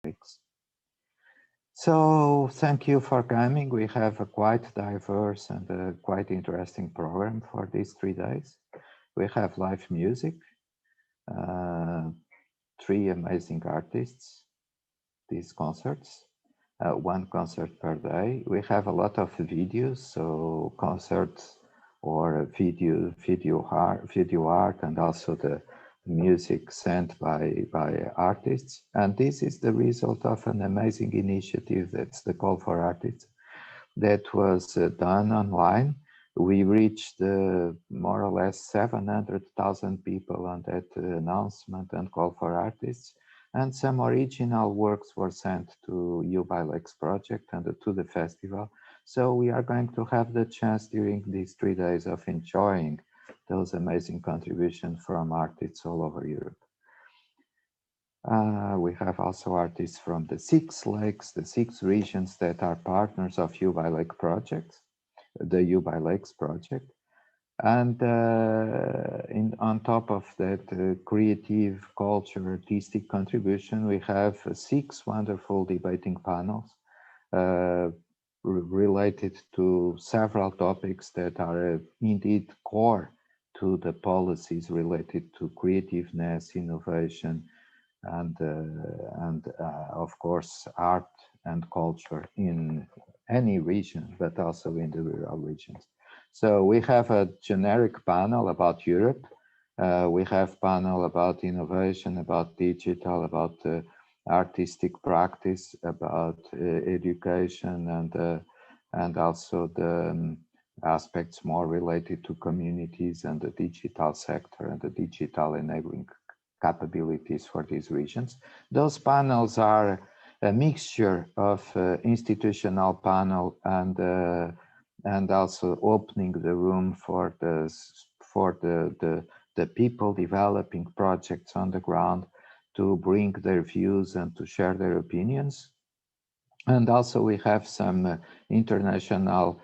nEUlakes. So thank you for coming. We have a quite diverse and a quite interesting program for these 3 days. We have live music, 3 amazing artists, these concerts, 1 concert per day. We have a lot of videos, so concerts or video art, and also the music sent by artists. And this is the result of an amazing initiative, that's the Call for Artists, that was done online. We reached more or less 700,000 people on that announcement and Call for Artists, and some original works were sent to nEUlakes project and to the festival. So we are going to have the chance during these 3 days of enjoying those amazing contributions from artists all over Europe. We have also artists from the 6 lakes, the 6 regions that are partners of nEUlakes projects, the nEUlakes project. And on top of that creative, culture, artistic contribution, we have 6 wonderful debating panels related to several topics that are indeed core to the policies related to creativeness, innovation, and of course art and culture in any region, but also in the rural regions. So we have a generic panel about Europe. We have panel about innovation, about digital, about artistic practice, about education, and also the aspects more related to communities and the digital sector and the digital enabling capabilities for these regions. Those panels are a mixture of institutional panel and also opening the room for the people developing projects on the ground to bring their views and to share their opinions. And also we have some international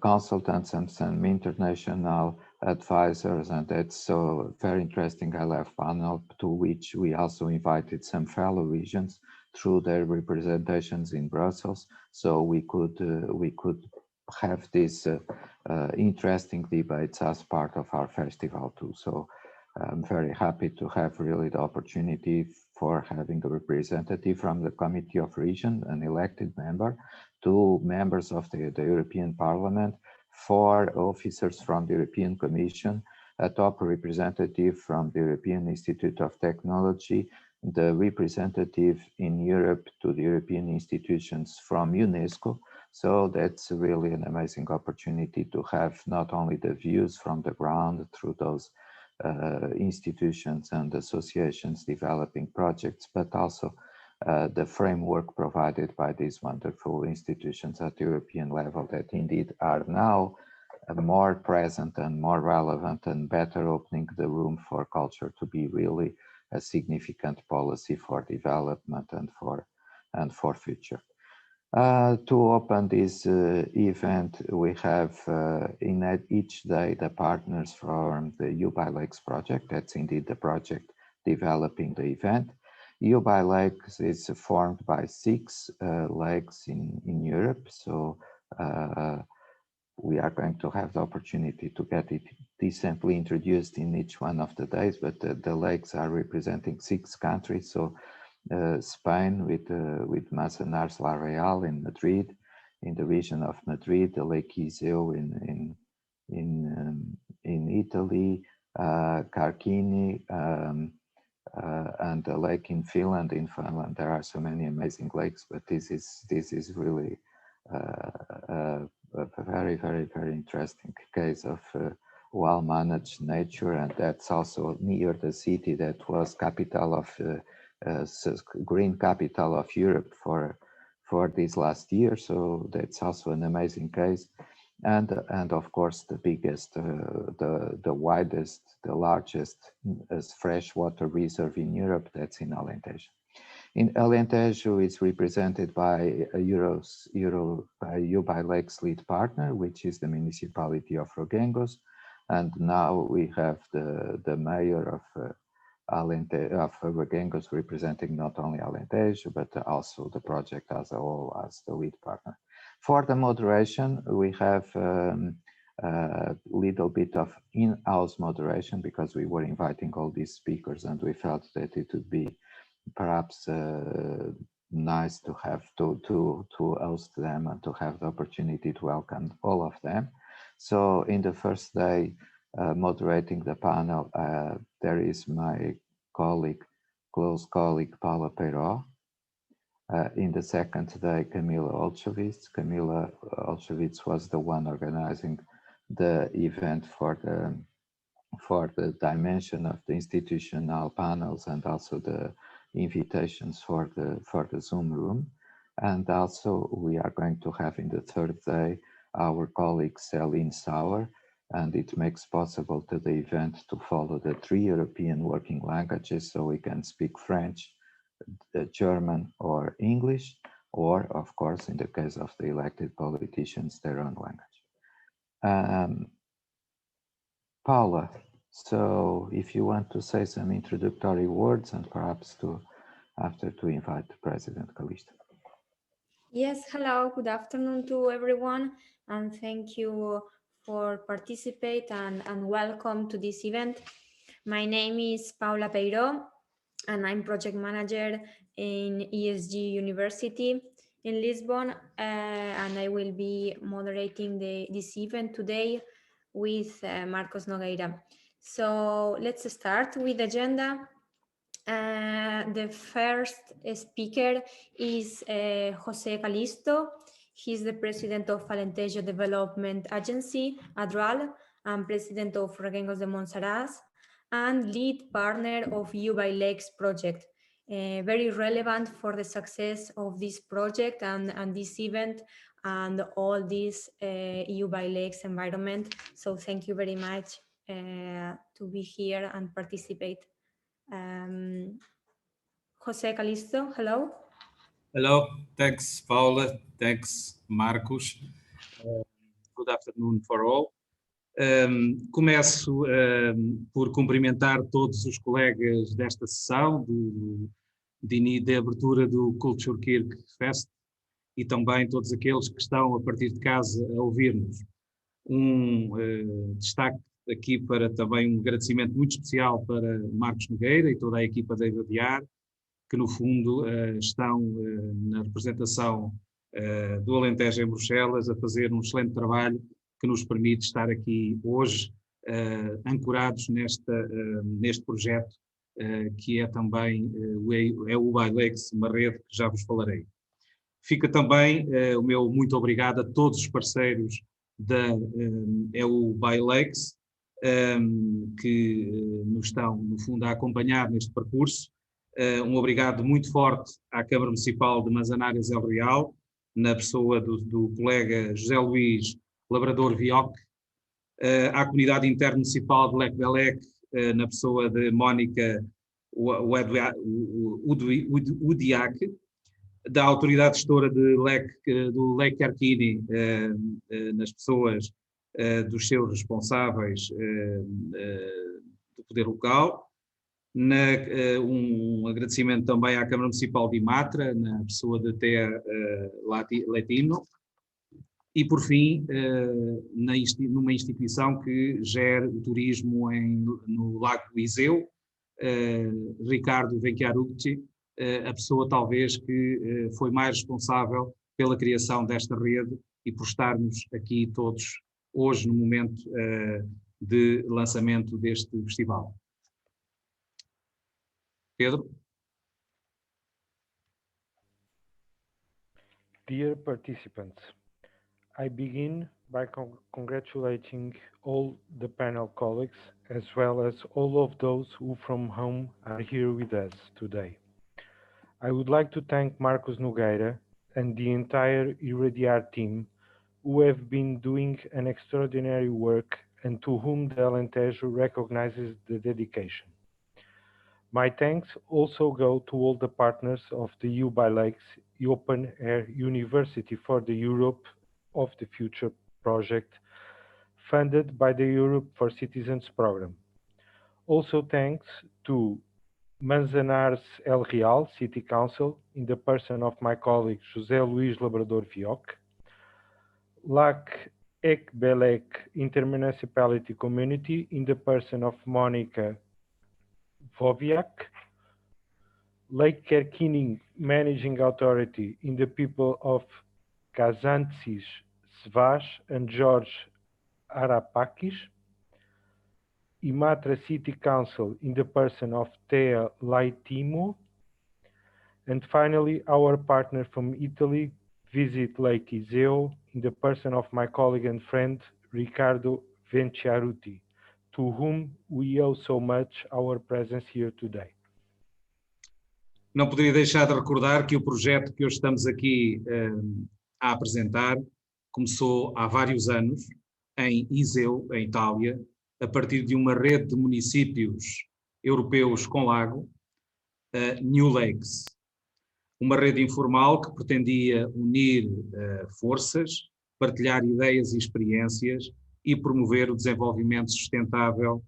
consultants and some international advisors, and that's so very interesting LF panel, to which we also invited some fellow regions through their representations in Brussels, so we could have these interesting debates as part of our festival too. So I'm very happy to have really the opportunity for having a representative from the Committee of Region, an elected member, 2 members of the European Parliament, 4 officers from the European Commission, a top representative from the European Institute of Technology, the representative in Europe to the European institutions from UNESCO. So that's really an amazing opportunity to have not only the views from the ground through those institutions and associations developing projects, but also the framework provided by these wonderful institutions at the European level that indeed are now more present and more relevant and better opening the room for culture to be really a significant policy for development and for future. To open this event, we have in each day the partners from the nEUlakes project. That's indeed the project developing the event. nEUlakes is formed by 6 lakes in Europe. So we are going to have the opportunity to get it decently introduced in each one of the days, but the lakes are representing 6 countries. So Spain with Manzanares La Real in Madrid, in the region of Madrid, the Lake Iseo in Italy, Karkini, and the lake in Finland. In Finland, there are so many amazing lakes, but this is really a very, very, very interesting case of well-managed nature, and that's also near the city that was capital of green capital of Europe for this last year. So that's also an amazing case, and of course the biggest, the widest, the largest freshwater reserve in Europe, that's in Alentejo. In Alentejo, it's represented by a nEUlakes lead partner, which is the municipality of Rogengos, and now we have the mayor of Regengos, representing not only Alentejo, but also the project as a whole as the lead partner. For the moderation, we have a little bit of in-house moderation because we were inviting all these speakers and we felt that it would be perhaps nice to have to host them and to have the opportunity to welcome all of them. So in the first day, moderating the panel, there is my colleague, close colleague, Paula Peiró. In the second day, Camila Olszewicz was the one organizing the event for the dimension of the institutional panels and also the invitations for the Zoom room. And also we are going to have in the third day our colleague Céline Sauer, and it makes possible to the event to follow the 3 European working languages, so we can speak French, German or English, or of course in the case of the elected politicians, their own language. Paula, so if you want to say some introductory words and perhaps after to invite President Calixto. Yes, hello, good afternoon to everyone, and thank you for participate and welcome to this event. My name is Paula Peiró, and I'm project manager in ESG University in Lisbon, and I will be moderating this event today with Marcos Nogueira. So let's start with the agenda. The first speaker is José Calixto. He's the president of Alentejo Development Agency, ADRAL, and president of Regengos de Monsaraz, and lead partner of nEUlakes project. Very relevant for the success of this project and this event and all this nEUlakes environment. So thank you very much to be here and participate. José Calixto, hello. Hello, thanks Paula, thanks Marcos. Good afternoon for all. Começo por cumprimentar todos os colegas desta sessão de abertura do KIrC Fest e também todos aqueles que estão a partir de casa a ouvir-nos. Destaque aqui para também um agradecimento muito especial para Marcos Nogueira e toda a equipa da ADRAL, que no fundo estão na representação do Alentejo em Bruxelas a fazer um excelente trabalho que nos permite estar aqui hoje ancorados neste projeto que é também o nEUlakes, uma rede que já vos falarei. Fica também o meu muito obrigado a todos os parceiros da nEUlakes que nos estão, no fundo, a acompanhar neste percurso. Um obrigado muito forte à Câmara Municipal de Manzanares El Real, na pessoa do colega José Luís Labrador Vioc, à comunidade intermunicipal de Lec-Belec, na pessoa de Mónica Udiac, da autoridade gestora do Lec Arquini, nas pessoas dos seus responsáveis do poder local. Um agradecimento também à Câmara Municipal de Imatra, na pessoa de Tea Latino, e por fim, numa instituição que gera o turismo no Lago do Iseu, Riccardo Venchiarutti, a pessoa talvez que foi mais responsável pela criação desta rede e por estarmos aqui todos hoje no momento de lançamento deste festival. Pedro? Dear participants, I begin by congratulating all the panel colleagues as well as all of those who from home are here with us today. I would like to thank Marcos Nogueira and the entire IRADIAR team who have been doing an extraordinary work and to whom the Alentejo recognizes the dedication. My thanks also go to all the partners of the nEUlakes Open Air University for the Europe of the Future project, funded by the Europe for Citizens program. Also thanks to Manzanares El Real City Council, in the person of my colleague José Luís Labrador Vioc, Lac Ecbelec Intermunicipality Community, in the person of Monica Voviak, Lake Kerkining Managing Authority, in the people of Kazantsis Svas and George Arapakis, Imatra City Council, in the person of Thea Laitimo, and finally our partner from Italy, Visit Lake Iseo, in the person of my colleague and friend Riccardo Venchiarutti, to whom we owe so much our presence here today. Não poderia deixar de recordar que o projeto que hoje estamos aqui a apresentar começou há vários anos em Iseo, em Itália, a partir de uma rede de municípios europeus com lago, a nEUlakes, uma rede informal que pretendia unir forças, partilhar ideias e experiências e promover o desenvolvimento sustentável,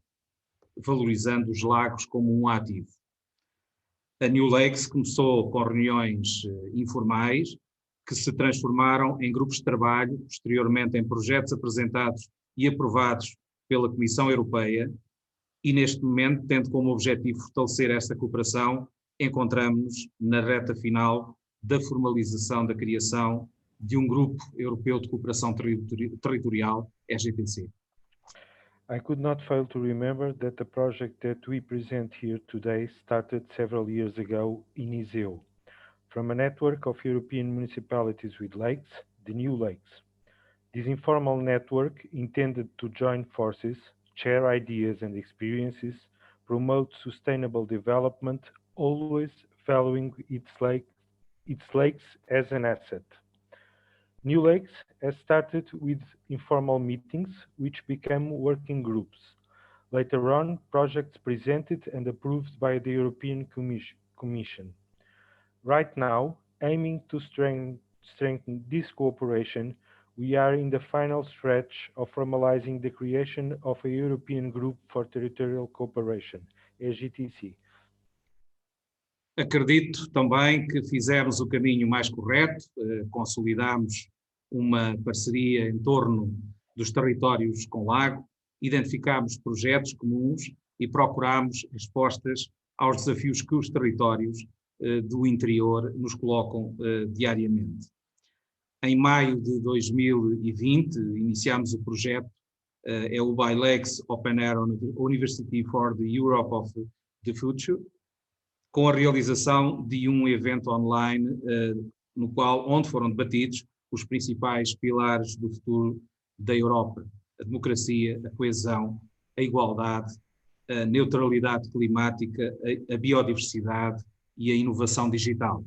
valorizando os lagos como um ativo. A nEUlakes começou com reuniões informais que se transformaram em grupos de trabalho, posteriormente em projetos apresentados e aprovados pela Comissão Europeia, e neste momento, tendo como objetivo fortalecer esta cooperação, encontramos-nos na reta final da formalização da criação de um Grupo Europeu de Cooperação Territorial, EGTC. I could not fail to remember that the project that we present here today started several years ago in Iseo, from a network of European municipalities with lakes, the nEUlakes. This informal network intended to join forces, share ideas and experiences, promote sustainable development, always valuing its lakes as an asset. nEUlakes has started with informal meetings, which became working groups. Later on, projects presented and approved by the European Commission. Right now, aiming to strengthen this cooperation, we are in the final stretch of formalizing the creation of a European Group for Territorial Cooperation, EGTC. Acredito também que fizemos o caminho mais correto, consolidamos uma parceria em torno dos territórios com lago, identificámos projetos comuns e procurámos respostas aos desafios que os territórios do interior nos colocam diariamente. Em maio de 2020, iniciámos o projeto nEUlakes Open Air University for the Europe of the Future, com a realização de um evento online onde foram debatidos os principais pilares do futuro da Europa: a democracia, a coesão, a igualdade, a neutralidade climática, a biodiversidade e a inovação digital.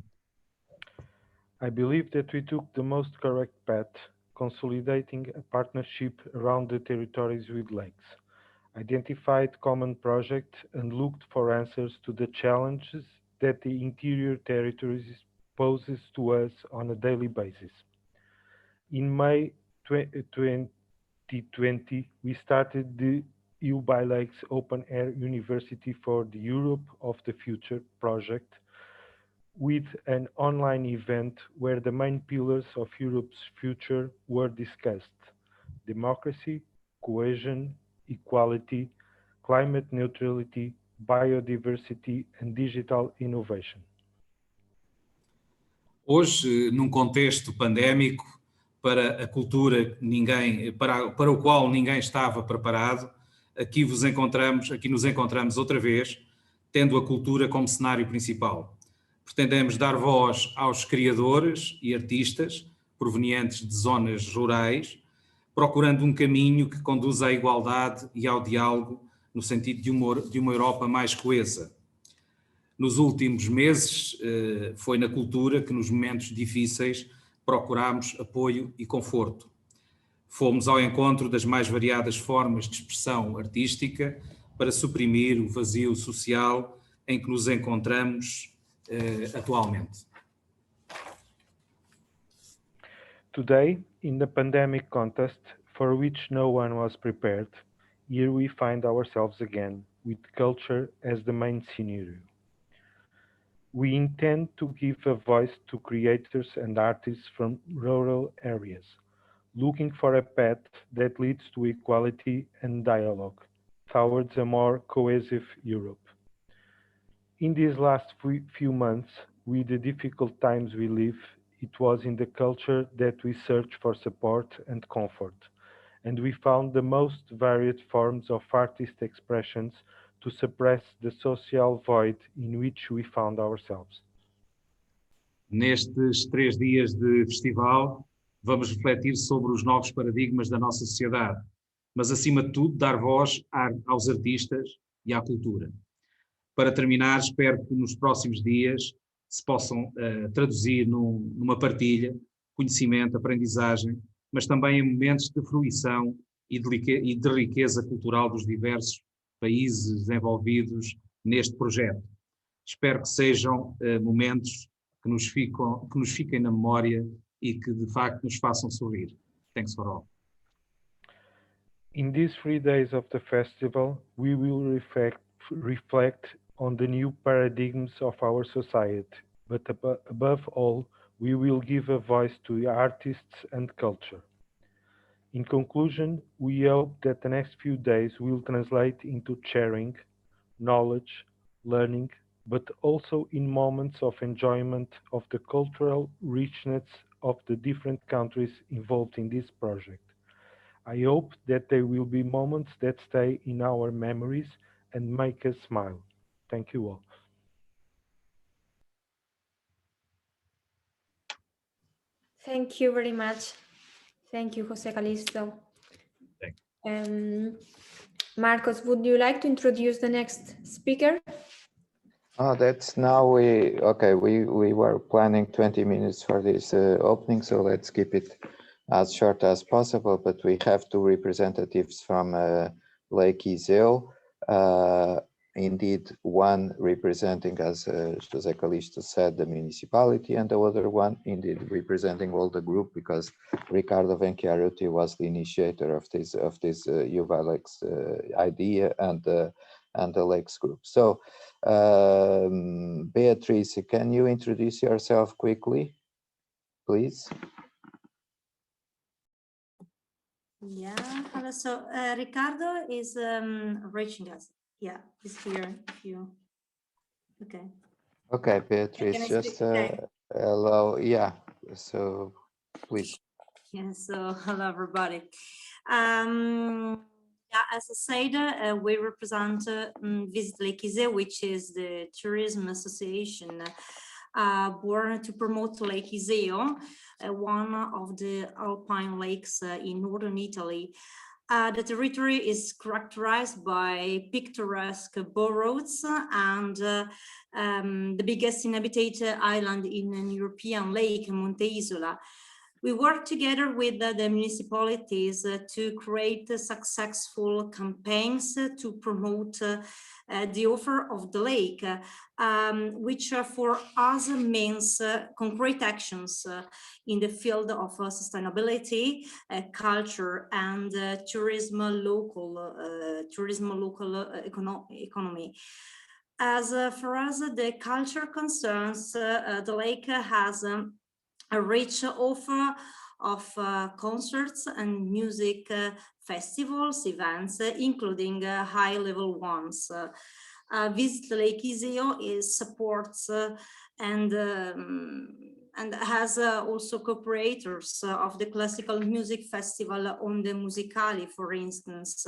I believe that we took the most correct path, consolidating a partnership around the territories with lakes, identified common projects and looked for answers to the challenges that the interior territories poses to us on a daily basis. In May 2020, we started the nEUlakes Open Air University for the Europe of the Future project, with an online event where the main pillars of Europe's future were discussed: democracy, cohesion, equality, climate neutrality, biodiversity, and digital innovation. Hoje, num contexto pandémico, para a cultura para o qual ninguém estava preparado, aqui nos encontramos outra vez, tendo a cultura como cenário principal. Pretendemos dar voz aos criadores e artistas provenientes de zonas rurais, procurando um caminho que conduza à igualdade e ao diálogo no sentido de uma Europa mais coesa. Nos últimos meses, foi na cultura que nos momentos difíceis procurámos apoio e conforto. Fomos ao encontro das mais variadas formas de expressão artística para suprimir o vazio social em que nos encontramos atualmente. Today, in the pandemic context for which no one was prepared, here we find ourselves again, with culture as the main scenario. We intend to give a voice to creators and artists from rural areas, looking for a path that leads to equality and dialogue towards a more cohesive Europe. In these last few months, with the difficult times we live, it was in the culture that we searched for support and comfort, and we found the most varied forms of artist expressions to suppress the social void in which we found ourselves. Nestes 3 dias de festival, vamos refletir sobre os novos paradigmas da nossa sociedade, mas acima de tudo dar voz aos artistas e à cultura. Para terminar, espero que nos próximos dias se possam traduzir numa partilha, conhecimento, aprendizagem, mas também em momentos de fruição e de riqueza cultural dos diversos países envolvidos neste projeto. Espero que sejam momentos que nos fiquem na memória e que de facto nos façam sorrir. Thanks for all. In these 3 days of the festival, we will reflect on the new paradigms of our society, but above all, we will give a voice to artists and culture. In conclusion, we hope that the next few days will translate into sharing, knowledge, learning, but also in moments of enjoyment of the cultural richness of the different countries involved in this project. I hope that there will be moments that stay in our memories and make us smile. Thank you all. Thank you very much. Thank you, José Calixto. Thank you. Marcos, would you like to introduce the next speaker? Oh, that's now we were planning 20 minutes for this opening, so let's keep it as short as possible, but we have 2 representatives from Lake Iseo. Indeed, one representing, as José Calixto said, the municipality, and the other one indeed representing all the group, because Riccardo Venchiarutti was the initiator of this nEUlakes idea and the Lakes group. So, Beatrice, can you introduce yourself quickly, please? Yeah, hello. So Riccardo is reaching us. Yeah, he's here. If you okay. Okay, Beatrice, just hello. Yeah, so please. Yeah, so hello everybody. Yeah, as I said, we represent Visit Lake Iseo, which is the tourism association born to promote Lake Iseo, one of the alpine lakes in northern Italy. The territory is characterized by picturesque boroughs and the biggest inhabited island in an European lake, Monte Isola. We work together with the municipalities to create successful campaigns to promote the offer of the lake, which for us means concrete actions in the field of sustainability, culture, and tourism local economy. As for us, the culture concerns, the lake has a rich offer of concerts and music festivals, events, including high-level ones. Visit Lake Iseo supports and has also co-operators of the classical music festival Onde Musicali, for instance.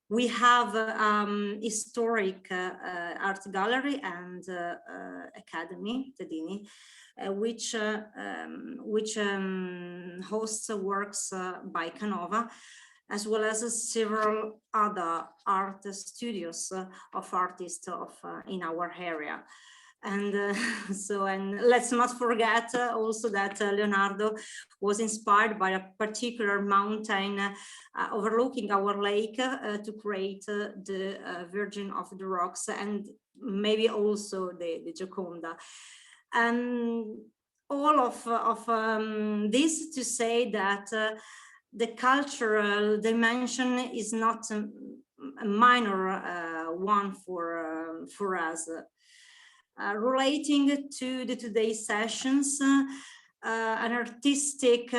We have historic art gallery and academy, Tedini, which hosts works by Canova, as well as several other art studios of artists in our area. And and let's not forget also that Leonardo was inspired by a particular mountain overlooking our lake to create the Virgin of the Rocks, and maybe also the Gioconda. And all of this to say that the cultural dimension is not a minor one for us. Relating to the today's sessions, an artistic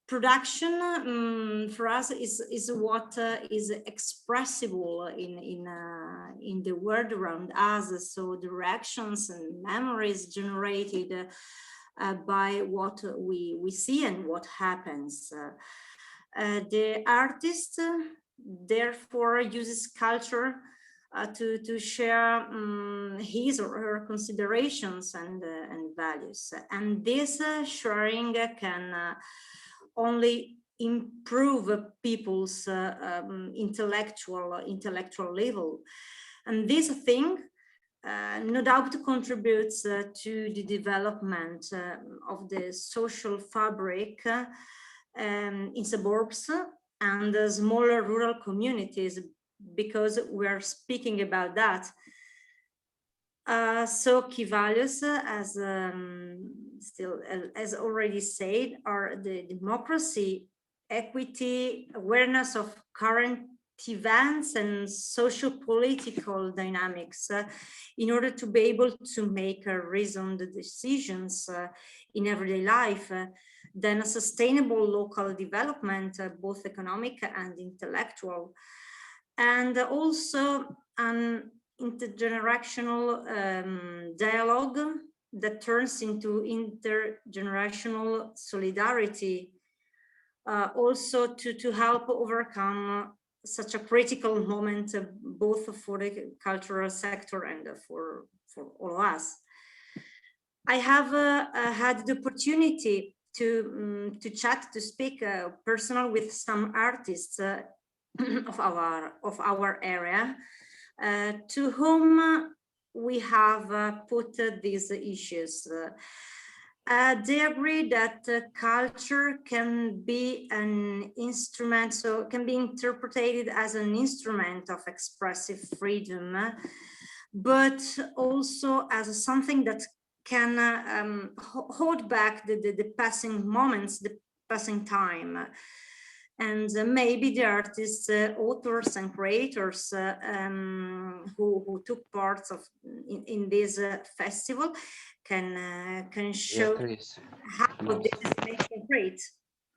production for us is what is expressible in the world around us. So the reactions and memories generated by what we see and what happens. The artist therefore uses culture to share his or her considerations and values. And this sharing can only improve people's intellectual level. And this thing no doubt contributes to the development of the social fabric in suburbs and smaller rural communities, because we are speaking about that. So key values, as already said, are the democracy, equity, awareness of current events and social political dynamics in order to be able to make reasoned decisions in everyday life. Then a sustainable local development, both economic and intellectual, and also an intergenerational dialogue that turns into intergenerational solidarity, also to help overcome such a critical moment, both for the cultural sector and for all of us. I have had the opportunity to chat, to speak personal with some artists of our area, to whom we have put these issues. They agree that culture can be an instrument, so can be interpreted as an instrument of expressive freedom, but also as something that can hold back the passing moments, the passing time. And maybe the artists, authors and creators who took part in this festival can show how this is making great.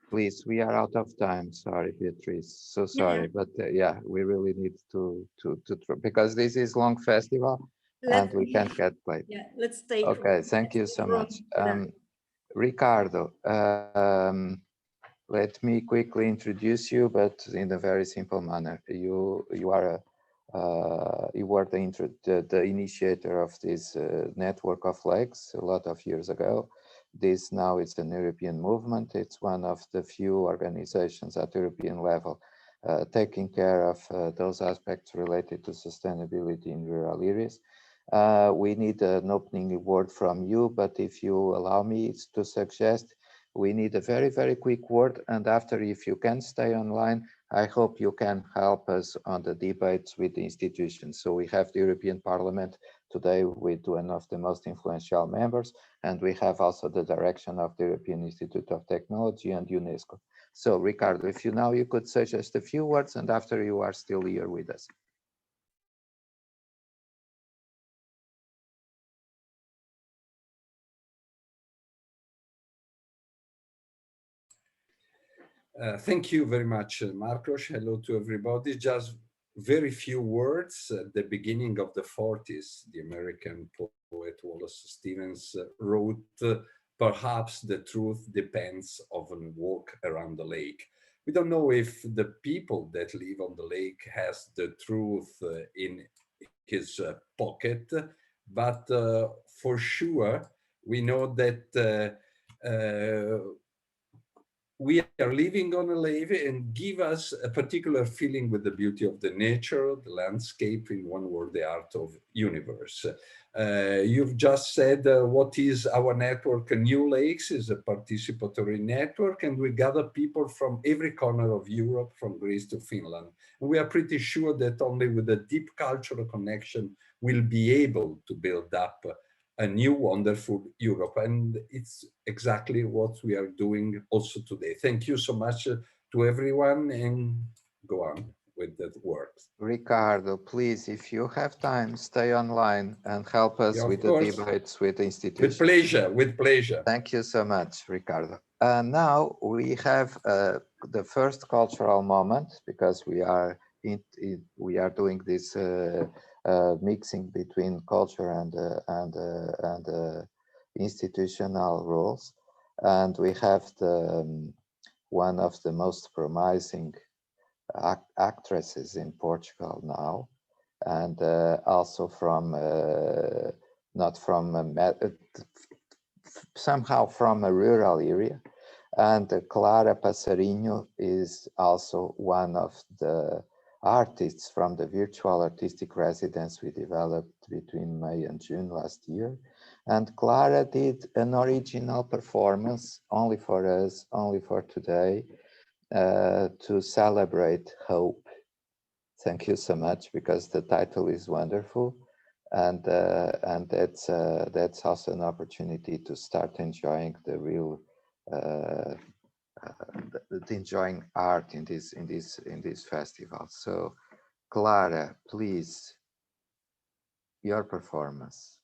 Please, we are out of time. Sorry, Beatrice. So sorry, but yeah, we really need to because this is long festival and we can't get late. Yeah, let's take. Okay, thank you so much, Riccardo. Let me quickly introduce you, but in a very simple manner. You were the initiator of this network of lakes a lot of years ago. This now is an European movement. It's one of the few organizations at European level taking care of those aspects related to sustainability in rural areas. We need an opening word from you, but if you allow me to suggest, we need a very, very quick word, and after, if you can stay online, I hope you can help us on the debates with the institutions. So we have the European Parliament today with one of the most influential members, and we have also the direction of the European Institute of Technology and UNESCO. So Riccardo, if you could say just a few words, and after you are still here with us. Thank you very much, Marcos. Hello to everybody. Just very few words. At the beginning of the 40s, the American poet Wallace Stevens wrote, "Perhaps the truth depends on a walk around the lake." We don't know if the people that live on the lake has the truth in his pocket, but for sure, we know that we are living on a lake and give us a particular feeling with the beauty of the nature, the landscape, in one word, the art of universe. You've just said what is our network. nEUlakes is a participatory network, and we gather people from every corner of Europe, from Greece to Finland. And we are pretty sure that only with a deep cultural connection, we'll be able to build up a new wonderful Europe. And it's exactly what we are doing also today. Thank you so much to everyone, and go on. with the work. Riccardo, please, if you have time, stay online and help us Yeah, with the course. debates with the institutions. With pleasure, with pleasure. Thank you so much, Riccardo. Now we have the first cultural moment, because we are doing this mixing between culture and institutional roles, and we have the one of the most promising actresses in Portugal now, and also from not from somehow from a rural area. And Clara Passarinho is also one of the artists from the virtual artistic residence we developed between May and June last year. And Clara did an original performance only for us, only for today, to celebrate hope. Thank you so much, because the title is wonderful. And that's also an opportunity to start enjoying the real enjoying art in this festival. So, Clara, please, your performance.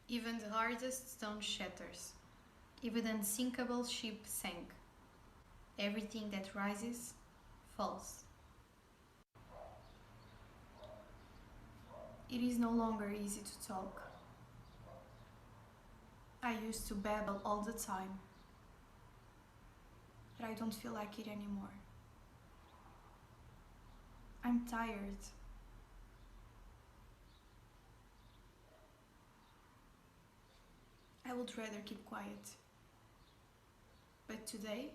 Even the hardest stone shatters. Even the unsinkable ship sank. Everything that rises, falls. It is no longer easy to talk. I used to babble all the time. but I don't feel like it anymore. I'm tired. I would rather keep quiet. But today,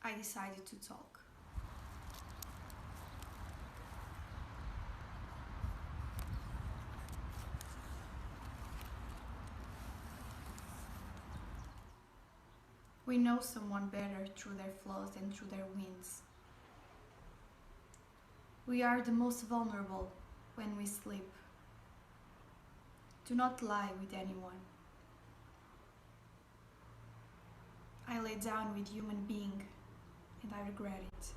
I decided to talk. We know someone better through their flaws than through their wins. We are the most vulnerable when we sleep. Do not lie with anyone. I lay down with human being, and I regret it.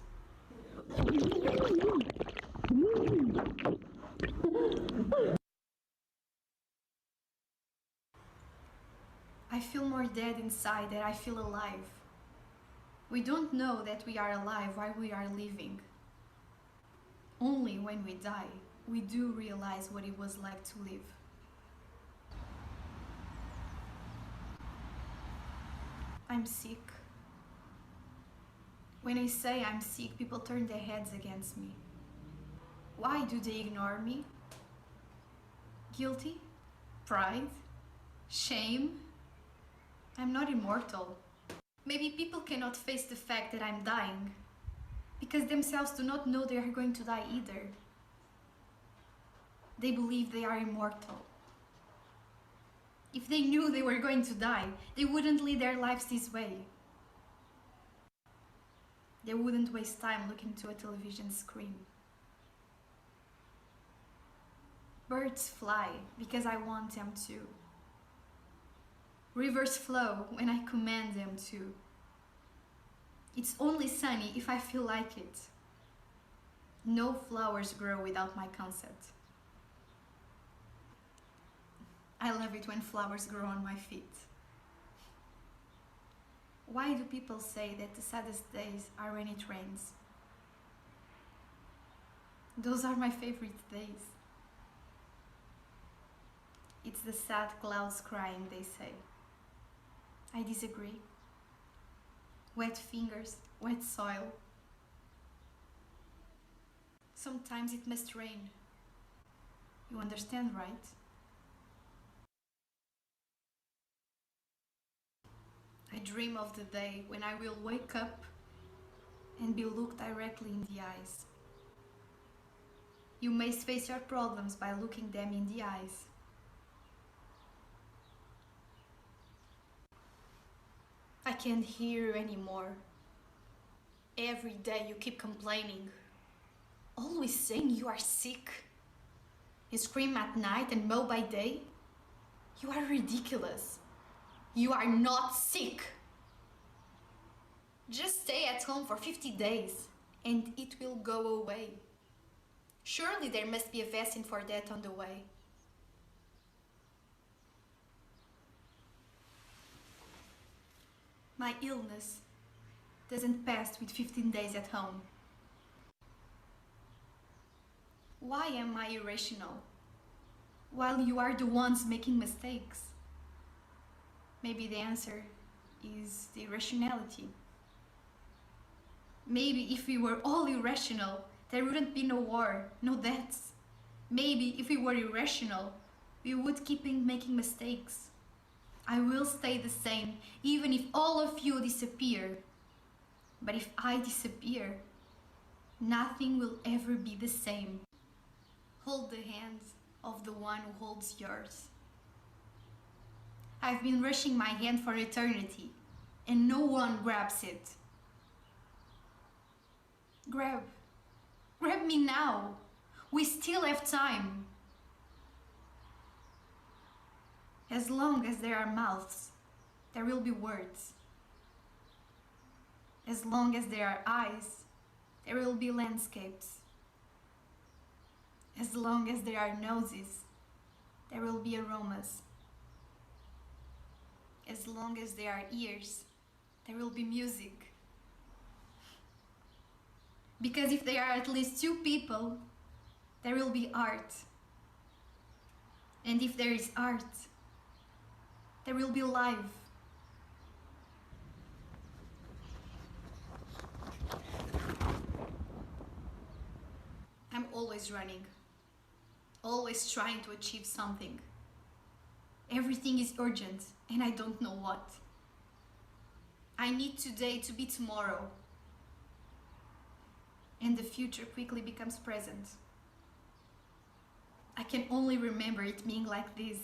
I feel more dead inside than I feel alive. We don't know that we are alive while we are living. Only when we die, we do realize what it was like to live. I'm sick. When I say I'm sick, people turn their heads against me. Why do they ignore me? Guilty? Pride? Shame? I'm not immortal. Maybe people cannot face the fact that I'm dying, because themselves do not know they are going to die either. They believe they are immortal. If they knew they were going to die, they wouldn't lead their lives this way. They wouldn't waste time looking to a television screen. Birds fly because I want them to. Rivers flow when I command them to. It's only sunny if I feel like it. No flowers grow without my consent. I love it when flowers grow on my feet. Why do people say that the saddest days are when it rains? Those are my favorite days. It's the sad clouds crying, they say. I disagree. Wet fingers, wet soil. Sometimes it must rain. You understand, right? I dream of the day when I will wake up and be looked directly in the eyes. You may face your problems by looking them in the eyes. I can't hear you anymore. Every day you keep complaining, always saying you are sick. You scream at night and mow by day. You are ridiculous. You are not sick. Just stay at home for 50 days and it will go away. Surely there must be a vaccine for that on the way. My illness doesn't pass with 15 days at home. Why am I irrational while you are the ones making mistakes? Maybe the answer is the irrationality. Maybe if we were all irrational, there wouldn't be no war, no deaths. Maybe if we were irrational, we would keep making mistakes. I will stay the same, even if all of you disappear. But if I disappear, nothing will ever be the same. Hold the hand of the one who holds yours. I've been rushing my hand for eternity, and no one grabs it. Grab me now. We still have time. As long as there are mouths, there will be words. As long as there are eyes, there will be landscapes. As long as there are noses, there will be aromas. As long as there are ears, there will be music. Because if there are at least two people, there will be art. And if there is art, there will be life. always running, always trying to achieve something. Everything is urgent and I don't know what. I need today to be tomorrow. And the future quickly becomes present. I can only remember it being like this.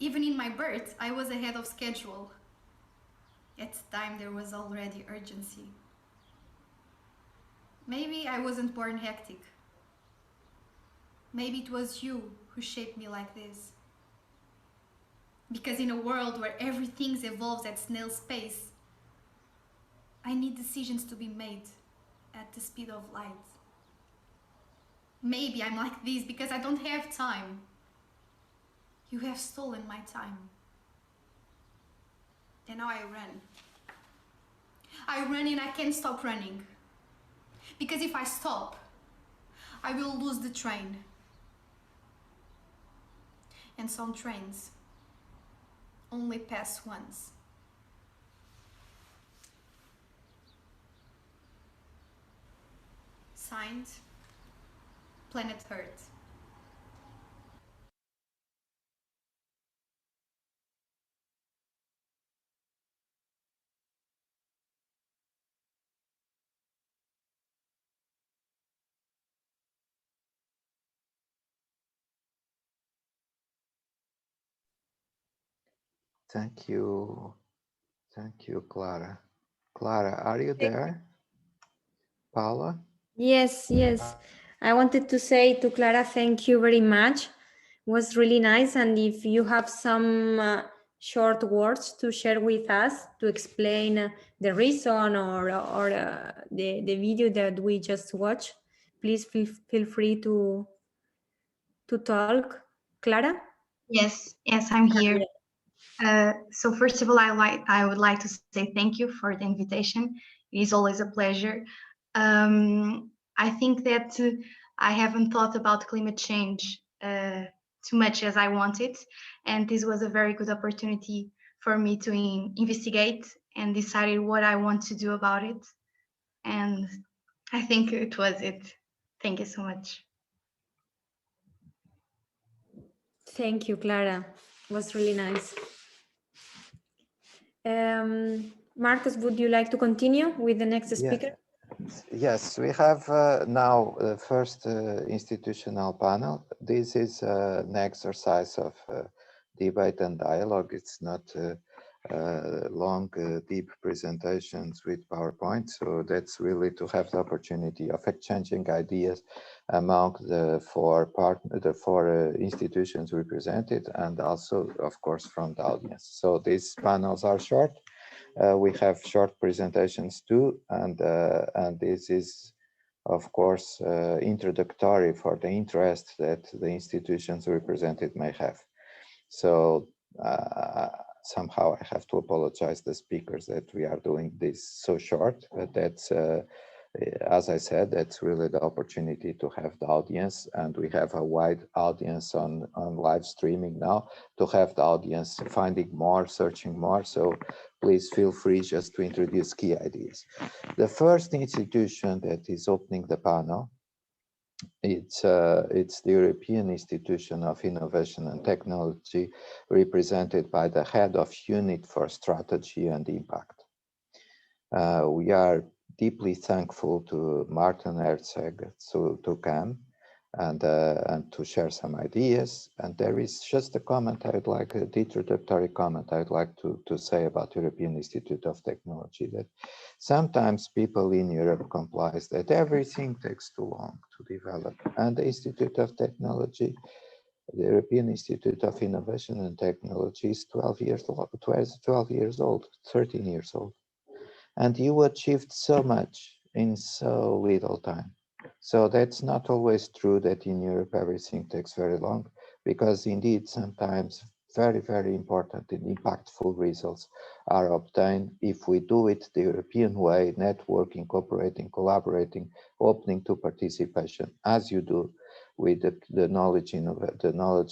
Even in my birth, I was ahead of schedule. At the time, there was already urgency. Maybe I wasn't born hectic. Maybe it was you who shaped me like this. Because in a world where everything evolves at snail's pace, I need decisions to be made at the speed of light. Maybe I'm like this because I don't have time. You have stolen my time. And now I run. I run and I can't stop running. Because if I stop, I will lose the train. And some trains only pass once. Signed, Planet Earth. Thank you. Thank you, Clara. Clara, are you there? Paula? Yes, yes. I wanted to say to Clara, thank you very much. It was really nice. And if you have some short words to share with us to explain the reason or the video that we just watched, please feel free to talk. Clara? Yes, I'm here. So first of all, I would like to say thank you for the invitation. It is always a pleasure. I think that I haven't thought about climate change too much as I wanted, and this was a very good opportunity for me to investigate and decide what I want to do about it. And I think it was it. Thank you so much. Thank you, Clara. It was really nice. Marcus, would you like to continue with the next speaker? Yes, we have now the first institutional panel. This is an exercise of debate and dialogue. It's not long, deep presentations with PowerPoint. So that's really to have the opportunity of exchanging ideas among the four institutions represented, and also, of course, from the audience. So these panels are short. We have short presentations too, and this is, of course, introductory for the interest that the institutions represented may have. So somehow I have to apologize to the speakers that we are doing this so short, but that's, as I said, that's really the opportunity to have the audience, and we have a wide audience on live streaming now, to have the audience finding more, searching more. So please feel free just to introduce key ideas. The first institution that is opening the panel, it's the European Institution of Innovation and Technology, represented by the head of Unit for Strategy and Impact. We are deeply thankful to Márton Herczeg to come and to share some ideas. And there is just a comment I'd like, an introductory comment I'd like to say about European Institute of Technology, that sometimes people in Europe complain that everything takes too long to develop. And the Institute of Technology, the European Institute of Innovation and Technology, is 12 years old, 13 years old. And you achieved so much in so little time. So that's not always true that in Europe everything takes very long, because indeed sometimes very, very important and impactful results are obtained if we do it the European way, networking, cooperating, collaborating, opening to participation, as you do with the knowledge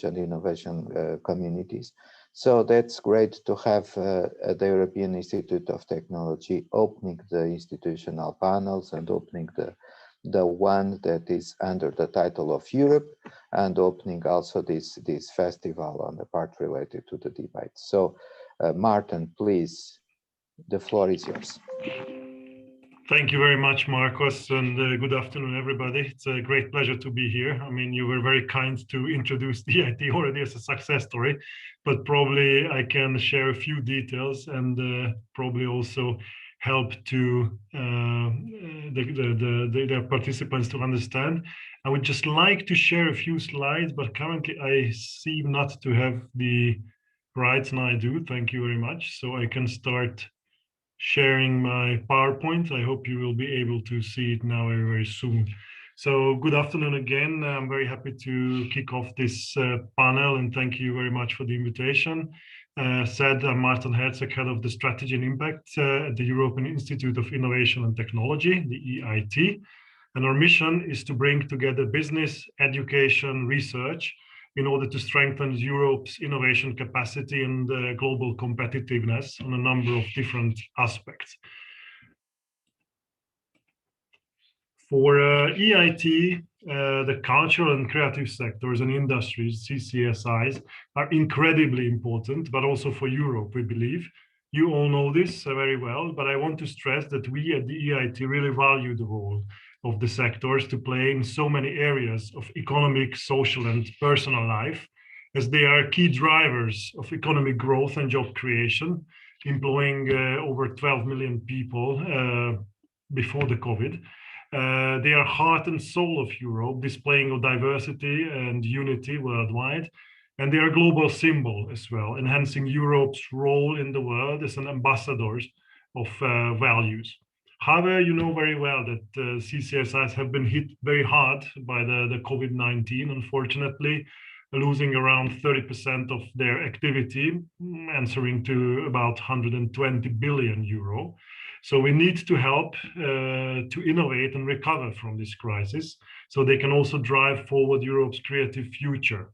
and innovation communities. So that's great to have the European Institute of Technology opening the institutional panels and opening the one that is under the title of Europe, and opening also this festival on the part related to the debate. So Márton, please, the floor is yours. Thank you very much, Marcos, and good afternoon, everybody. It's a great pleasure to be here. I mean, you were very kind to introduce the EIT already as a success story, but probably I can share a few details and probably also help to the participants to understand. I would just like to share a few slides, but currently I seem not to have the rights, and I do. Thank you very much. So I can start sharing my PowerPoint. I hope you will be able to see it now very, very soon. So good afternoon again. I'm very happy to kick off this panel, and thank you very much for the invitation. I'm Márton Herczeg, head of the Strategy and Impact at the European Institute of Innovation and Technology, the EIT. And our mission is to bring together business, education, research in order to strengthen Europe's innovation capacity and global competitiveness on a number of different aspects. For EIT, the cultural and creative sectors and industries, CCSIs, are incredibly important, but also for Europe, we believe. You all know this very well, but I want to stress that we at the EIT really value the role of the sectors to play in so many areas of economic, social, and personal life, as they are key drivers of economic growth and job creation, employing over 12 million people before the COVID. They are heart and soul of Europe, displaying of diversity and unity worldwide. And they are a global symbol as well, enhancing Europe's role in the world as an ambassador of values. However, you know very well that CCSIs have been hit very hard by the COVID-19, unfortunately, losing around 30% of their activity, answering to about 120 billion euro. So we need to help to innovate and recover from this crisis so they can also drive forward Europe's creative future.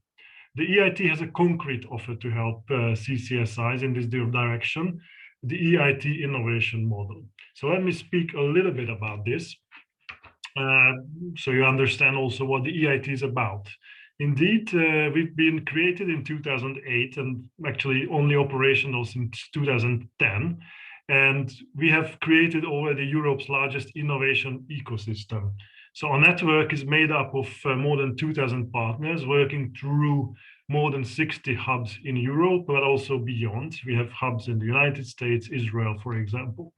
The EIT has a concrete offer to help CCSIs in this direction, the EIT innovation model. So let me speak a little bit about this, so you understand also what the EIT is about. Indeed, we've been created in 2008 and actually only operational since 2010. And we have created already Europe's largest innovation ecosystem. So our network is made up of more than 2,000 partners working through more than 60 hubs in Europe, but also beyond. We have hubs in the United States, Israel, for example.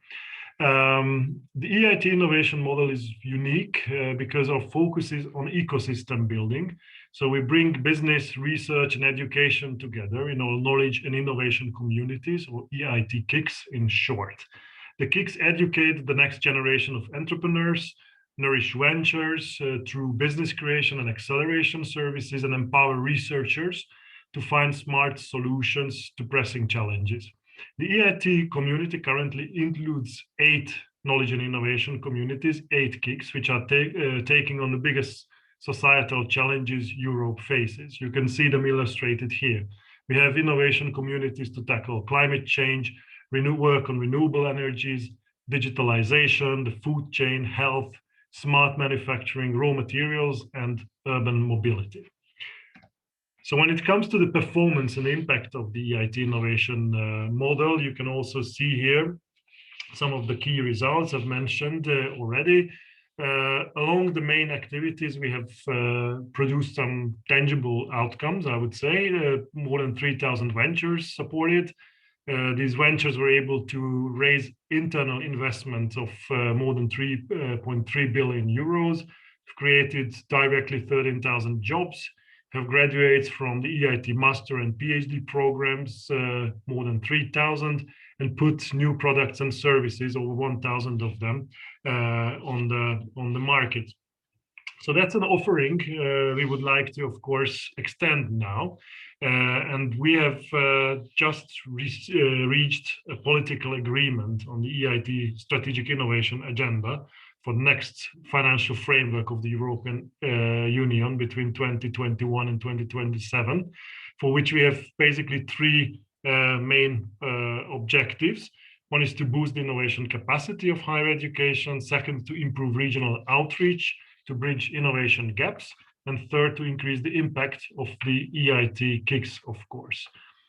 The EIT innovation model is unique because our focus is on ecosystem building. So we bring business, research, and education together in our knowledge and innovation communities, or EIT KIrC in short. The KIrC educate the next generation of entrepreneurs, nourish ventures through business creation and acceleration services, and empower researchers to find smart solutions to pressing challenges. The EIT community currently includes 8 knowledge and innovation communities, 8 KIrCs, which are taking on the biggest societal challenges Europe faces. You can see them illustrated here. We have innovation communities to tackle climate change, work on renewable energies, digitalization, the food chain, health, smart manufacturing, raw materials, and urban mobility. So when it comes to the performance and impact of the EIT innovation model, you can also see here some of the key results I've mentioned already. Along the main activities, we have produced some tangible outcomes, I would say, more than 3,000 ventures supported. These ventures were able to raise internal investment of more than 3.3 billion euros, created directly 13,000 jobs, have graduates from the EIT master and PhD programs, more than 3,000, and put new products and services, over 1,000 of them, on the market. So that's an offering we would like to, of course, extend now. And we have just reached a political agreement on the EIT strategic innovation agenda for the next financial framework of the European Union between 2021 and 2027, for which we have basically 3 main objectives. One is to boost the innovation capacity of higher education. Second, to improve regional outreach, to bridge innovation gaps. And third, to increase the impact of the EIT KIrC, of course.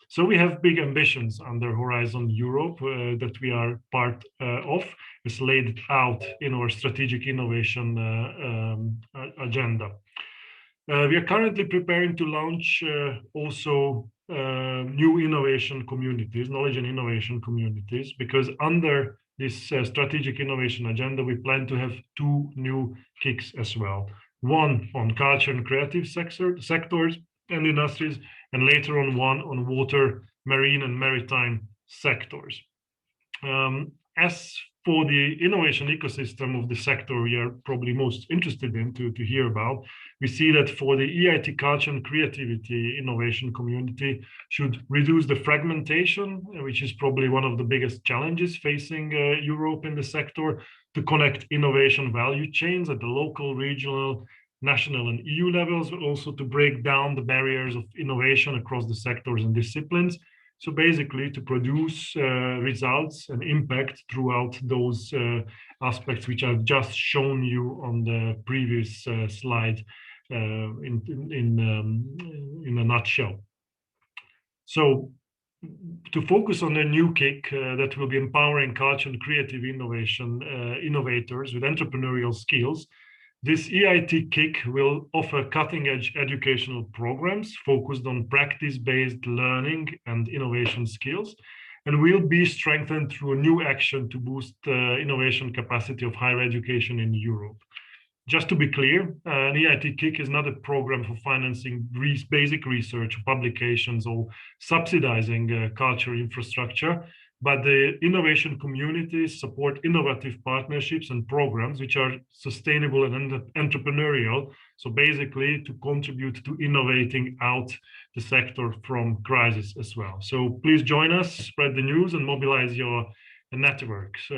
So we have big ambitions under Horizon Europe that we are part of. It's laid out in our strategic innovation agenda. We are currently preparing to launch also new innovation communities, knowledge and innovation communities, because under this strategic innovation agenda, we plan to have 2 new KIrCs as well. One on culture and creative sectors and industries, and later on one on water, marine and maritime sectors. As for the innovation ecosystem of the sector we are probably most interested in to hear about, we see that for the EIT culture and creativity innovation community should reduce the fragmentation, which is probably one of the biggest challenges facing Europe in the sector, to connect innovation value chains at the local, regional, national and EU levels, but also to break down the barriers of innovation across the sectors and disciplines. So basically to produce results and impact throughout those aspects which I've just shown you on the previous slide in a nutshell. So to focus on the new KIrC that will be empowering culture and creative innovation innovators with entrepreneurial skills, this EIT KIrC will offer cutting-edge educational programs focused on practice-based learning and innovation skills, and will be strengthened through a new action to boost innovation capacity of higher education in Europe. Just to be clear, an EIT KIrC is not a program for financing basic research, publications, or subsidizing culture infrastructure, but the innovation communities support innovative partnerships and programs which are sustainable and entrepreneurial. So basically to contribute to innovating out the sector from crisis as well. So please join us, spread the news and mobilize your networks.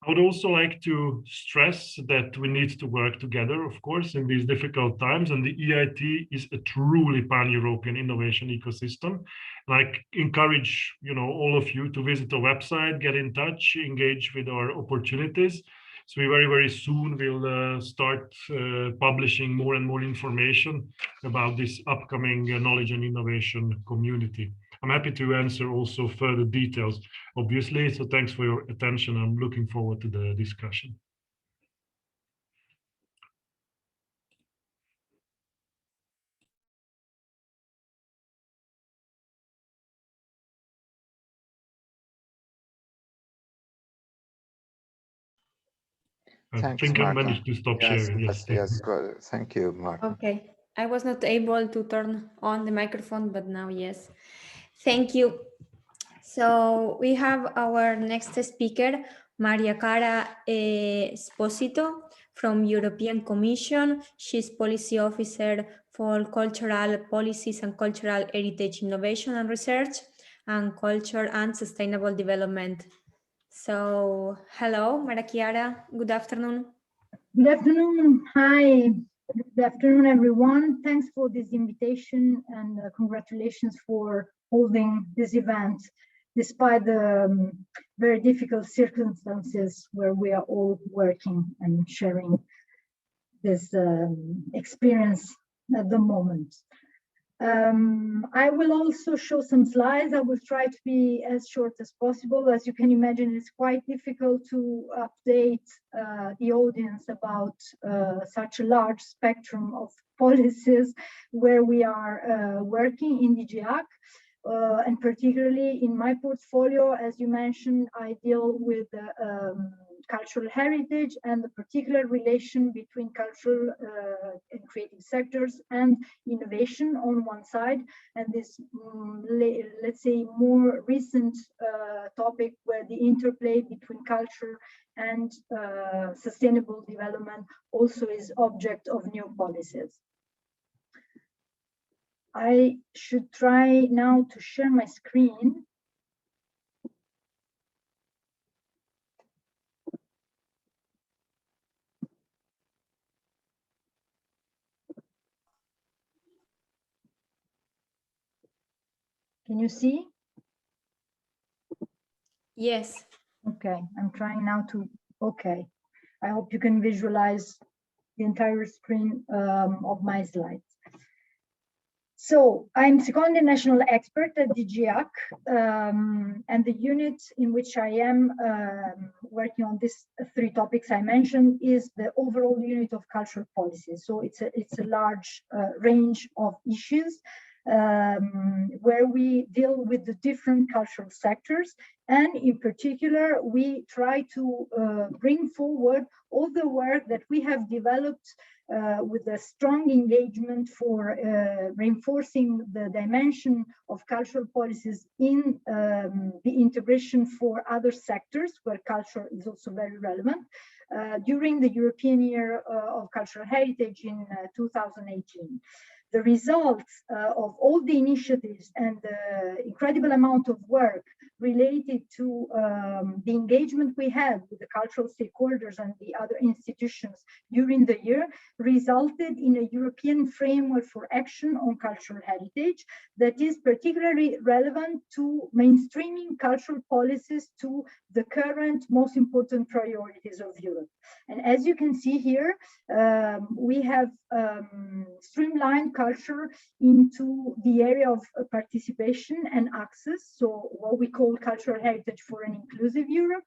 I would also like to stress that we need to work together, of course, in these difficult times, and the EIT is a truly pan-European innovation ecosystem. And I encourage, all of you to visit our website, get in touch, engage with our opportunities. So we very, very soon will start publishing more and more information about this upcoming knowledge and innovation community. I'm happy to answer also further details, obviously. So thanks for your attention. I'm looking forward to the discussion. Thanks, I think I Márton. managed to stop sharing. Yes, good. Thank you, Márton. Okay, I was not able to turn on the microphone, but now yes. Thank you. So we have our next speaker, Mariachiara Esposito from European Commission. She's Policy Officer for Cultural Policies and Cultural Heritage Innovation and Research and Culture and Sustainable Development. So hello, Mariachiara, good afternoon. Good afternoon. Hi. Good afternoon, everyone. Thanks for this invitation and congratulations for holding this event despite the very difficult circumstances where we are all working and sharing this experience at the moment. I will also show some slides. I will try to be as short as possible. As you can imagine, it's quite difficult to update the audience about such a large spectrum of policies where we are working in the GIAC. And particularly in my portfolio, as you mentioned, I deal with cultural heritage and the particular relation between cultural and creative sectors and innovation on one side, and this, let's say, more recent topic where the interplay between culture and sustainable development also is object of new policies. I should try now to share my screen. Can you see? Yes. Okay, I'm trying now to, okay. I hope you can visualize the entire screen of my slides. So I'm seconded national expert at KIrC, and the unit in which I am working on these three topics I mentioned is the overall unit of cultural policy. So it's a large range of issues where we deal with the different cultural sectors, and in particular we try to bring forward all the work that we have developed with a strong engagement for reinforcing the dimension of cultural policies in the integration for other sectors where culture is also very relevant during the European Year of Cultural Heritage in 2018. The results of all the initiatives and the incredible amount of work related to the engagement we had with the cultural stakeholders and the other institutions during the year resulted in a European framework for action on cultural heritage that is particularly relevant to mainstreaming cultural policies to the current most important priorities of Europe. And as you can see here, we have streamlined culture into the area of participation and access, so what we call cultural heritage for an inclusive Europe.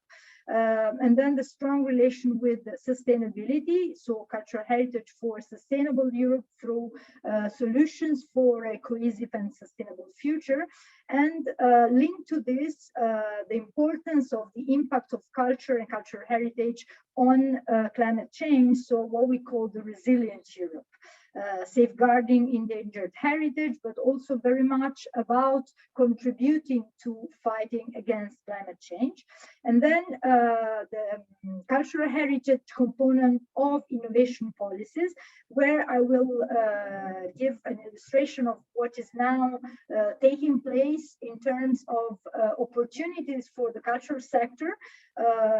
And then the strong relation with sustainability, so cultural heritage for sustainable Europe through solutions for a cohesive and sustainable future. And linked to this, the importance of the impact of culture and cultural heritage on climate change, so what we call the resilient Europe. Safeguarding endangered heritage, but also very much about contributing to fighting against climate change. And then the cultural heritage component of innovation policies, where I will give an illustration of what is now taking place in terms of opportunities for the cultural sector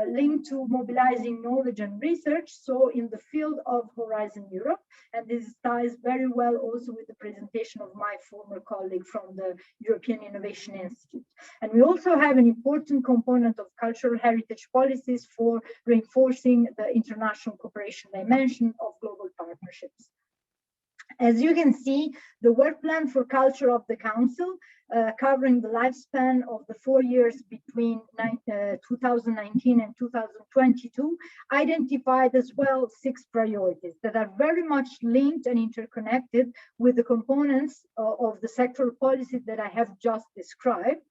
linked to mobilizing knowledge and research, so in the field of Horizon Europe. And this ties very well also with the presentation of my former colleague from the European Innovation Institute. And we also have an important component of cultural heritage policies for reinforcing the international cooperation dimension of global partnerships. As you can see, the work plan for culture of the Council, covering the lifespan of the 4 years between 2019 and 2022, identified as well 6 priorities that are very much linked and interconnected with the components of the sectoral policies that I have just described.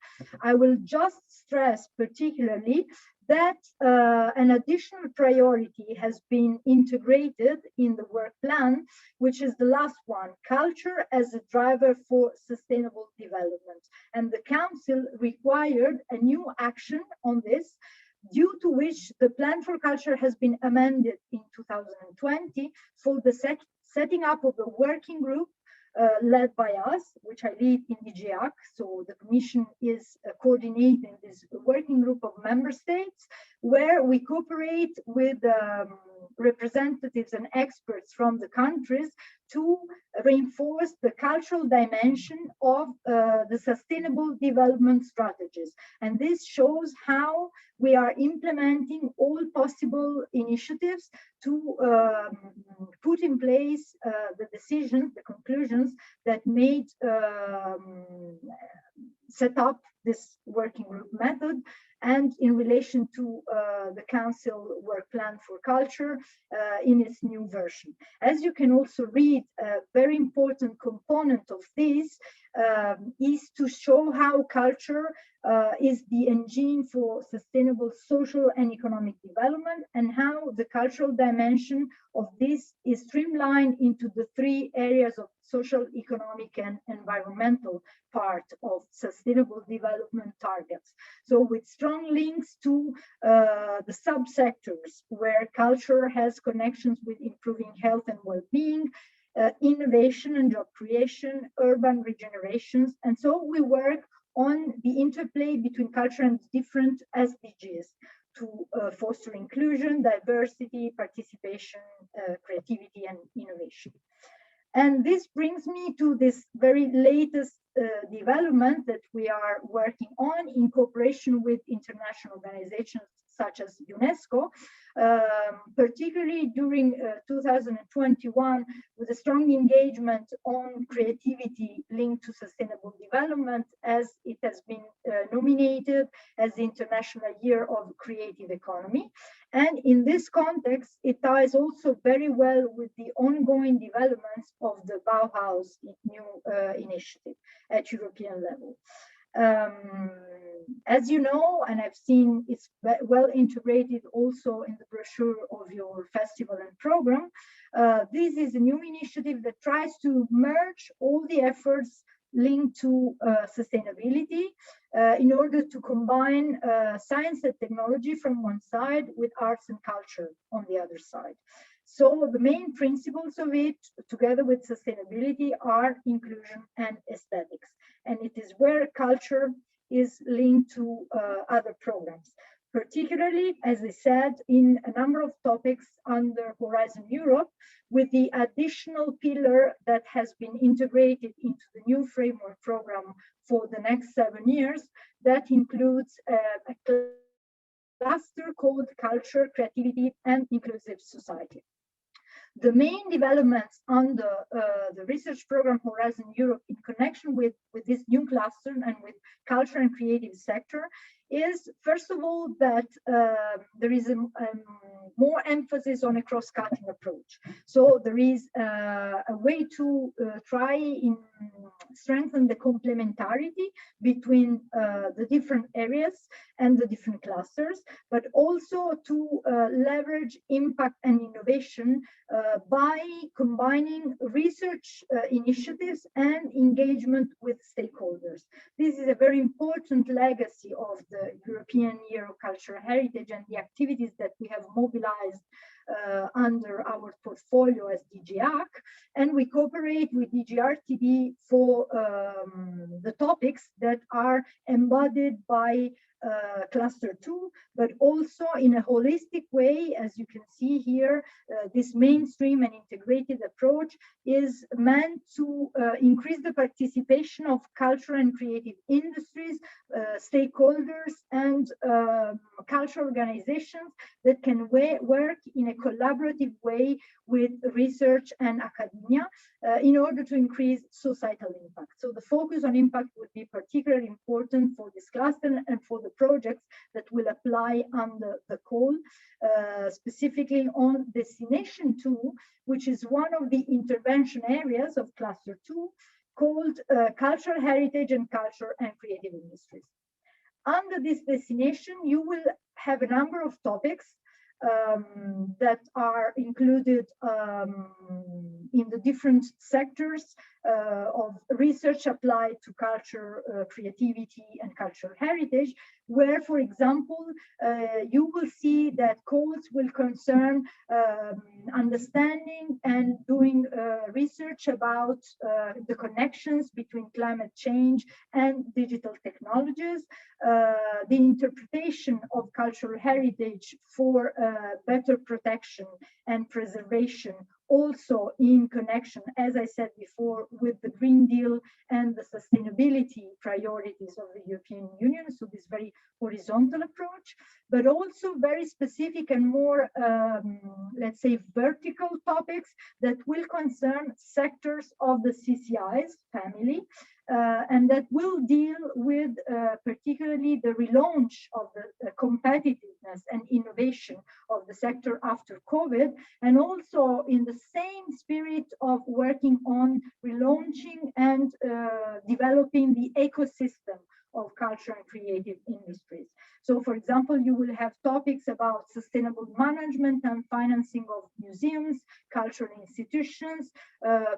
I will just stress particularly that an additional priority has been integrated in the work plan, which is the last one, culture as a driver for sustainable development. And the Council required a new action on this, due to which the plan for culture has been amended in 2020 for the setting up of a working group led by us, which I lead in KIrC. So the Commission is coordinating this working group of member states, where we cooperate with representatives and experts from the countries to reinforce the cultural dimension of the sustainable development strategies. And this shows how we are implementing all possible initiatives to put in place the decisions, the conclusions that made set up this working group method, and in relation to the Council work plan for culture in its new version. As you can also read, a very important component of this is to show how culture is the engine for sustainable social and economic development, and how the cultural dimension of this is streamlined into the 3 areas of social, economic, and environmental part of sustainable development targets. So with strong links to the subsectors where culture has connections with improving health and well-being, innovation and job creation, urban regenerations. And so we work on the interplay between culture and different SDGs to foster inclusion, diversity, participation, creativity, and innovation. And this brings me to this very latest development that we are working on in cooperation with international organizations such as UNESCO, particularly during 2021, with a strong engagement on creativity linked to sustainable development, as it has been nominated as the International Year of Creative Economy. And in this context, it ties also very well with the ongoing developments of the Bauhaus new initiative at European level. As you know, and I've seen it's well integrated also in the brochure of your festival and program, this is a new initiative that tries to merge all the efforts linked to sustainability in order to combine science and technology from one side with arts and culture on the other side. So the main principles of it, together with sustainability, are inclusion and aesthetics. And it is where culture is linked to other programs, particularly, as I said, in a number of topics under Horizon Europe, with the additional pillar that has been integrated into the new framework program for the next 7 years, that includes a cluster called Culture, Creativity, and Inclusive Society. The main developments on the research program Horizon Europe in connection with this new cluster and with culture and creative sector is, first of all, that there is a more emphasis on a cross-cutting approach. So there is a way to try and strengthen the complementarity between the different areas and the different clusters, but also to leverage impact and innovation by combining research initiatives and engagement with stakeholders. This is a very important legacy of the European Year of Cultural Heritage and the activities that we have mobilized under our portfolio as DG ARC, and we cooperate with DG RTD for the topics that are embodied by cluster 2, but also in a holistic way. As you can see here, this mainstream and integrated approach is meant to increase the participation of cultural and creative industries, stakeholders, and cultural organizations that can work in a collaborative way with research and academia in order to increase societal impact. So the focus on impact would be particularly important for this cluster and for the projects that will apply under the call, specifically on Destination 2, which is one of the intervention areas of Cluster 2, called Cultural Heritage and Culture and Creative Industries. Under this destination, you will have a number of topics that are included in the different sectors of research applied to culture, creativity, and cultural heritage, where, for example, you will see that calls will concern understanding and doing research about the connections between climate change and digital technologies, the interpretation of cultural heritage for better protection and preservation, also in connection, as I said before, with the Green Deal and the sustainability priorities of the European Union. So this very horizontal approach, but also very specific and more, let's say, vertical topics that will concern sectors of the CCIs family, and that will deal with particularly the relaunch of the competitiveness and innovation of the sector after COVID, and also in the same spirit of working on relaunching and developing the ecosystem of culture and creative industries. So, for example, you will have topics about sustainable management and financing of museums, cultural institutions,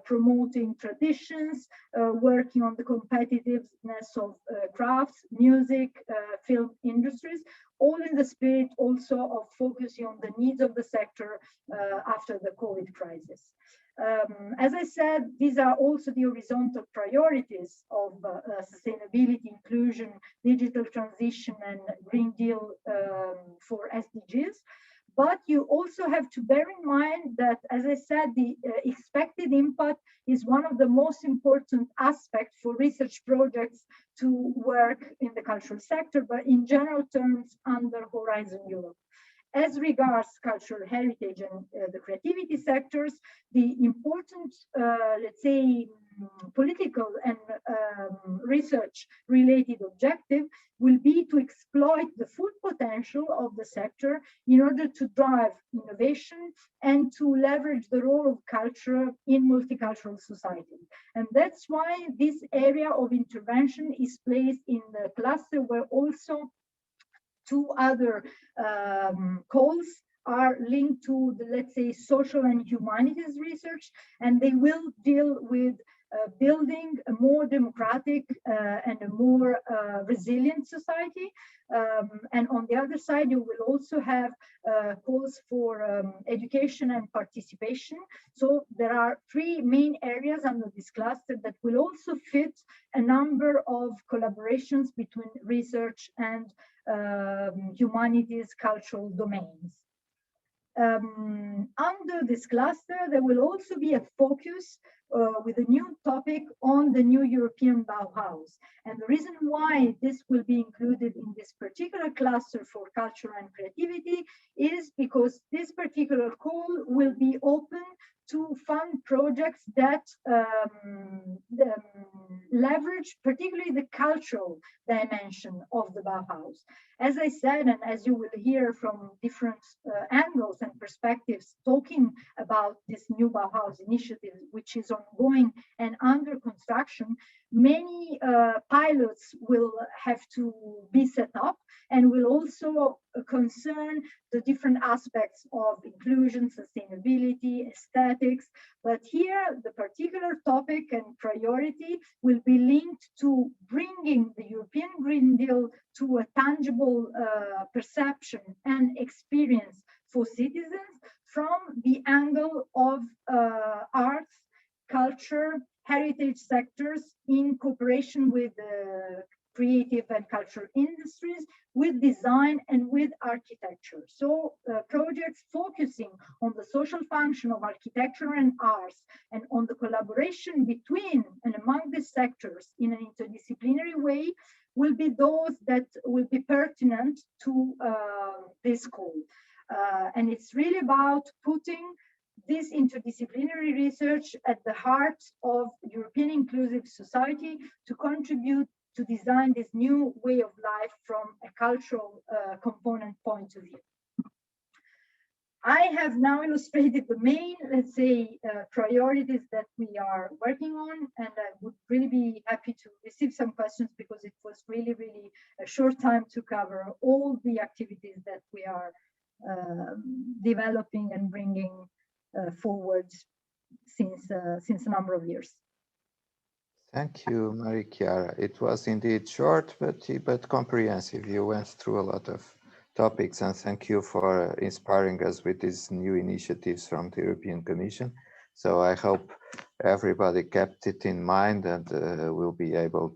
promoting traditions, working on the competitiveness of crafts, music, film industries, all in the spirit also of focusing on the needs of the sector after the COVID crisis. As I said, these are also the horizontal priorities of sustainability, inclusion, digital transition, and Green Deal for SDGs. But you also have to bear in mind that, as I said, the expected impact is one of the most important aspects for research projects to work in the cultural sector, but in general terms under Horizon Europe. As regards cultural heritage and the creativity sectors, the important, let's say, political and research related objective will be to exploit the full potential of the sector in order to drive innovation and to leverage the role of culture in multicultural society. And that's why this area of intervention is placed in the cluster where also two other calls are linked to the, let's say, social and humanities research, and they will deal with building a more democratic and a more resilient society. And on the other side, you will also have calls for education and participation. So there are three main areas under this cluster that will also fit a number of collaborations between research and humanities cultural domains. Under this cluster, there will also be a focus with a new topic on the new European Bauhaus. And the reason why this will be included in this particular cluster for culture and creativity is because this particular call will be open to fund projects that leverage particularly the cultural dimension of the Bauhaus. As I said, and as you will hear from different angles and perspectives talking about this new Bauhaus initiative, which is ongoing and under construction, many pilots will have to be set up and will also concern the different aspects of inclusion, sustainability, aesthetics. But here, the particular topic and priority will be linked to bringing the European Green Deal to a tangible perception and experience for citizens from the angle of arts, culture, heritage sectors in cooperation with the creative and cultural industries, with design and with architecture. So projects focusing on the social function of architecture and arts and on the collaboration between and among these sectors in an interdisciplinary way will be those that will be pertinent to this call. And it's really about putting this interdisciplinary research at the heart of European inclusive society to contribute to design this new way of life from a cultural component point of view. I have now illustrated the main, let's say, priorities that we are working on, and I would really be happy to receive some questions because it was really, really a short time to cover all the activities that we are developing and bringing forward since a number of years. Thank you, Mariachiara. It was indeed short, but comprehensive. You went through a lot of topics, and thank you for inspiring us with these new initiatives from the European Commission. So I hope everybody kept it in mind and will be able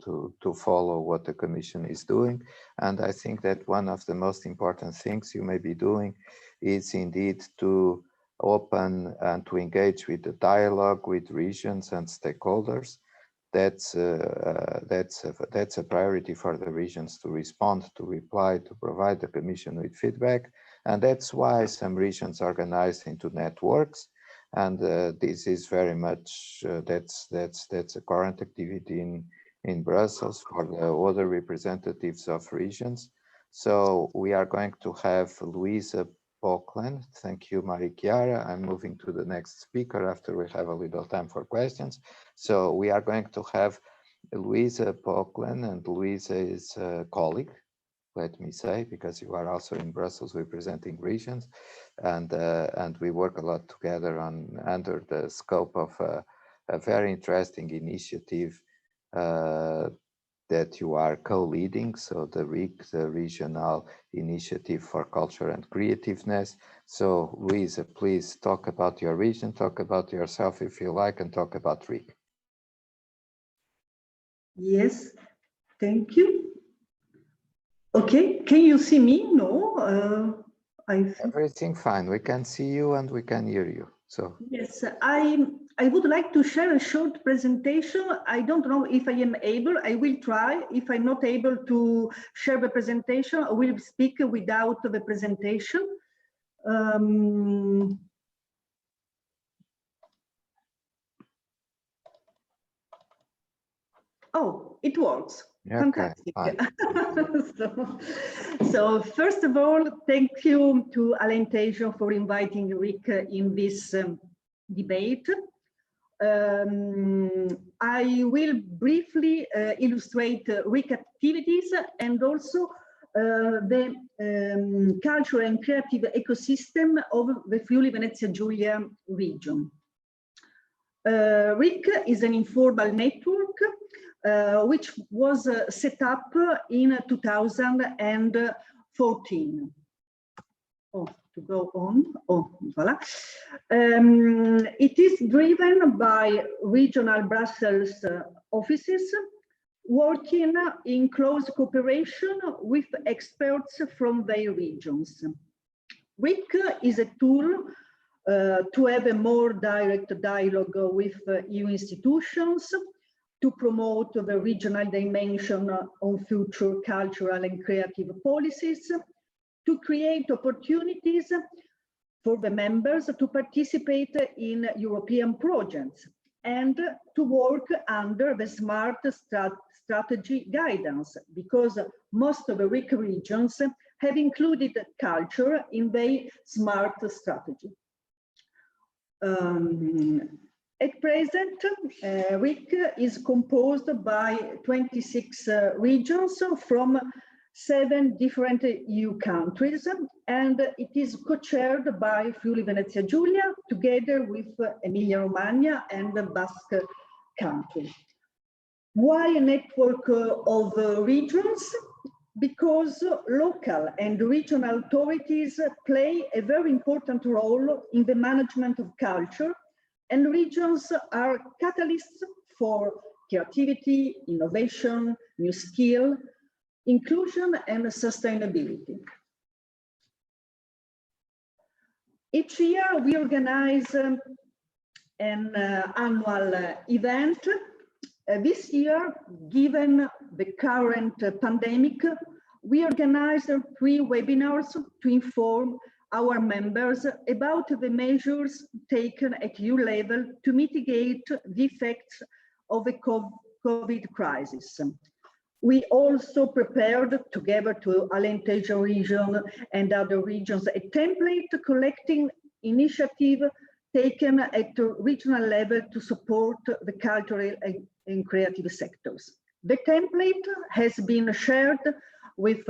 to follow what the Commission is doing. And I think that one of the most important things you may be doing is indeed to open and to engage with the dialogue with regions and stakeholders. That's a priority for the regions to respond, to reply, to provide the Commission with feedback. And that's why some regions organize into networks. And this is very much, that's a current activity in Brussels for the other representatives of regions. So we are going to have Luisa Poclen. Thank you, Mariachiara. I'm moving to the next speaker after we have a little time for questions. So we are going to have Luisa Poclen, and Luisa is a colleague, let me say, because you are also in Brussels representing regions, and we work a lot together under the scope of a very interesting initiative that you are co-leading, so the RIC, the Regional Initiative for Culture and Creativeness. So Luisa, please talk about your region, talk about yourself if you like, and talk about RIC. Yes, thank you. Okay, can you see me? No? Everything fine. We can see you and we can hear you. So yes, I would like to share a short presentation. I don't know if I am able. I will try. If I'm not able to share the presentation, I will speak without the presentation. Oh, it works. okay, Fantastic. So first of all, thank you to Alentejo for inviting Rick in this debate. I will briefly illustrate Rick activities and also the cultural and creative ecosystem of the Friuli-Venezia Giulia region. Rick is an informal network which was set up in 2014. Oh, to go on. Oh, voila. It is driven by regional Brussels offices working in close cooperation with experts from their regions. RIC is a tool to have a more direct dialogue with EU institutions, to promote the regional dimension on future cultural and creative policies, to create opportunities for the members to participate in European projects, and to work under the smart strategy guidance, because most of the RIC regions have included culture in their smart strategy. At present, RIC is composed by 26 regions from 7 different EU countries, and it is co-chaired by Friuli-Venezia Giulia together with Emilia-Romagna and the Basque country. Why a network of regions? Because local and regional authorities play a very important role in the management of culture, and regions are catalysts for creativity, innovation, new skill, inclusion and sustainability. Each year we organize an annual event. This year, given the current pandemic, we organized 3 webinars to inform our members about the measures taken at EU level to mitigate the effects of the COVID crisis. We also prepared, together to Alentejo region and other regions, a template collecting initiative taken at the regional level to support the cultural and creative sectors. The template has been shared with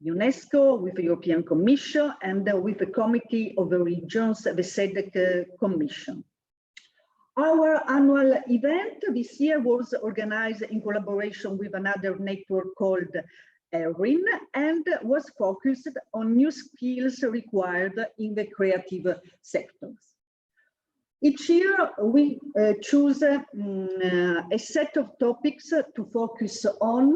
UNESCO, with the European Commission, and with the Committee of the Regions, the SEDEC Commission. Our annual event this year was organized in collaboration with another network called ERIN, and was focused on new skills required in the creative sectors. Each year we choose a set of topics to focus on.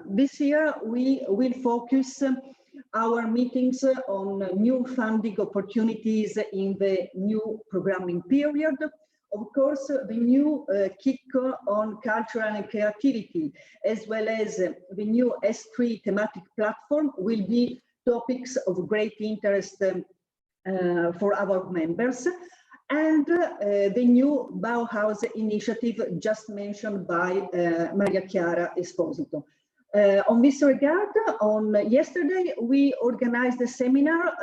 This year we will focus our meetings on new funding opportunities in the new programming period. Of course, the new kick on cultural and creativity, as well as the new S3 thematic platform, will be topics of great interest for our members, and the new Bauhaus initiative just mentioned by Mariachiara Esposito. On this regard, yesterday we organized a seminar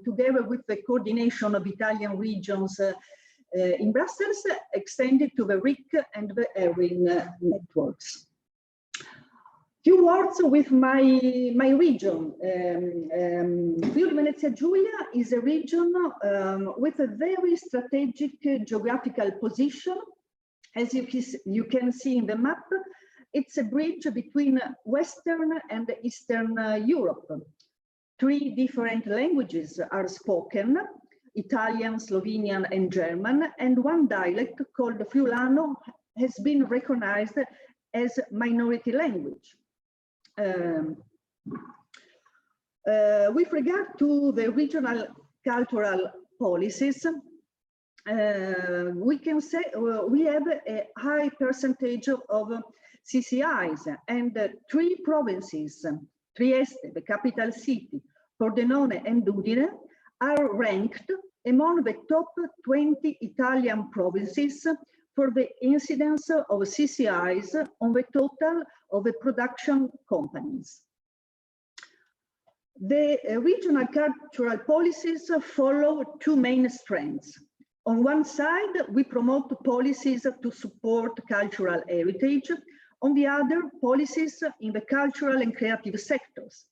together with the coordination of Italian regions in Brussels, extended to the RIC and the ERIN networks. Few words with my region. Friuli-Venezia Giulia is a region with a very strategic geographical position. As you can see in the map, it's a bridge between Western and Eastern Europe. 3 different languages are spoken: Italian, Slovenian, and German, and 1 dialect called Friulano has been recognized as minority language. With regard to the regional cultural policies, we can say we have a high percentage of CCIs, and 3 provinces, Trieste, the capital city, Pordenone and Udine, are ranked among the top 20 Italian provinces for the incidence of CCIs on the total of the production companies. The regional cultural policies follow 2 main strands. On one side, we promote policies to support cultural heritage. On the other, policies in the cultural and creative sectors.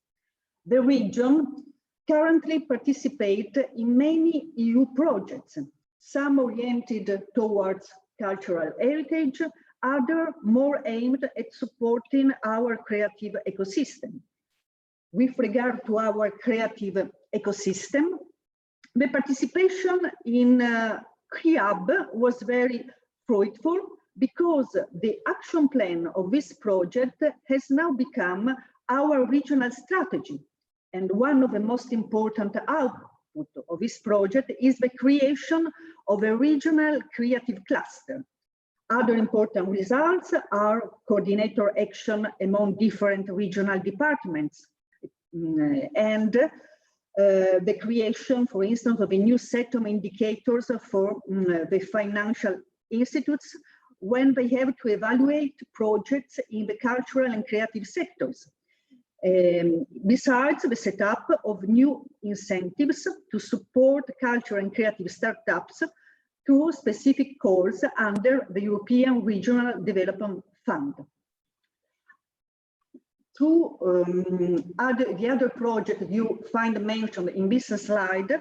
The region currently participates in many EU projects, some oriented towards cultural heritage, others more aimed at supporting our creative ecosystem. With regard to our creative ecosystem, the participation in KIhub was very fruitful because the action plan of this project has now become our regional strategy. And one of the most important output of this project is the creation of a regional creative cluster. Other important results are coordinator action among different regional departments and the creation, for instance, of a new set of indicators for the financial institutes when they have to evaluate projects in the cultural and creative sectors. Besides the setup of new incentives to support cultural and creative startups through specific calls under the European Regional Development Fund. Through the other project you find mentioned in this slide,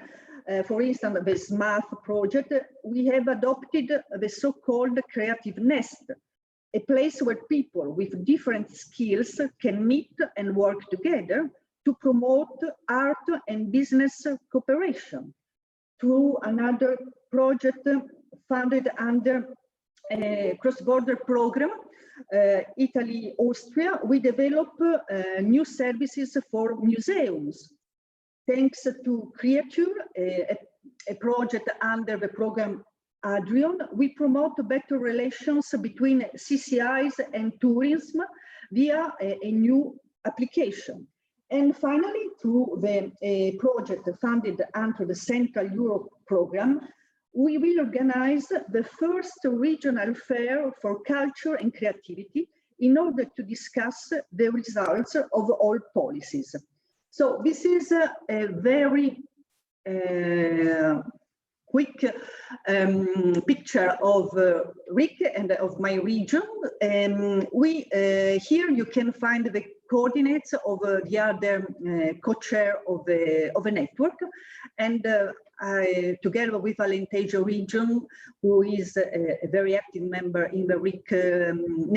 for instance, the SMART project, we have adopted the so-called Creative Nest, a place where people with different skills can meet and work together to promote art and business cooperation. Through another project funded under a cross-border program, Italy-Austria, we develop new services for museums. Thanks to KIrC, a project under the program ADRAL, we promote better relations between CCIs and tourism via a new application. And finally, through the project funded under the Central Europe program, we will organize the first regional fair for culture and creativity in order to discuss the results of all policies. So this is a very quick picture of RIC and of my region. Here you can find the coordinates of the other co-chair of a network, and together with Alentejo region, who is a very active member in the RIC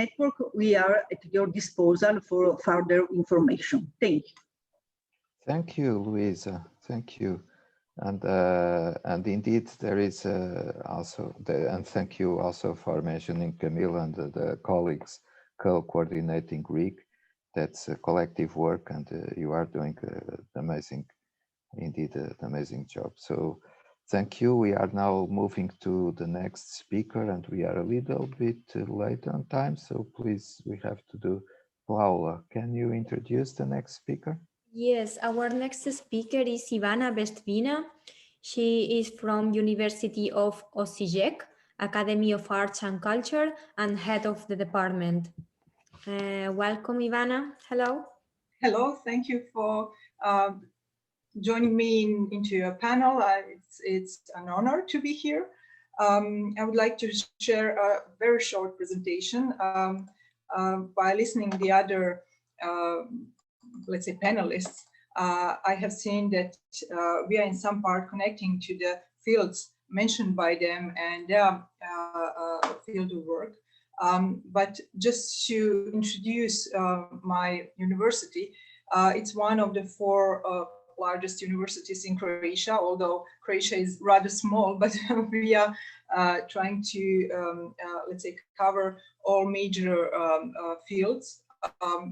network, we are at your disposal for further information. Thank you. Thank you, Luisa. Thank you. And indeed, there is also, and thank you also for mentioning Camille and the colleagues co-coordinating RIC. That's a collective work, and you are doing amazing, indeed, an amazing job. So thank you. We are now moving to the next speaker, and we are a little bit late on time. So please, we have to do. Paula, can you introduce the next speaker? Yes, our next speaker is Ivana Bestvina. She is from University of Osijek, Academy of Arts and Culture, and head of the department. Welcome, Ivana. Hello. Hello, thank you for joining me into your panel. It's an honor to be here. I would like to share a very short presentation by listening to the other let's say panelists. I have seen that we are in some part connecting to the fields mentioned by them and their field of work. But just to introduce my university, it's one of the 4 largest universities in Croatia, although Croatia is rather small, but we are trying to, let's say, cover all major fields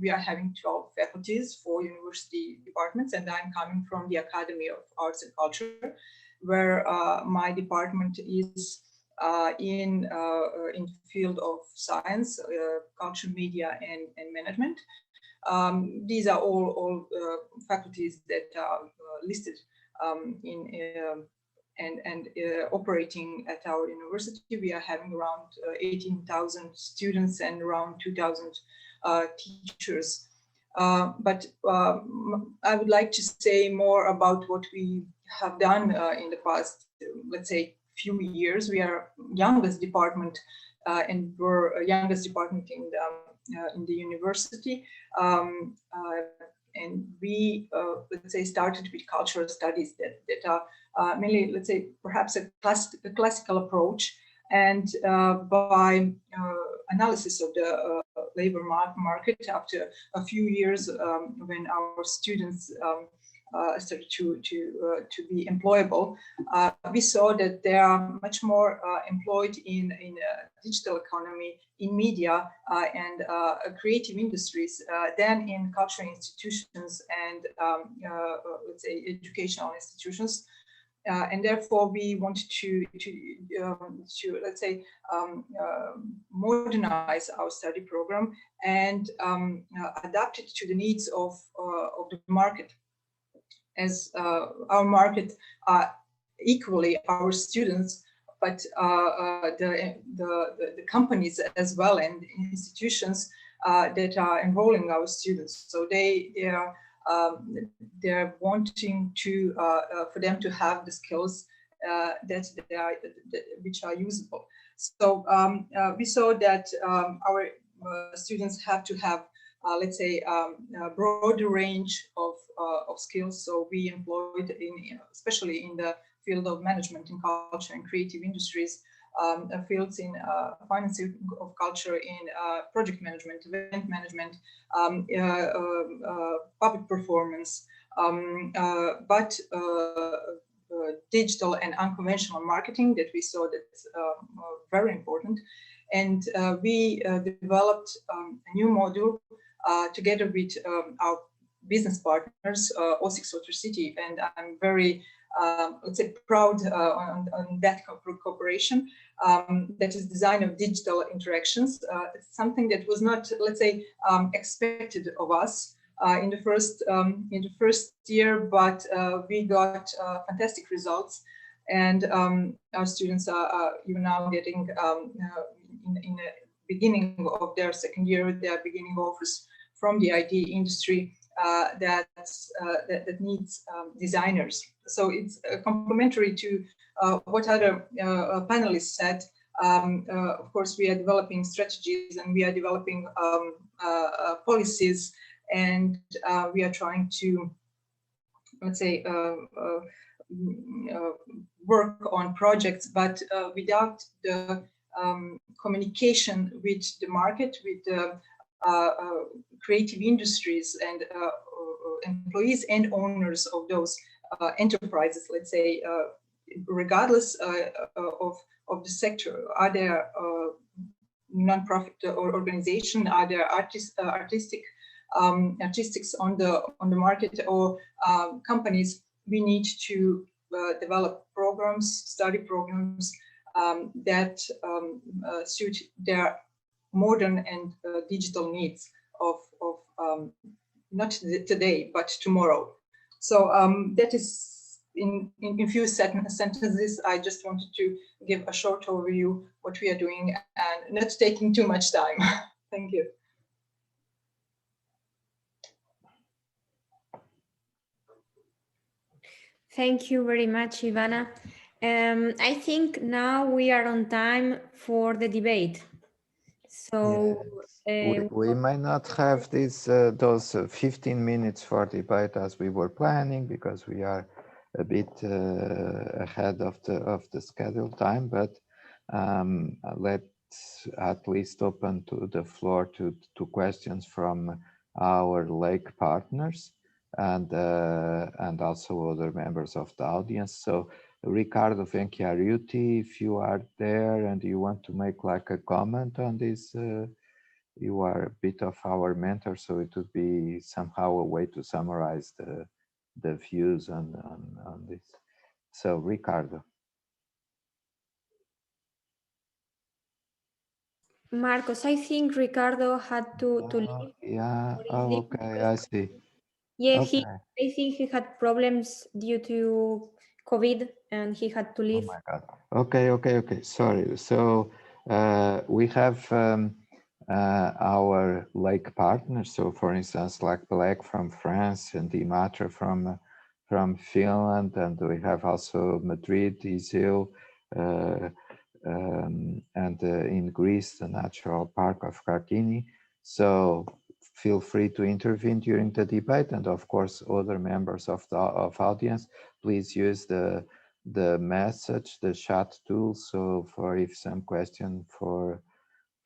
we are having 12 faculties for university departments, and I'm coming from the Academy of Arts and Culture, where my department is in the field of science, culture, media, and management. These are all faculties that are listed and operating at our university. We are having around 18,000 students and around 2,000 teachers. But I would like to say more about what we have done in the past, let's say, few years. We are youngest department and we're youngest department in the university. And we, let's say, started with cultural studies that are mainly, let's say, perhaps a classical approach. And by analysis of the labor market after a few years, when our students started to be employable, we saw that they are much more employed in digital economy, in media, and creative industries than in cultural institutions and let's say educational institutions. And therefore, we wanted to let's say modernize our study program and adapt it to the needs of the market, as our market are equally our students, but the companies as well and institutions that are enrolling our students. So they're wanting to for them to have the skills which are usable. So we saw that our students have to have let's say a broader range of skills. So we employed especially in the field of management in culture and creative industries, fields in financing of culture, in project management, event management, public performance, but digital and unconventional marketing that we saw that's very important. And we developed a new module together with our business partners, Osijek Sotor City, and I'm very let's say proud on that cooperation. That is design of digital interactions. It's something that was not, let's say, expected of us in the first year, but we got fantastic results, and our students are even now getting in the beginning of their second year, they are beginning offers from the IT industry that needs designers. So it's complementary to what other panelists said. Of course, we are developing strategies and we are developing policies, and we are trying to, let's say, work on projects, but without the communication with the market, with the creative industries and employees and owners of those enterprises, let's say, regardless of the sector. Are there non-profit or organization? Are there artistics on the market, or companies? We need to develop programs, study programs that suit their modern and digital needs of not today but tomorrow. So that is in few sentences. I just wanted to give a short overview what we are doing and not taking too much time. Thank you. Thank you very much, Ivana. I think now we are on time for the debate. So we might not have those 15 minutes for debate as we were planning, because we are a bit ahead of the scheduled time, but let's at least open to the floor to questions from our lake partners and also other members of the audience. So Riccardo Venchiarutti, if you are there and you want to make like a comment on this you are a bit of our mentor, so it would be somehow a way to summarize the views on this. So, Riccardo. Marcos, I think Riccardo had to leave. Yeah, oh, okay, I see. Yeah, okay. I think he had problems due to COVID and he had to leave. Oh my God. Okay. Sorry. So we have our lake partners. So for instance, like Black from France and Imatra from Finland, and we have also Madrid, Isil, and in Greece, the natural park of Kartini. So feel free to intervene during the debate, and of course, other members of the audience, please use the message, the chat tool. So for if some question for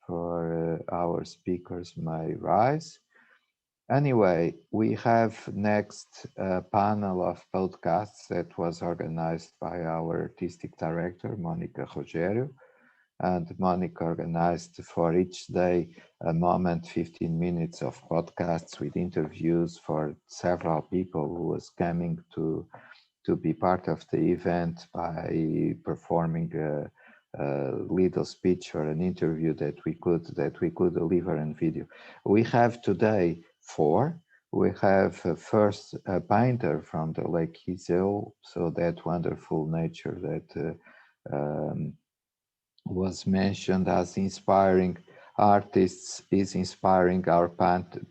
our speakers may rise. Anyway, we have next panel of podcasts that was organized by our artistic director, Monica Rogério. And Monica organized for each day a moment, 15 minutes of podcasts with interviews for several people who was coming to be part of the event by performing a little speech or an interview that we could deliver in video. We have today 4. We have first a painter from the Lake Iseo, so that wonderful nature that was mentioned as inspiring artists is inspiring our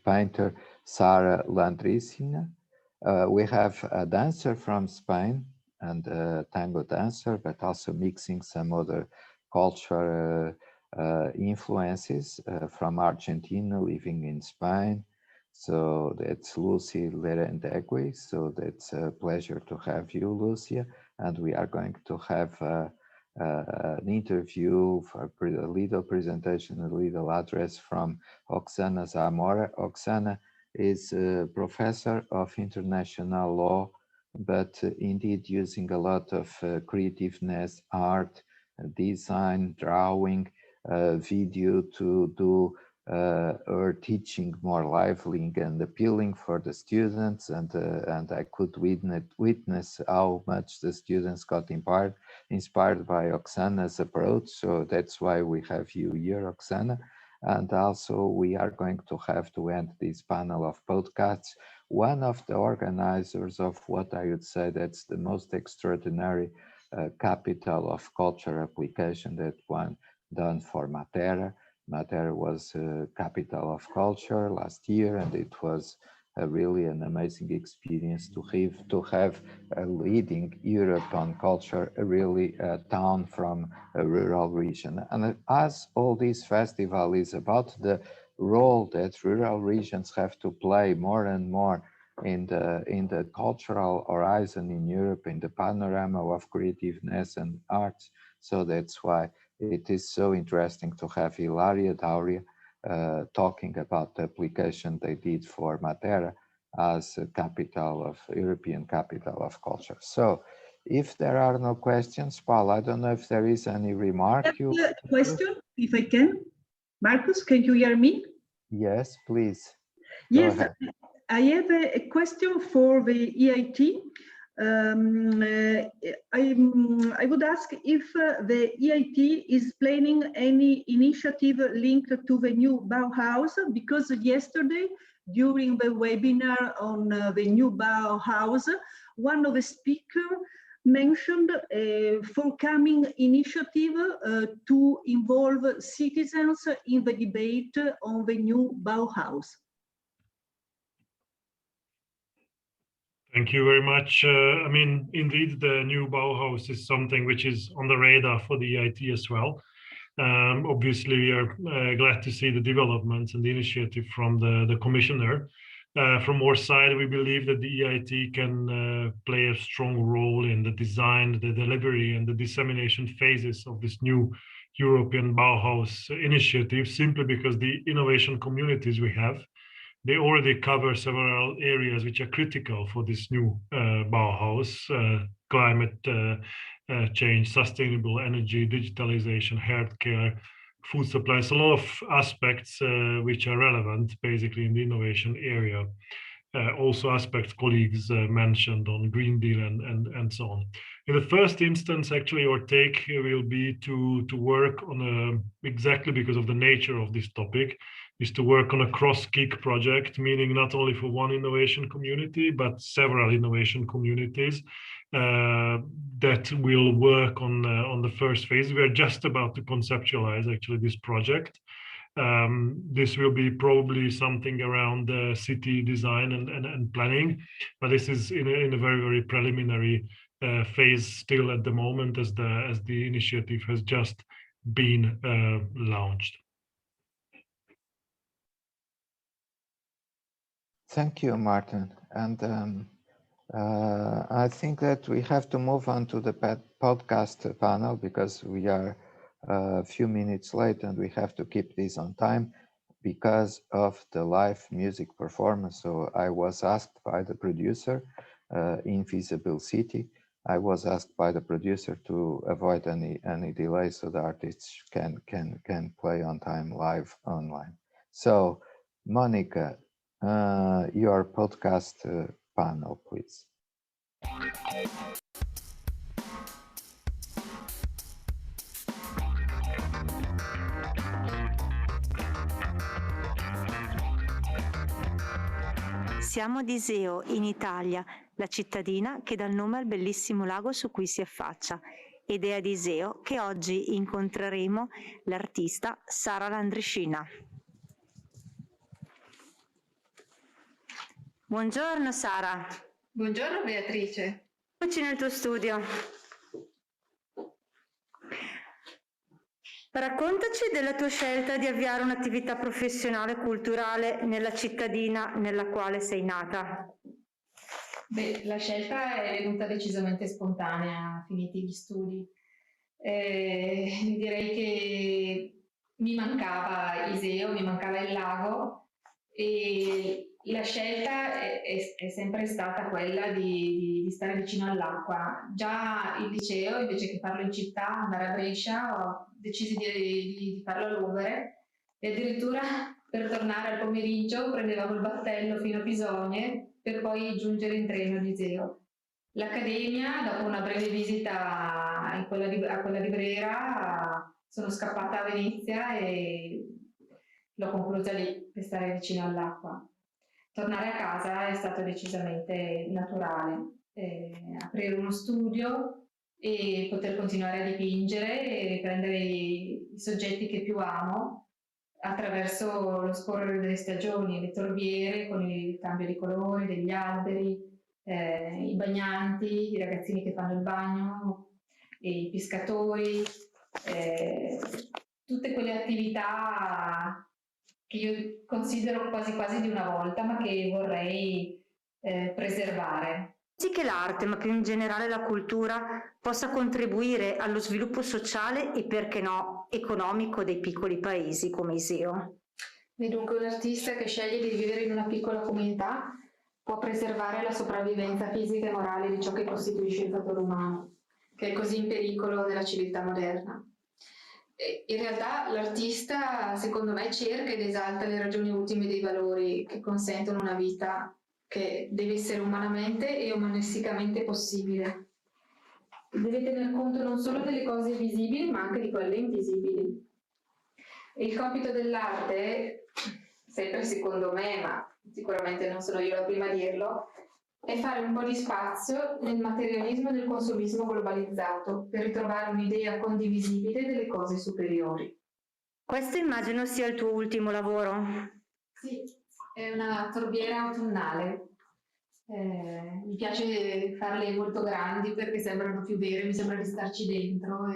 painter Sara Landricina. We have a dancer from Spain and a tango dancer, but also mixing some other cultural influences from Argentina, living in Spain. So that's Lucy Lerendegui. So that's a pleasure to have you, Lucia. And we are going to have an interview, for a little presentation, a little address from Oksana Zamora. Oksana is a professor of international law, but indeed using a lot of creativeness, art, design, drawing, video to do her teaching more lively and appealing for the students, and I could witness how much the students got inspired by Oksana's approach. So that's why we have you here, Oksana. And also we are going to have to end this panel of podcasts. One of the organizers of what I would say that's the most extraordinary capital of culture application that one done for Matera. Matera was capital of culture last year, and it was really an amazing experience to have a leading Europe on culture, really a town from a rural region. And as all this festival is about the role that rural regions have to play more and more in the cultural horizon in Europe, in the panorama of creativeness and arts. So that's why it is so interesting to have Ilaria Dauria talking about the application they did for Matera as a European capital of culture. So if there are no questions, Paul, I don't know if there is any remark. Question, if I can. Marcus, can you hear me? Yes, please. Yes, I have a question for the EIT. I would ask if the EIT is planning any initiative linked to the new Bauhaus, because yesterday during the webinar on the new Bauhaus, one of the speakers mentioned a forthcoming initiative to involve citizens in the debate on the new Bauhaus. Thank you very much. I mean, indeed, the new Bauhaus is something which is on the radar for the EIT as well. Obviously, we are glad to see the developments and the initiative from the commissioner. From our side, we believe that the EIT can play a strong role in the design, the delivery, and the dissemination phases of this new European Bauhaus initiative, simply because the innovation communities we have, they already cover several areas which are critical for this new Bauhaus: climate change, sustainable energy, digitalization, healthcare, food supply. So a lot of aspects which are relevant basically in the innovation area. Also aspects colleagues mentioned on Green Deal and so on. In the first instance, actually, our take will be to work on exactly because of the nature of this topic, is to work on a cross-KIrC project, meaning not only for one innovation community, but several innovation communities that will work on the first phase. We are just about to conceptualize actually this project. This will be probably something around city design and planning, but this is in a very, very preliminary phase still at the moment, as the initiative has just been launched. Thank you, Márton. And I think that we have to move on to the podcast panel because we are a few minutes late and we have to keep this on time because of the live music performance. So I was asked by the producer, Invisible City, I was asked by the producer to avoid any delay so the artists can play on time live online. So Monica, your podcast panel, please. Siamo ad Iseo, in Italia, la cittadina che dà il nome al bellissimo lago su cui si affaccia, ed è ad Iseo che oggi incontreremo l'artista Sara Landricina. Buongiorno Sara. Buongiorno Beatrice. Eccoci nel tuo studio. Raccontaci della tua scelta di avviare un'attività professionale culturale nella cittadina nella quale sei nata. Beh, la scelta è venuta decisamente spontanea, finiti gli studi. Direi che mi mancava Iseo, mi mancava il lago e la scelta è sempre stata quella di stare vicino all'acqua. Già il liceo, invece che farlo in città, andare a Brescia, ho deciso di farlo a Lovere e addirittura per tornare al pomeriggio prendevamo il battello fino a Pisogne per poi giungere in treno a Iseo. L'accademia, dopo una breve visita a quella di Brera, sono scappata a Venezia e l'ho conclusa lì per stare vicino all'acqua. Tornare a casa è stato decisamente naturale, aprire uno studio e poter continuare a dipingere e riprendere i soggetti che più amo attraverso lo scorrere delle stagioni, le torbiere con il cambio di colore degli alberi, i bagnanti, i ragazzini che fanno il bagno, i pescatori, tutte quelle attività che io considero quasi quasi di una volta, ma che vorrei preservare. Sì, che l'arte, ma più in generale la cultura, possa contribuire allo sviluppo sociale e, perché no, economico dei piccoli paesi come Iseo. E dunque un artista che sceglie di vivere in una piccola comunità può preservare la sopravvivenza fisica e morale di ciò che costituisce il fattore umano, che è così in pericolo nella civiltà moderna. In realtà l'artista, secondo me, cerca ed esalta le ragioni ultime dei valori che consentono una vita che deve essere umanamente e umanisticamente possibile. Deve tener conto non solo delle cose visibili, ma anche di quelle invisibili. E il compito dell'arte, sempre secondo me, ma sicuramente non sono io la prima a dirlo, è fare un po' di spazio nel materialismo e nel consumismo globalizzato per ritrovare un'idea condivisibile delle cose superiori. Questo immagino sia il tuo ultimo lavoro. Sì, è una torbiera autunnale. Mi piace farle molto grandi perché sembrano più vere, mi sembra di starci dentro.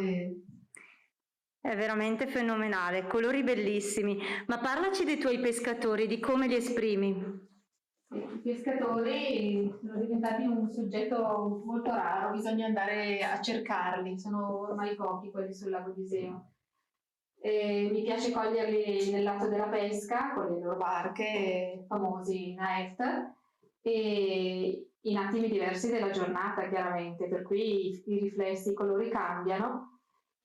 È veramente fenomenale, colori bellissimi. Ma parlaci dei tuoi pescatori, di come li esprimi. I pescatori sono diventati un soggetto molto raro, bisogna andare a cercarli, sono ormai pochi quelli sul lago di Iseo. Mi piace coglierli nell'atto della pesca con le loro barche famosi naeft e in attimi diversi della giornata chiaramente, per cui i riflessi, i colori cambiano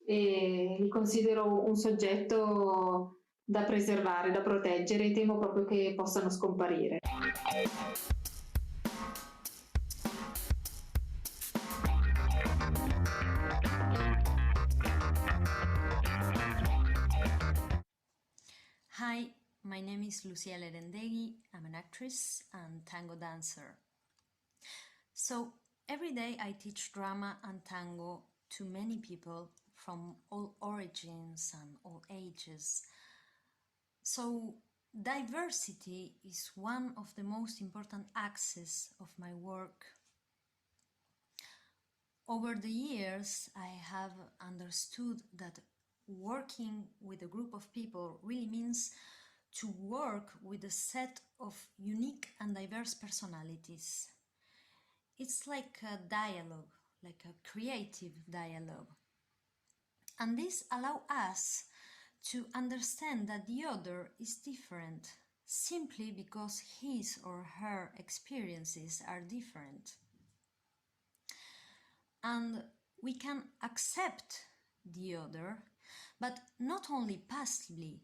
e li considero un soggetto da preservare, da proteggere e temo proprio che possano scomparire. Hi, my name is Lucia Lerendeghi. I'm an actress and tango dancer. So every day I teach drama and tango to many people from all origins and all ages. So diversity is one of the most important axes of my work. Over the years, I have understood that working with a group of people really means to work with a set of unique and diverse personalities. It's like a dialogue, like a creative dialogue. And this allows us to understand that the other is different simply because his or her experiences are different. And we can accept the other, but not only passively,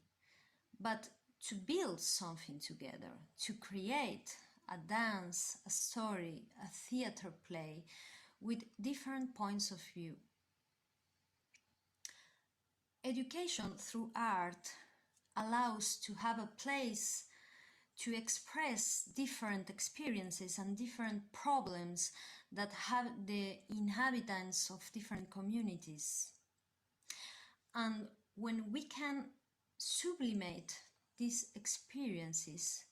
but to build something together, to create a dance, a story, a theater play with different points of view. Education through art allows to have a place to express different experiences and different problems that have the inhabitants of different communities. And when we can sublimate these experiences,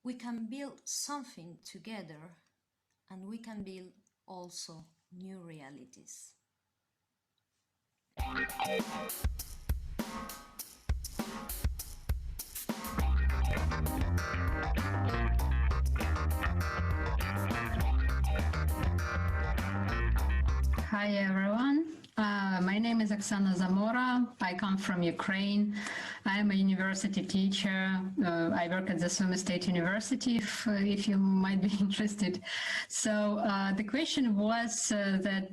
we can build something together, and we can build also new realities. Hi everyone, my name is Oksana Zamora. I come from Ukraine. I'm a university teacher. I work at the Sumy State University, if you might be interested. So the question was that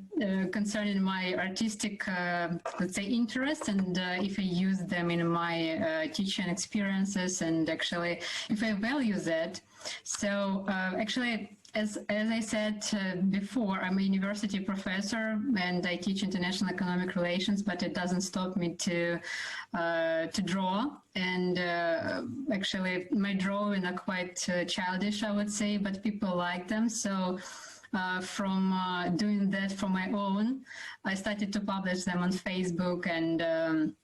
concerning my artistic, let's say, interests, and if I use them in my teaching experiences, and actually if I value that. So actually, as I said before, I'm a university professor and I teach international economic relations, but it doesn't stop me to draw. And actually, my drawing are quite childish, I would say, but people like them. So from doing that for my own, I started to publish them on Facebook and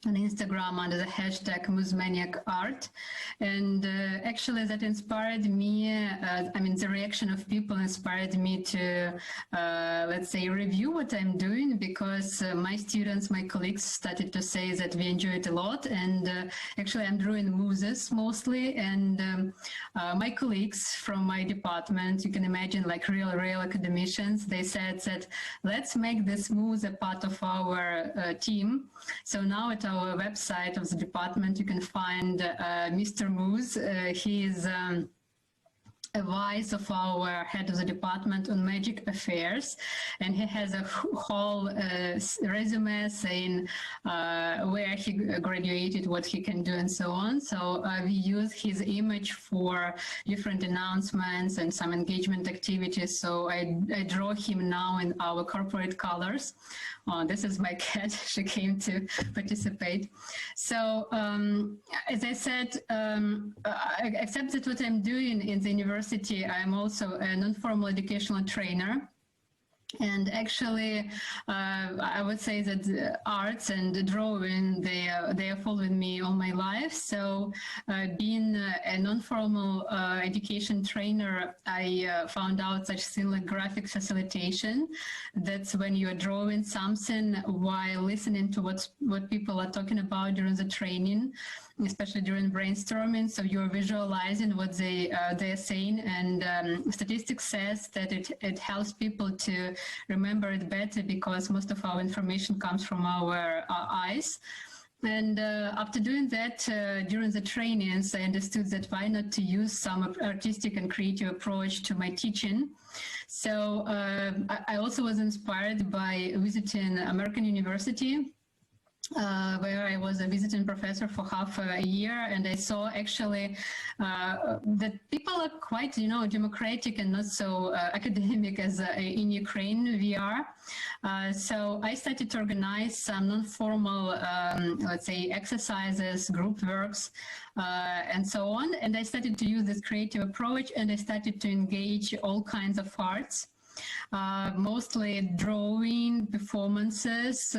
on Instagram under the hashtag MuseManiacArt. And actually that inspired me, I mean, the reaction of people inspired me to, let's say, review what I'm doing, because my students, my colleagues started to say that we enjoy it a lot. And actually I'm drawing muses mostly. And my colleagues from my department, you can imagine, like real academicians, they said that let's make this muse a part of our team. So now at our website of the department, you can find Mr. Moose. He is a vice of our head of the department on magic affairs, and he has a whole resume saying where he graduated, what he can do, and so on. So we use his image for different announcements and some engagement activities. So I draw him now in our corporate colors. This is my cat. She came to participate. So as I said, except that what I'm doing in the university, I'm also a non-formal educational trainer. And actually, I would say that arts and drawing, they are following me all my life. So being a non-formal education trainer, I found out such thing like graphic facilitation. That's when you are drawing something while listening to what people are talking about during the training, especially during brainstorming. So you're visualizing what they're saying, and statistics says that it helps people to remember it better, because most of our information comes from our eyes. And after doing that, during the trainings, I understood that why not to use some artistic and creative approach to my teaching. So I also was inspired by visiting American University, where I was a visiting professor for half a year, and I saw actually that people are quite, democratic and not so academic as in Ukraine we are. So I started to organize some non-formal, let's say, exercises, group works, and so on. And I started to use this creative approach, and I started to engage all kinds of arts. Mostly drawing, performances,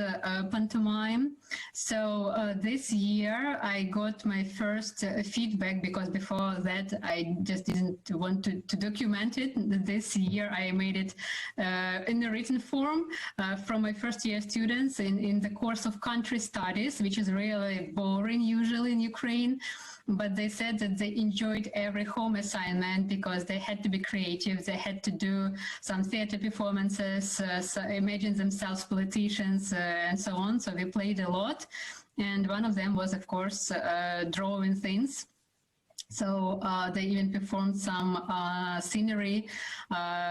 pantomime. So this year I got my first feedback, because before that I just didn't want to document it. This year I made it in a written form from my first year students in the course of country studies, which is really boring usually in Ukraine. But they said that they enjoyed every home assignment because they had to be creative. They had to do some theater performances, so imagine themselves politicians and so on. So we played a lot. And one of them was, of course, drawing things. So they even performed some scenery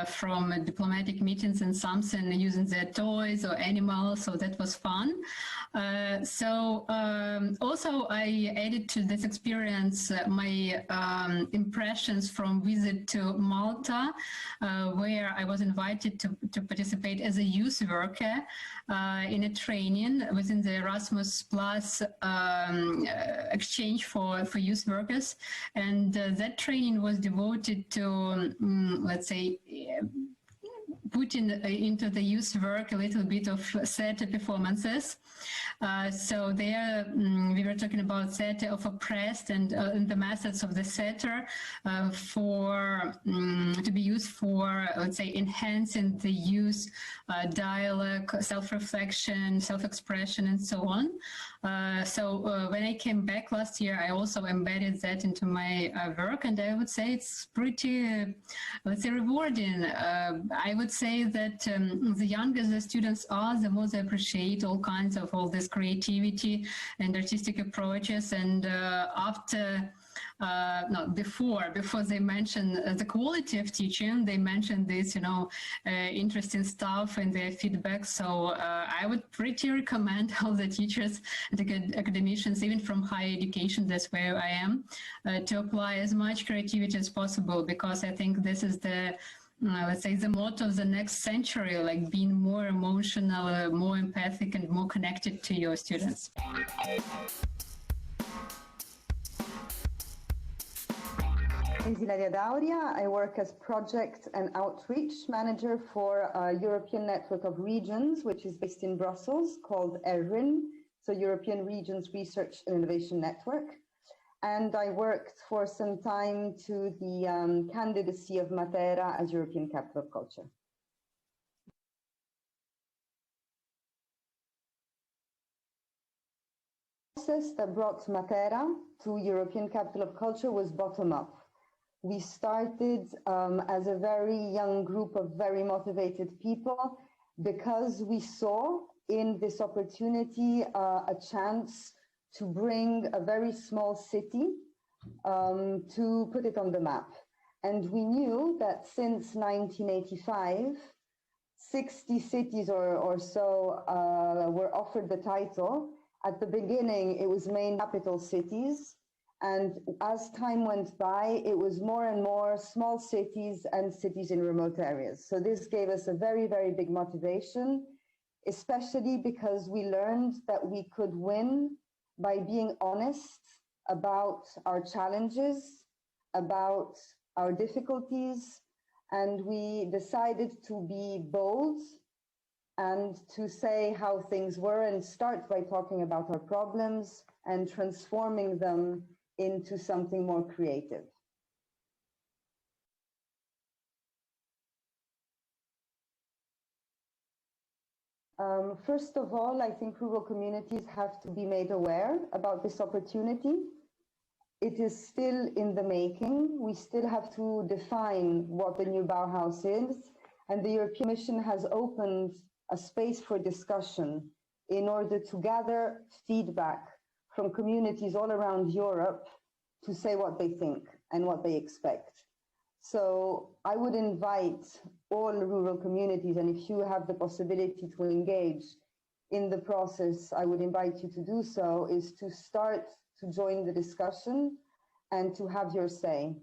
from diplomatic meetings and something using their toys or animals. So that was fun. Also I added to this experience my impressions from visit to Malta, where I was invited to participate as a youth worker in a training within the Erasmus Plus exchange for youth workers. And that training was devoted to, let's say, putting into the youth work a little bit of theater performances. So there we were talking about theater of oppressed and the methods of the theater to be used for, let's say, enhancing the youth dialogue, self-reflection, self-expression, and so on. When I came back last year, I also embedded that into my work, and I would say it's pretty, let's say, rewarding. I would say that the younger the students are, the more they appreciate all kinds of all this creativity and artistic approaches. And before they mention the quality of teaching, they mention this, interesting stuff in their feedback. So I would pretty recommend all the teachers and academicians, even from higher education, that's where I am, to apply as much creativity as possible, because I think this is the let's say the motto of the next century, like being more emotional, more empathic, and more connected to your students. I'm Ilaria Dauria. I work as project and outreach manager for a European network of regions, which is based in Brussels, called ERIN, so European Regions Research and Innovation Network. And I worked for some time to the candidacy of Matera as European Capital of Culture. The process that brought Matera to European Capital of Culture was bottom-up. We started as a very young group of very motivated people because we saw in this opportunity a chance to bring a very small city to put it on the map. And we knew that since 1985, 60 cities or so were offered the title. At the beginning, it was main capital cities. And as time went by, it was more and more small cities and cities in remote areas. So this gave us a very, very big motivation, especially because we learned that we could win by being honest about our challenges, about our difficulties, and we decided to be bold and to say how things were and start by talking about our problems and transforming them into something more creative. First of all, I think rural communities have to be made aware about this opportunity. It is still in the making. We still have to define what the new Bauhaus is, and the European Commission has opened a space for discussion in order to gather feedback from communities all around Europe to say what they think and what they expect. So I would invite all rural communities, and if you have the possibility to engage in the process, I would invite you to do so, is to start to join the discussion and to have your say.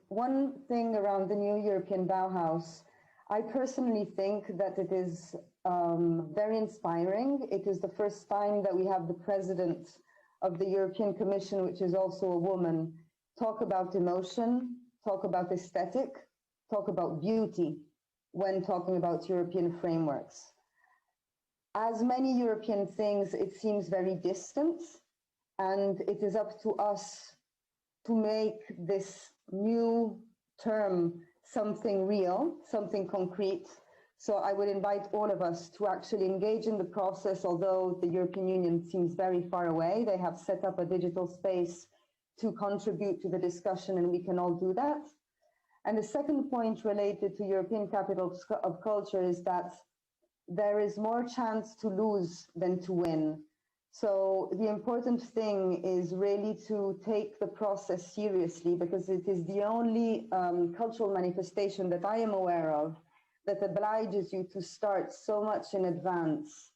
One thing around the new European Bauhaus, I personally think that it is very inspiring. It is the first time that we have the president of the European Commission, which is also a woman, talk about emotion, talk about aesthetic, talk about beauty when talking about European frameworks. As many European things, it seems very distant, and it is up to us to make this new term something real, something concrete. So I would invite all of us to actually engage in the process, although the European Union seems very far away. They have set up a digital space to contribute to the discussion, and we can all do that. And the second point related to European Capital of Culture is that there is more chance to lose than to win. So the important thing is really to take the process seriously, because it is the only cultural manifestation that I am aware of that obliges you to start so much in advance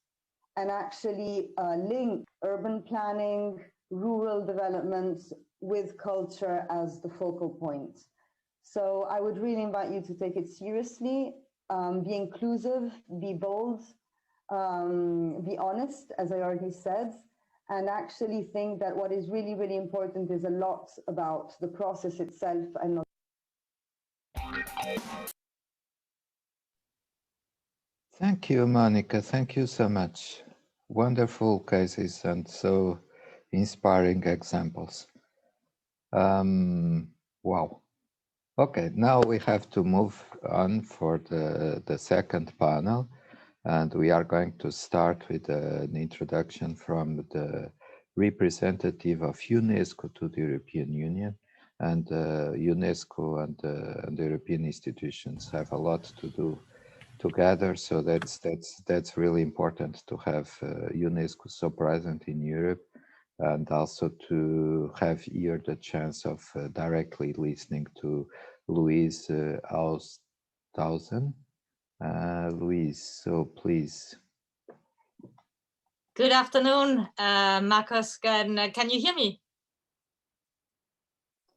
and actually link urban planning, rural development with culture as the focal point. So I would really invite you to take it seriously, be inclusive, be bold, be honest, as I already said, and actually think that what is really, really important is a lot about the process itself and not. Thank you, Monica. Thank you so much. Wonderful cases and so inspiring examples. Wow. Okay, now we have to move on for the second panel, and we are going to start with an introduction from the representative of UNESCO to the European Union. And UNESCO and the European institutions have a lot to do together, so that's really important to have UNESCO so present in Europe, and also to have here the chance of directly listening to Louise Aushausen. Louise, so please. Good afternoon, Marcus. Can you hear me?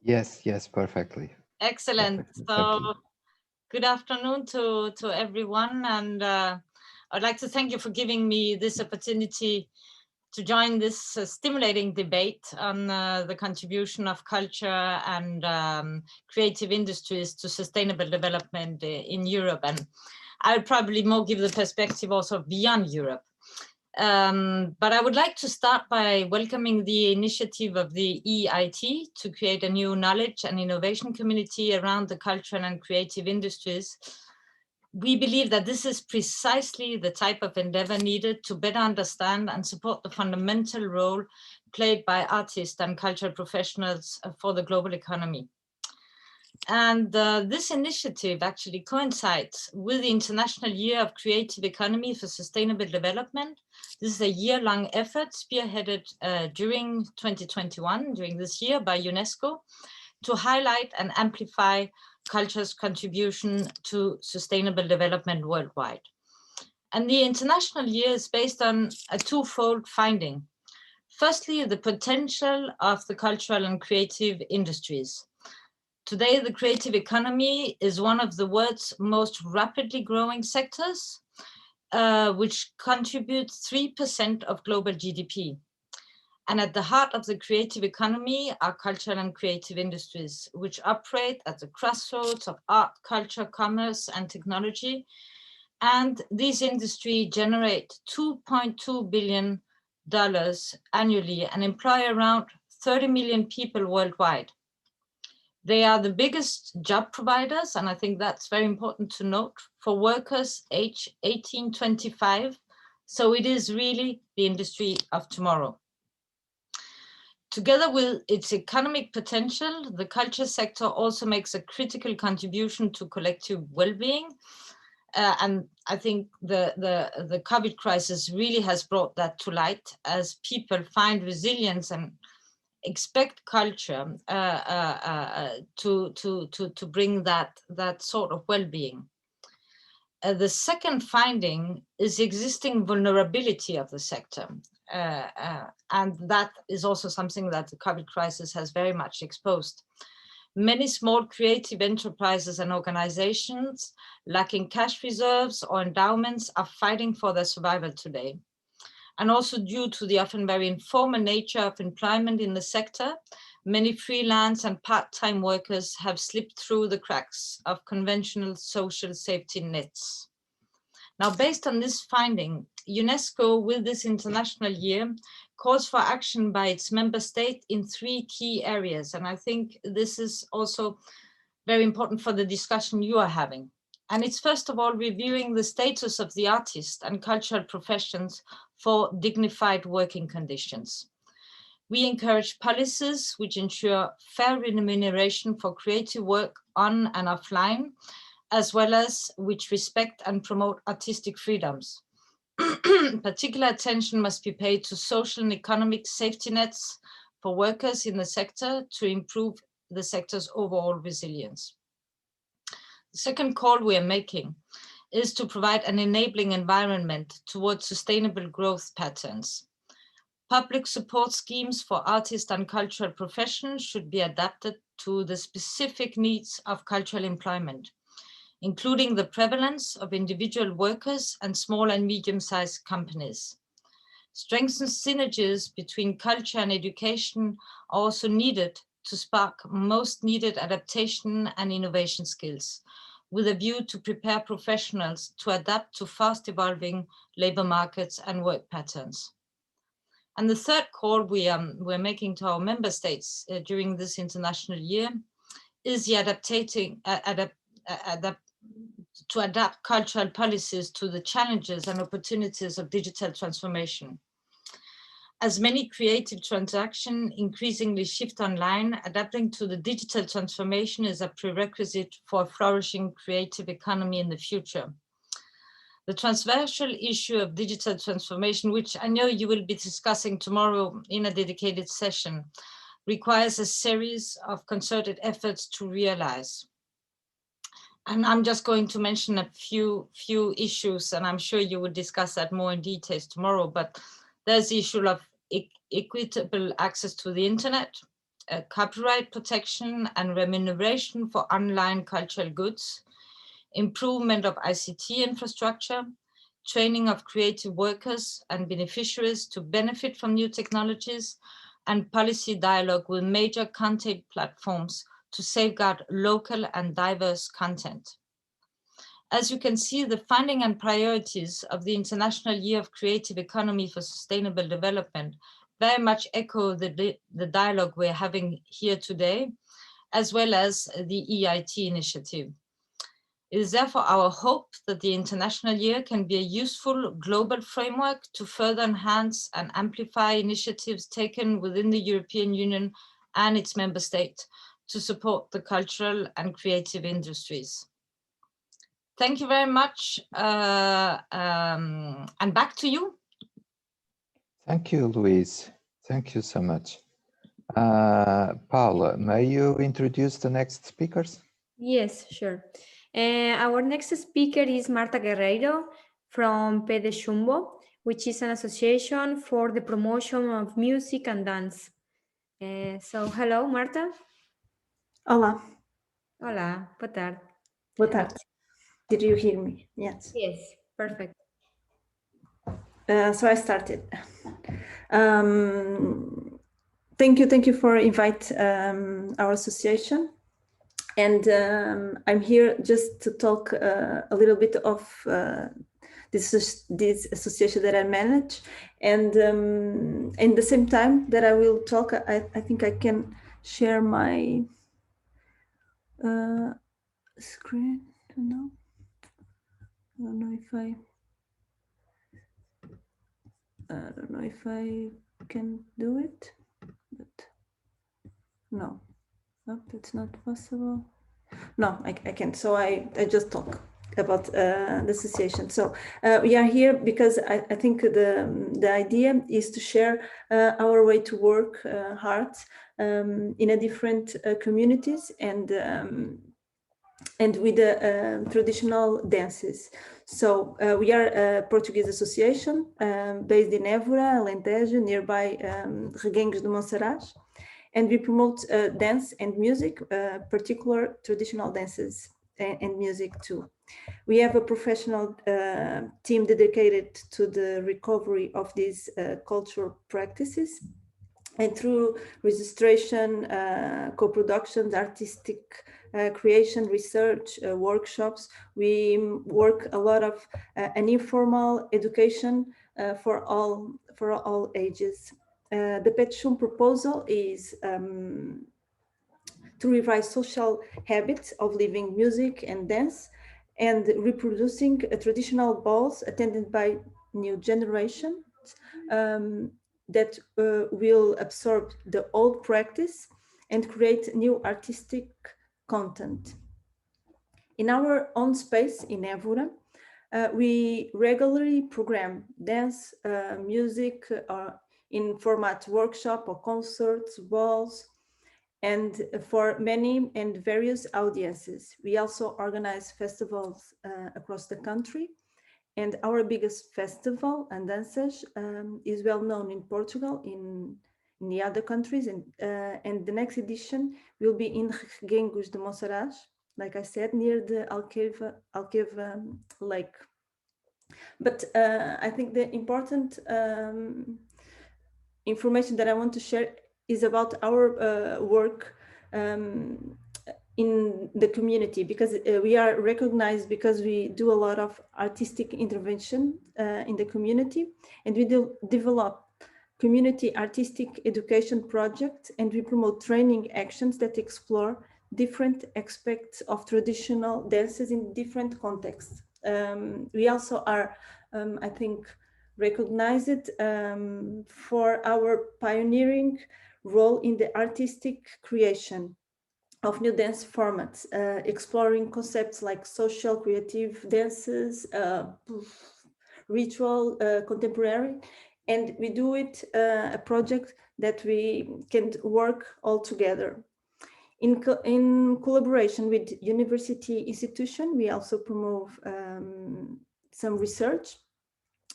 Yes, perfectly. Excellent. So good afternoon to everyone, and I'd like to thank you for giving me this opportunity to join this stimulating debate on the contribution of culture and creative industries to sustainable development in Europe. And I would probably more give the perspective also beyond Europe. But I would like to start by welcoming the initiative of the EIT to create a new knowledge and innovation community around the cultural and creative industries. We believe that this is precisely the type of endeavor needed to better understand and support the fundamental role played by artists and cultural professionals for the global economy. And this initiative actually coincides with the International Year of Creative Economy for Sustainable Development. This is a year-long effort spearheaded during 2021, during this year, by UNESCO, to highlight and amplify culture's contribution to sustainable development worldwide. And the International Year is based on a twofold finding. Firstly, the potential of the cultural and creative industries. Today, the creative economy is one of the world's most rapidly growing sectors, which contributes 3% of global GDP. And at the heart of the creative economy are cultural and creative industries, which operate at the crossroads of art, culture, commerce, and technology. And these industries generate $2.2 billion annually and employ around 30 million people worldwide. They are the biggest job providers, and I think that's very important to note, for workers aged 18-25. So it is really the industry of tomorrow. Together with its economic potential, the culture sector also makes a critical contribution to collective well-being. And I think the COVID crisis really has brought that to light, as people find resilience and expect culture to bring that sort of well-being. The second finding is the existing vulnerability of the sector. And that is also something that the COVID crisis has very much exposed. Many small creative enterprises and organizations lacking cash reserves or endowments are fighting for their survival today. And also due to the often very informal nature of employment in the sector, many freelance and part-time workers have slipped through the cracks of conventional social safety nets. Now, based on this finding, UNESCO, with this international year, calls for action by its member state in 3 key areas. And I think this is also very important for the discussion you are having. And it's first of all reviewing the status of the artist and cultural professions for dignified working conditions. We encourage policies which ensure fair remuneration for creative work on and offline, as well as which respect and promote artistic freedoms. Particular attention must be paid to social and economic safety nets for workers in the sector to improve the sector's overall resilience. The second call we are making is to provide an enabling environment towards sustainable growth patterns. Public support schemes for artists and cultural professions should be adapted to the specific needs of cultural employment, including the prevalence of individual workers and small and medium-sized companies. Strengthened synergies between culture and education are also needed to spark most needed adaptation and innovation skills, with a view to prepare professionals to adapt to fast evolving labor markets and work patterns. And the third call we're making to our member states during this international year is the to adapt cultural policies to the challenges and opportunities of digital transformation. As many creative transactions increasingly shift online, adapting to the digital transformation is a prerequisite for a flourishing creative economy in the future. The transversal issue of digital transformation, which I know you will be discussing tomorrow in a dedicated session, requires a series of concerted efforts to realize. And I'm just going to mention a few issues, and I'm sure you will discuss that more in details tomorrow, but there's the issue of equitable access to the internet, copyright protection and remuneration for online cultural goods, improvement of ICT infrastructure, training of creative workers and beneficiaries to benefit from new technologies, and policy dialogue with major content platforms to safeguard local and diverse content. As you can see, the finding and priorities of the International Year of Creative Economy for Sustainable Development very much echo the dialogue we're having here today, as well as the EIT initiative. It is therefore our hope that the International Year can be a useful global framework to further enhance and amplify initiatives taken within the European Union and its member states to support the cultural and creative industries. Thank you very much, and back to you. Thank you, Louise. Thank you so much. Paula, may you introduce the next speakers? Yes, sure. Our next speaker is Marta Guerreiro from Pé de Chumbo, which is an association for the promotion of music and dance. So, hello, Marta. Olá. Olá, boa tarde. Boa tarde. Did you hear me? Yes. Yes, perfect. So I started. Thank you for invite our association. And I'm here just to talk a little bit of this association that I manage. And in the same time that I will talk, I think I can share my screen. I don't know if I can do it, but no, that's not possible. No, I can't. So I just talk. about the association. So we are here because I think the idea is to share our way to work hard in a different communities and with traditional dances. So we are a Portuguese association based in Évora, Alentejo, nearby Reguengos de Monsaraz, and we promote dance and music, particular traditional dances and music too. We have a professional team dedicated to the recovery of these cultural practices, and through registration, co-productions, artistic creation, research, workshops, we work a lot of an informal education for all ages. The petition proposal is to revise social habits of living music and dance and reproducing traditional balls attended by new generations that will absorb the old practice and create new artistic content. In our own space in Évora, we regularly program dance, music in format workshop or concerts, balls, and for many and various audiences. We also organize festivals across the country. And our biggest festival, Andanças, is well known in Portugal, in the other countries. And the next edition will be in Reguengos de Monsaraz, like I said, near the Alqueva Lake. But I think the important information that I want to share is about our work in the community, because we are recognized because we do a lot of artistic intervention in the community, and we develop community artistic education projects, and we promote training actions that explore different aspects of traditional dances in different contexts. We also are, I think, recognized for our pioneering role in the artistic creation of new dance formats, exploring concepts like social creative dances, ritual, contemporary, and we do it a project that we can work all together. In collaboration with university institution, we also promote some research,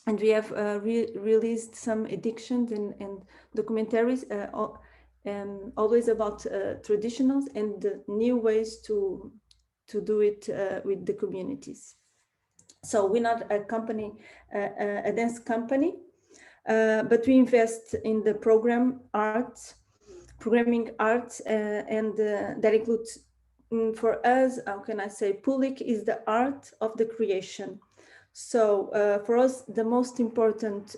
and we have released some editions and documentaries always about traditionals and new ways to do it with the communities. So we're not a company, a dance company, but we invest in the programming arts, and that includes, for us, how can I say, PULIC is the art of the creation. So for us, the most important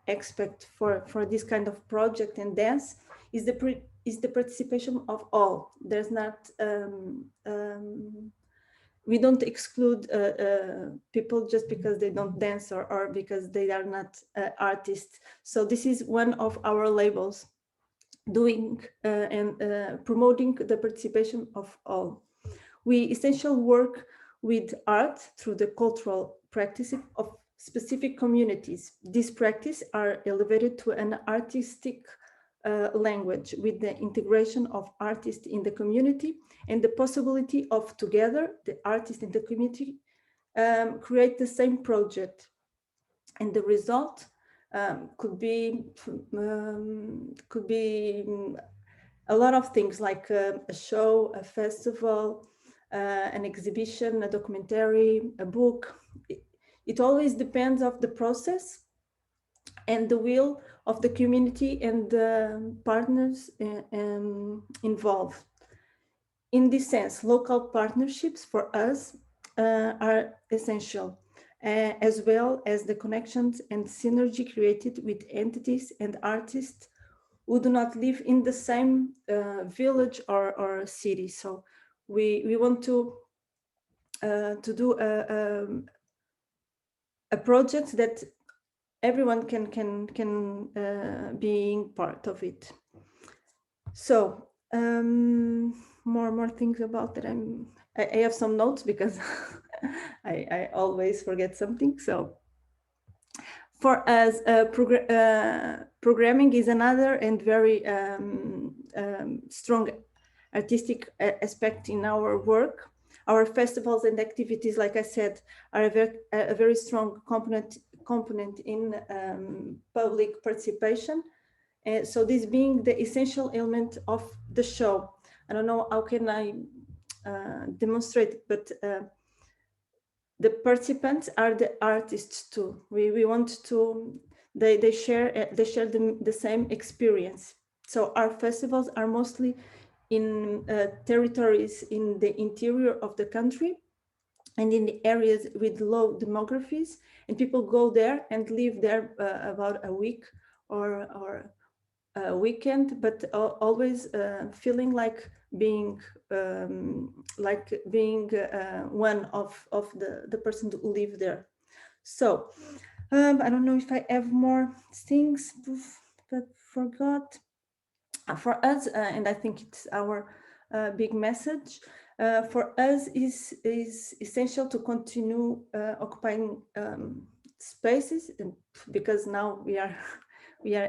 aspect for this kind of project and dance is the participation of all. There's not, we don't exclude people just because they don't dance or because they are not artists. So this is one of our labels, doing and promoting the participation of all. We essentially work with art through the cultural practices of specific communities. These practices are elevated to an artistic language with the integration of artists in the community and the possibility of together, the artists in the community, create the same project. And the result could be a lot of things, like a show, a festival, an exhibition, a documentary, a book. It always depends on the process and the will of the community and the partners involved. In this sense, local partnerships for us are essential, as well as the connections and synergy created with entities and artists who do not live in the same village or city. So we want to do a project that everyone can be part of it. So more things about that. I have some notes because I always forget something. So for us, programming is another and very strong artistic aspect in our work. Our festivals and activities, like I said, are a very strong component in public participation. So this being the essential element of the show. I don't know how can I demonstrate it, but the participants are the artists too. We want to, they share the same experience. So our festivals are mostly in territories in the interior of the country and in the areas with low demographies, and people go there and live there about a week or a weekend, but always feeling like being one of the person who live there. So I don't know if I have more things that forgot. For us, and I think it's our big message, for us is essential to continue occupying spaces, because now we are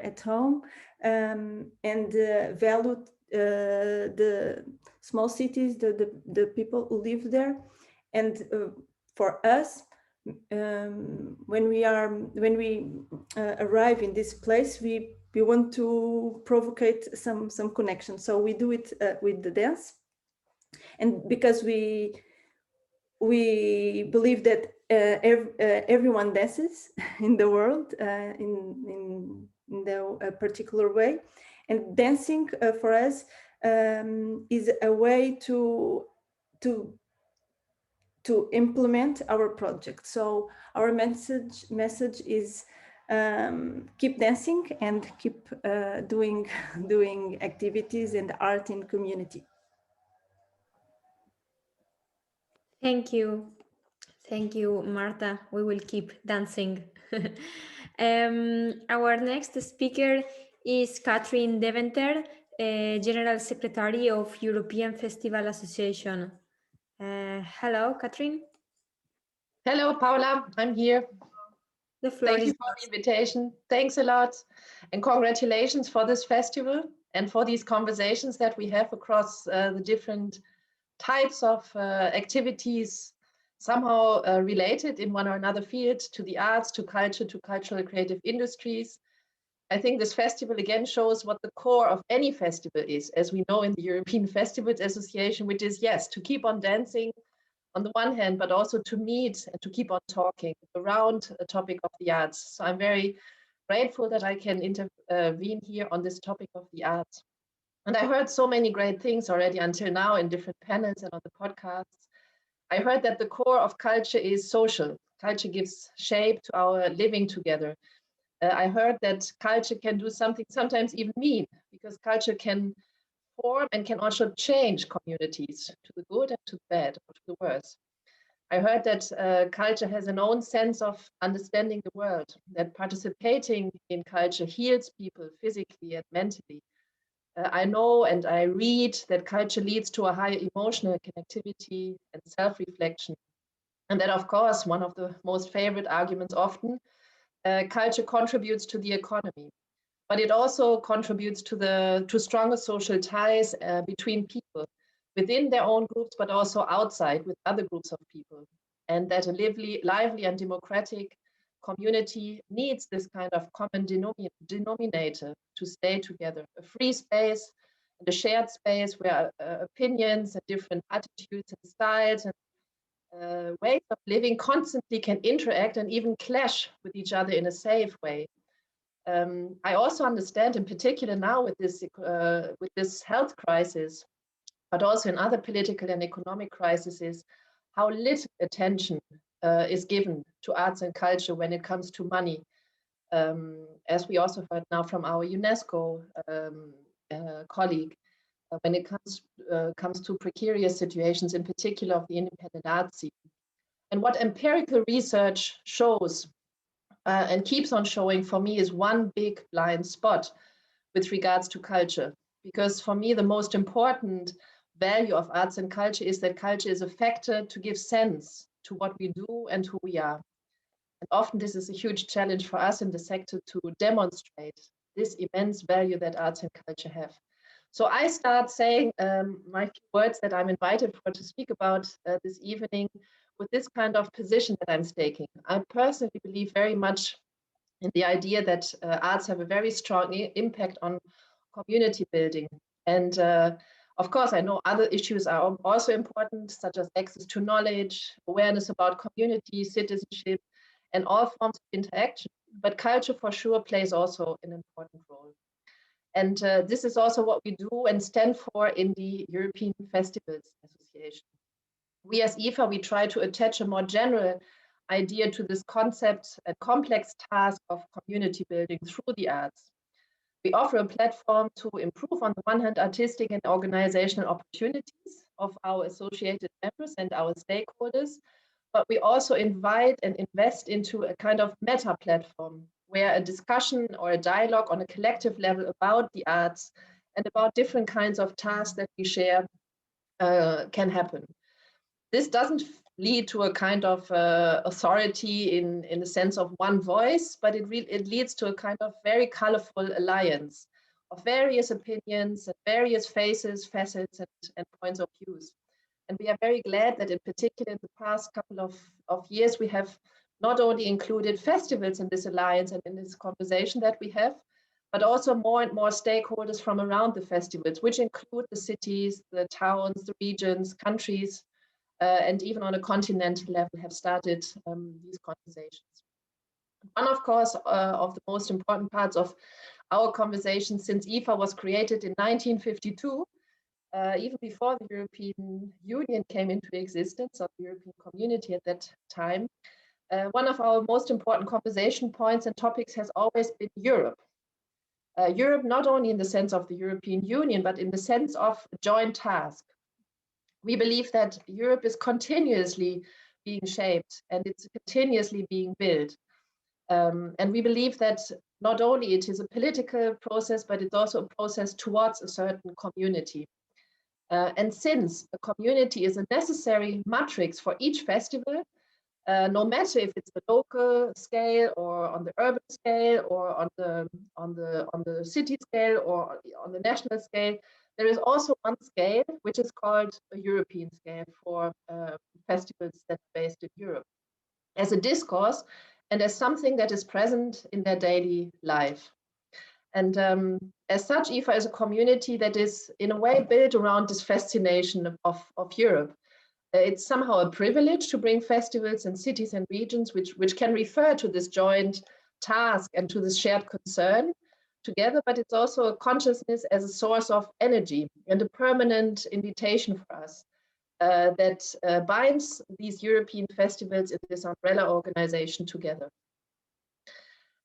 at home, and value the small cities, the people who live there. And for us, when we arrive in this place, we want to provocate some connection. So we do it with the dance, and because we believe that everyone dances in the world in a particular way, and dancing for us is a way to implement our project. So our message is keep dancing and keep doing activities and art in community. Thank you. Thank you, Marta. We will keep dancing. Our next speaker is Catherine Deventer, General Secretary of European Festival Association. Hello, Catherine. Hello, Paula. I'm here. The floor Thank you for the invitation. Thanks a lot. And congratulations for this festival and for these conversations that we have across the different types of activities, somehow related in one or another field to the arts, to culture, to cultural creative industries. I think this festival again shows what the core of any festival is, as we know in the European Festivals Association, which is, yes, to keep on dancing on the one hand, but also to meet and to keep on talking around a topic of the arts. So I'm very grateful that I can intervene here on this topic of the arts. And I heard so many great things already until now in different panels and on the podcasts. I heard that the core of culture is social. Culture gives shape to our living together. I heard that culture can do something sometimes even mean, because culture can form and can also change communities to the good and to the bad or to the worse. I heard that culture has an own sense of understanding the world, that participating in culture heals people physically and mentally. I know and I read that culture leads to a higher emotional connectivity and self-reflection. And that, of course, one of the most favorite arguments often, culture contributes to the economy. But it also contributes to stronger social ties between people within their own groups, but also outside with other groups of people. And that a lively and democratic community needs this kind of common denominator to stay together, a free space and a shared space where opinions and different attitudes and styles and ways of living constantly can interact and even clash with each other in a safe way. I also understand, in particular now with this health crisis, but also in other political and economic crises, how little attention is given to arts and culture when it comes to money. As we also heard now from our UNESCO colleague, when it comes to precarious situations, in particular of the independent arts scene. And what empirical research shows and keeps on showing for me is one big blind spot with regards to culture. Because for me, the most important value of arts and culture is that culture is a factor to give sense to what we do and who we are. And often this is a huge challenge for us in the sector to demonstrate this immense value that arts and culture have. So I start saying my few words that I'm invited for to speak about this evening with this kind of position that I'm staking. I personally believe very much in the idea that arts have a very strong impact on community building. And of course, I know other issues are also important, such as access to knowledge, awareness about community, citizenship, and all forms of interaction. But culture for sure plays also an important role. And this is also what we do and stand for in the European Festivals Association. We as IFA, we try to attach a more general idea to this concept and complex task of community building through the arts. We offer a platform to improve, on the one hand, artistic and organizational opportunities of our associated members and our stakeholders, but we also invite and invest into a kind of meta platform where a discussion or a dialogue on a collective level about the arts and about different kinds of tasks that we share can happen. This doesn't lead to a kind of authority in the sense of one voice, but it leads to a kind of very colorful alliance of various opinions and various faces, facets, and points of views. And we are very glad that in particular in the past couple of years, we have not only included festivals in this alliance and in this conversation that we have, but also more and more stakeholders from around the festivals, which include the cities, the towns, the regions, countries, and even on a continental level have started these conversations. One, of course, of the most important parts of our conversation since IFA was created in 1952, even before the European Union came into existence, or the European Community at that time, one of our most important conversation points and topics has always been Europe. Europe, not only in the sense of the European Union, but in the sense of a joint task. We believe that Europe is continuously being shaped and it's continuously being built. And we believe that not only it is a political process, but it's also a process towards a certain community. And since a community is a necessary matrix for each festival, no matter if it's the local scale or on the urban scale or on the city scale or on the national scale, there is also one scale which is called a European scale for festivals that are based in Europe, as a discourse and as something that is present in their daily life. And as such, IFA is a community that is in a way built around this fascination of Europe. It's somehow a privilege to bring festivals in cities and regions which can refer to this joint task and to this shared concern together, but it's also a consciousness as a source of energy and a permanent invitation for us that binds these European festivals in this umbrella organization together.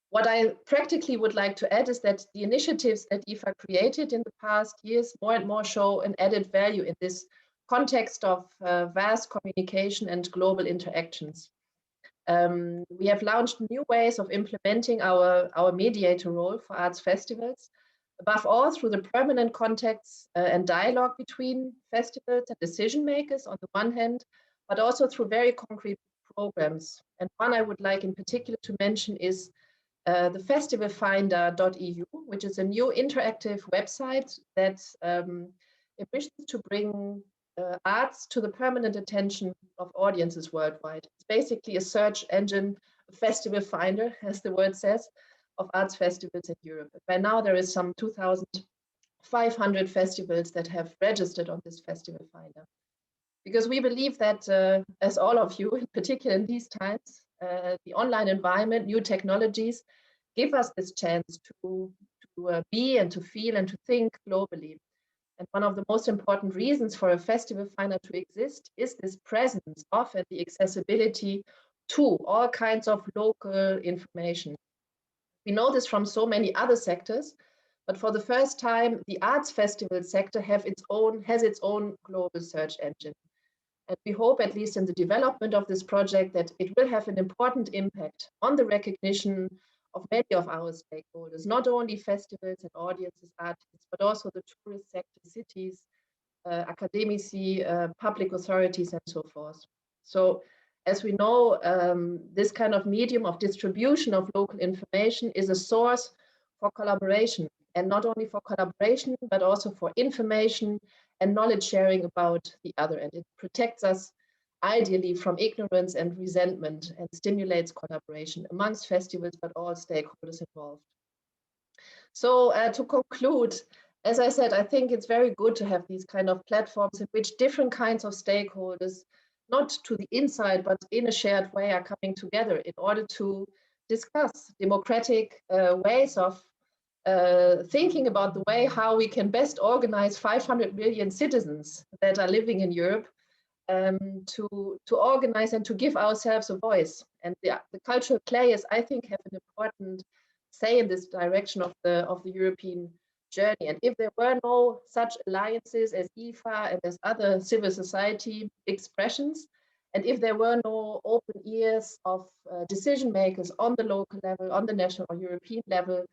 What I practically would like to add is that the initiatives that IFA created in the past years more and more show an added value in this context of vast communication and global interactions. We have launched new ways of implementing our mediator role for arts festivals, above all through the permanent contacts and dialogue between festivals and decision makers on the one hand, but also through very concrete programs. And one I would like in particular to mention is the festivalfinder.eu, which is a new interactive website that wishes to bring arts to the permanent attention of audiences worldwide. It's basically a search engine, a festival finder, as the word says, of arts festivals in Europe. By now, there is some 2,500 festivals that have registered on this festival finder. Because we believe that, as all of you, in particular in these times, the online environment, new technologies, give us this chance to be and to feel and to think globally. And one of the most important reasons for a festival finder to exist is this presence of and the accessibility to all kinds of local information. We know this from so many other sectors, but for the first time, the arts festival sector has its own global search engine. And we hope, at least in the development of this project, that it will have an important impact on the recognition of many of our stakeholders, not only festivals and audiences, artists, but also the tourist sector, cities, academici, public authorities, and so forth. So as we know, this kind of medium of distribution of local information is a source for collaboration, and not only for collaboration, but also for information and knowledge sharing about the other. And it protects us ideally from ignorance and resentment, and stimulates collaboration amongst festivals, but all stakeholders involved. So to conclude, as I said, I think it's very good to have these kind of platforms in which different kinds of stakeholders, not to the inside, but in a shared way, are coming together in order to discuss democratic ways of thinking about the way how we can best organize 500 million citizens that are living in Europe, to organize and to give ourselves a voice. And the cultural players, I think, have an important say in this direction of the European journey. And if there were no such alliances as IFA and as other civil society expressions, and if there were no open ears of decision makers on the local level, on the national or European level,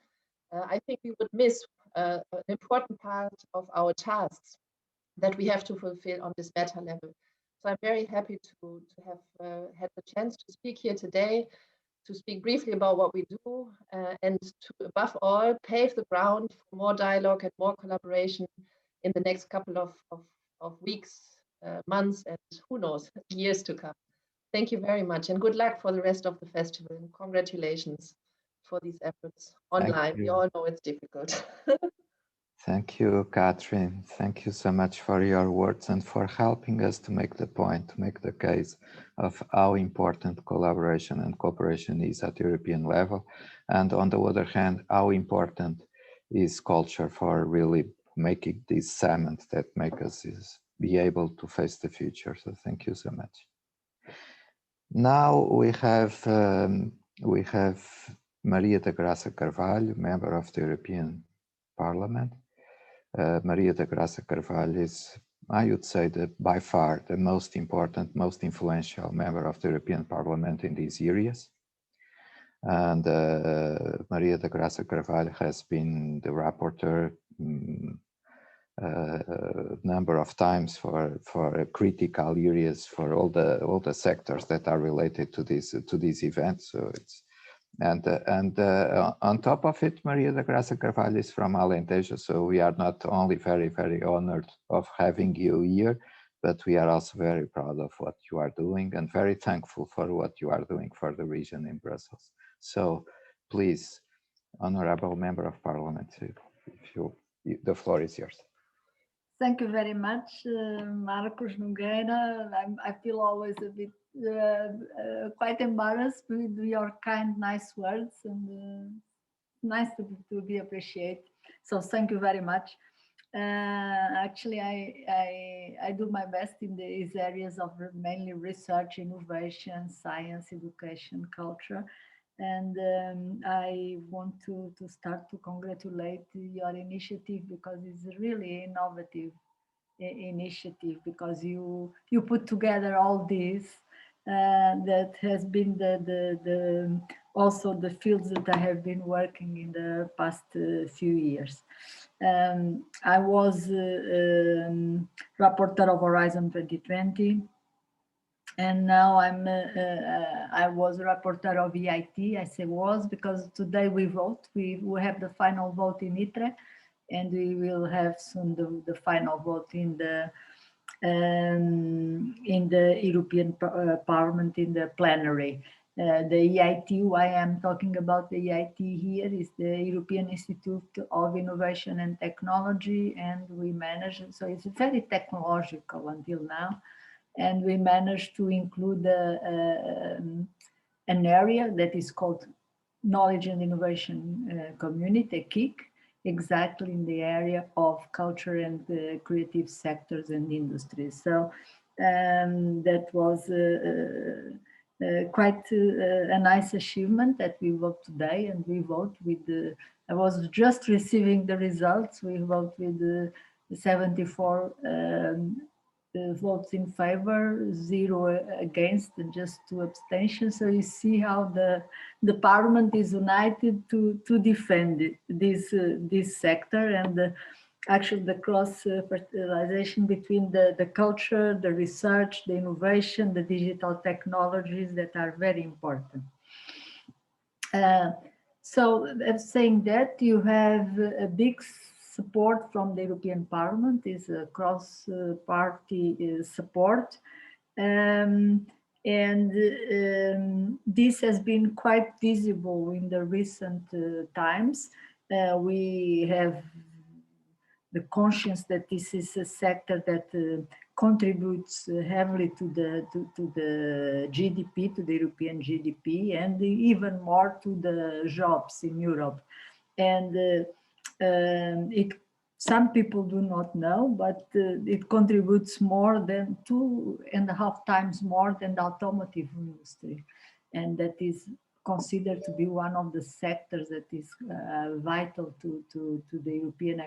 I think we would miss an important part of our tasks that we have to fulfill on this meta level. So I'm very happy to have had the chance to speak here today, to speak briefly about what we do, and to, above all, pave the ground for more dialogue and more collaboration in the next couple of weeks, months, and who knows, years to come. Thank you very much, and good luck for the rest of the festival, and congratulations for these efforts online. We all know it's difficult. Thank you, Catherine. Thank you so much for your words and for helping us to make the point, to make the case of how important collaboration and cooperation is at European level. And on the other hand, how important is culture for really making this cement that make us be able to face the future. So thank you so much. Now we have Maria da Graça Carvalho, member of the European Parliament. Maria da Graça Carvalho is, I would say, by far the most important, most influential member of the European Parliament in these areas. And Maria da Graça Carvalho has been the rapporteur number of times for critical areas for all the sectors that are related to this event. So it's and on top of it, Maria da Graça Carvalho is from Alentejo, so we are not only very, very honored of having you here, but we are also very proud of what you are doing and very thankful for what you are doing for the region in Brussels. So please, Honorable Member of Parliament, the floor is yours. Thank you very much, Marcos Nogueira. I feel always a bit quite embarrassed with your kind, nice words, and nice to be appreciated. So thank you very much. Actually, I do my best in these areas of mainly research, innovation, science, education, culture. And I want to start to congratulate your initiative, because it's a really innovative initiative, because you put together all this that has been also the fields that I have been working in the past few years. I was rapporteur of Horizon 2020. And now I was rapporteur of EIT. I say was because today we vote. We have the final vote in ITRE, and we will have soon the final vote in the European Parliament in the plenary. The EIT, why I'm talking about the EIT here, is the European Institute of Innovation and Technology, and we manage, so it's very technological until now. And we managed to include an area that is called Knowledge and Innovation Community, KIrC, exactly in the area of culture and creative sectors and industries. So that was quite a nice achievement that we vote today, and we vote with I was just receiving the results. We vote with 74 votes in favor, 0 against, and just 2 abstentions. So you see how the Parliament is united to defend this sector, and actually the cross-fertilization between the culture, the research, the innovation, the digital technologies that are very important. So saying that, you have a big support from the European Parliament, is a cross-party support. This has been quite visible in the recent times. We have the conscience that this is a sector that contributes heavily to the GDP, to the European GDP, and even more to the jobs in Europe. And some people do not know, but it contributes more than 2.5 times more than the automotive industry. And that is considered to be one of the sectors that is vital to the European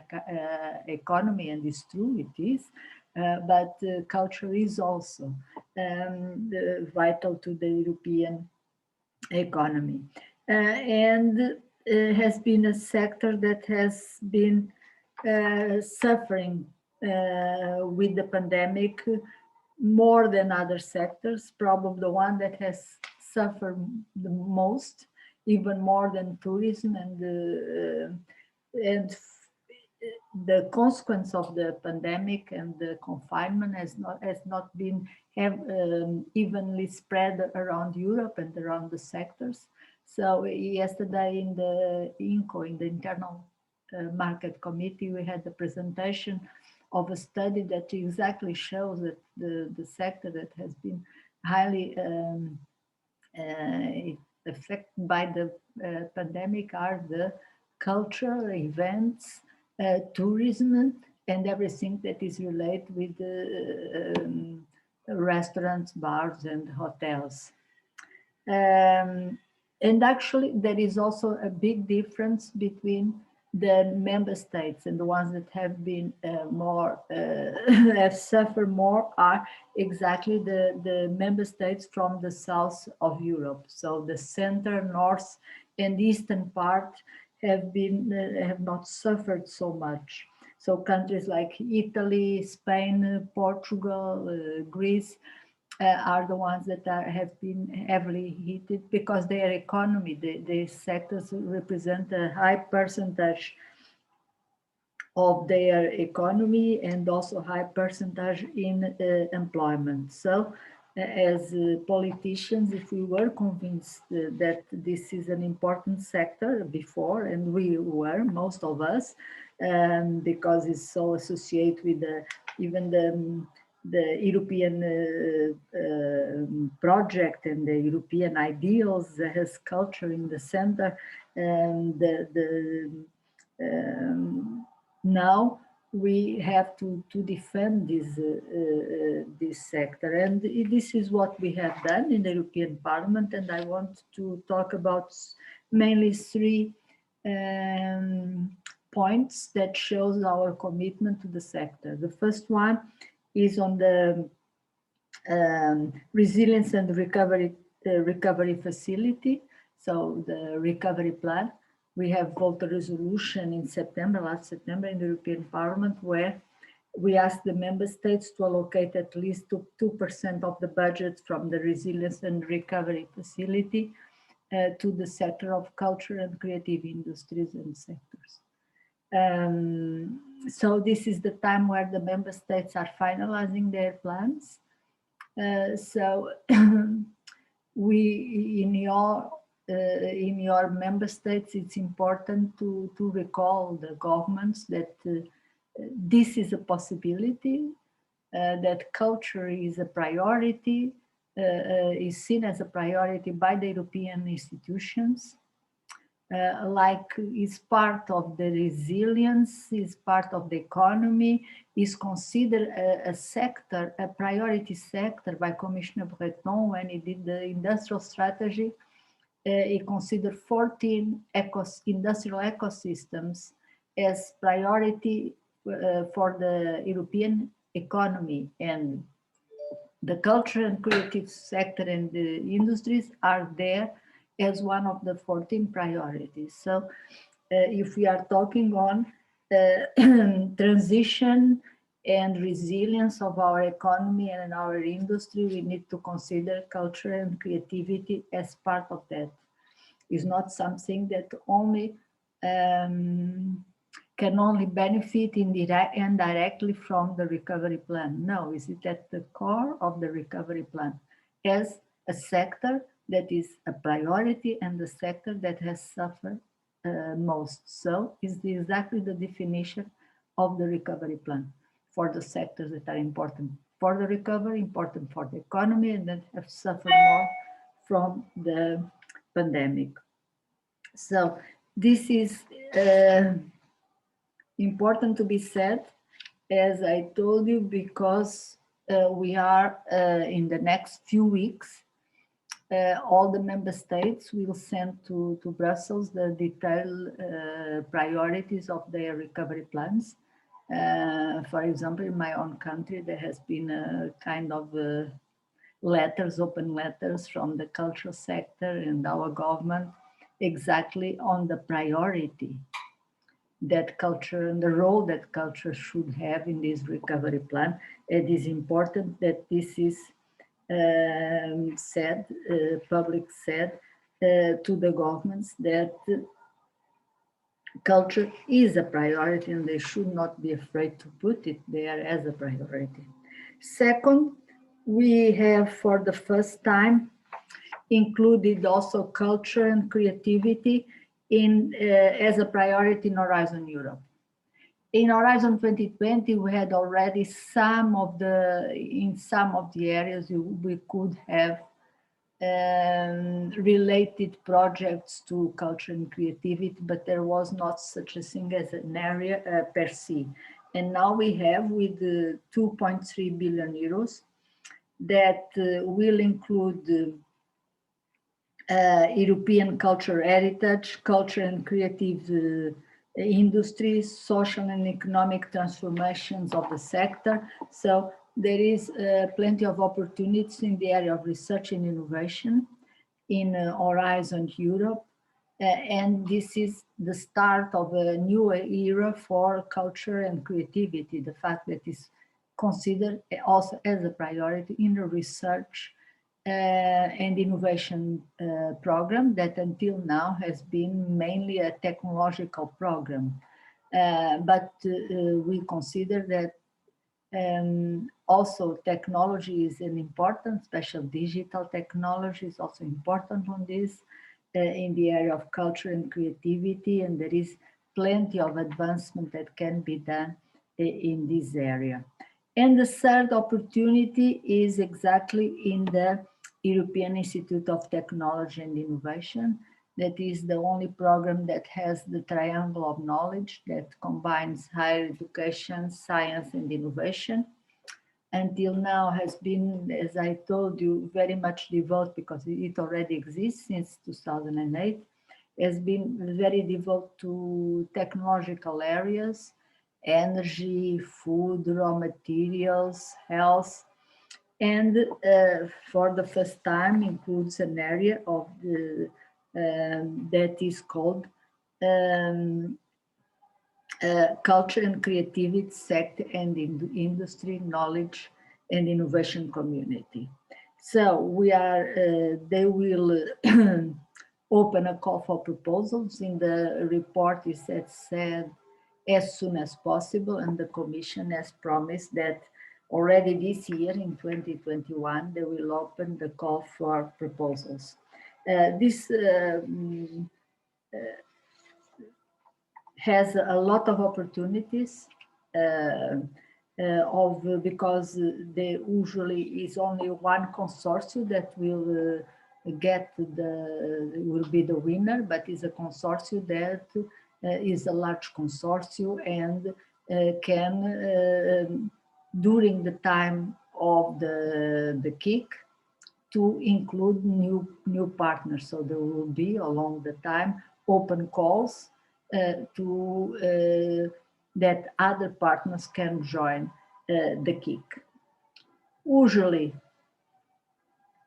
economy, and it's true, it is. But culture is also vital to the European economy. And has been a sector that has been suffering with the pandemic more than other sectors, probably the one that has suffered the most, even more than tourism, and the consequence of the pandemic and the confinement has not been evenly spread around Europe and around the sectors. So yesterday in the INCO, in the Internal Market Committee, we had the presentation of a study that exactly shows that the sector that has been highly affected by the pandemic are the culture, events, tourism, and everything that is related with restaurants, bars, and hotels. And actually, there is also a big difference between the member states, and the ones that have been have suffered more are exactly the member states from the south of Europe. So the center, north, and eastern part have not suffered so much. So countries like Italy, Spain, Portugal, Greece are the ones that have been heavily hit because their economy, the sectors represent a high percentage of their economy and also high percentage in employment. So as politicians, if we were convinced that this is an important sector before, and we were, most of us, because it's so associated with even the European project and the European ideals, has culture in the center, and now we have to defend this sector, and this is what we have done in the European Parliament. And I want to talk about mainly 3 points that shows our commitment to the sector. The first one is on the resilience and recovery facility, so the recovery plan. We have voted a resolution in September, last September, in the European Parliament, where we asked the member states to allocate at least 2% of the budget from the resilience and recovery facility to the sector of culture and creative industries and sectors. So this is the time where the member states are finalizing their plans. So in your member states, it's important to recall the governments that this is a possibility, that culture is a priority, is seen as a priority by the European institutions, like is part of the resilience, is part of the economy, is considered a sector, a priority sector by Commissioner Breton when he did the industrial strategy. He considered 14 industrial ecosystems as priority for the European economy, and the culture and creative sector and the industries are there as one of the 14 priorities. So if we are talking on transition and resilience of our economy and our industry, we need to consider culture and creativity as part of that. It's not something that only can only benefit indirectly from the recovery plan. No, it's at the core of the recovery plan as a sector that is a priority and the sector that has suffered most. So it's exactly the definition of the recovery plan for the sectors that are important for the recovery, important for the economy, and that have suffered more from the pandemic. So this is important to be said, as I told you, because we are in the next few weeks, all the member states will send to Brussels the detailed priorities of their recovery plans. For example, in my own country, there has been a kind of letters, open letters from the cultural sector and our government exactly on the priority that culture and the role that culture should have in this recovery plan. It is important that this is said, public said to the governments that culture is a priority and they should not be afraid to put it there as a priority. Second, we have for the first time included also culture and creativity in as a priority in Horizon Europe. In Horizon 2020, we had already in some of the areas we could have related projects to culture and creativity, but there was not such a thing as an area per se. And now we have with 2.3 billion euros that will include European cultural heritage, culture and creative industries, social and economic transformations of the sector. So there is plenty of opportunities in the area of research and innovation in Horizon Europe. And this is the start of a new era for culture and creativity, the fact that it's considered also as a priority in the research and innovation program that until now has been mainly a technological program. But we consider that also technology is an important, special digital technology is also important on this in the area of culture and creativity, and there is plenty of advancement that can be done in this area. And the third opportunity is exactly in the European Institute of Technology and Innovation. That is the only program that has the triangle of knowledge that combines higher education, science, and innovation. Until now has been, as I told you, very much devoted, because it already exists since 2008, has been very devoted to technological areas, energy, food, raw materials, health, and for the first time includes an area of the that is called culture and creativity sector and industry, knowledge and innovation community. So we are, they will open a call for proposals. In the report is that said as soon as possible, and the Commission has promised that already this year in 2021, they will open the call for proposals. This has a lot of opportunities because there usually is only one consortium that will will be the winner, but is a consortium that is a large consortium and can during the time of the KIC to include new partners. So there will be along the time open calls that other partners can join the KIC. Usually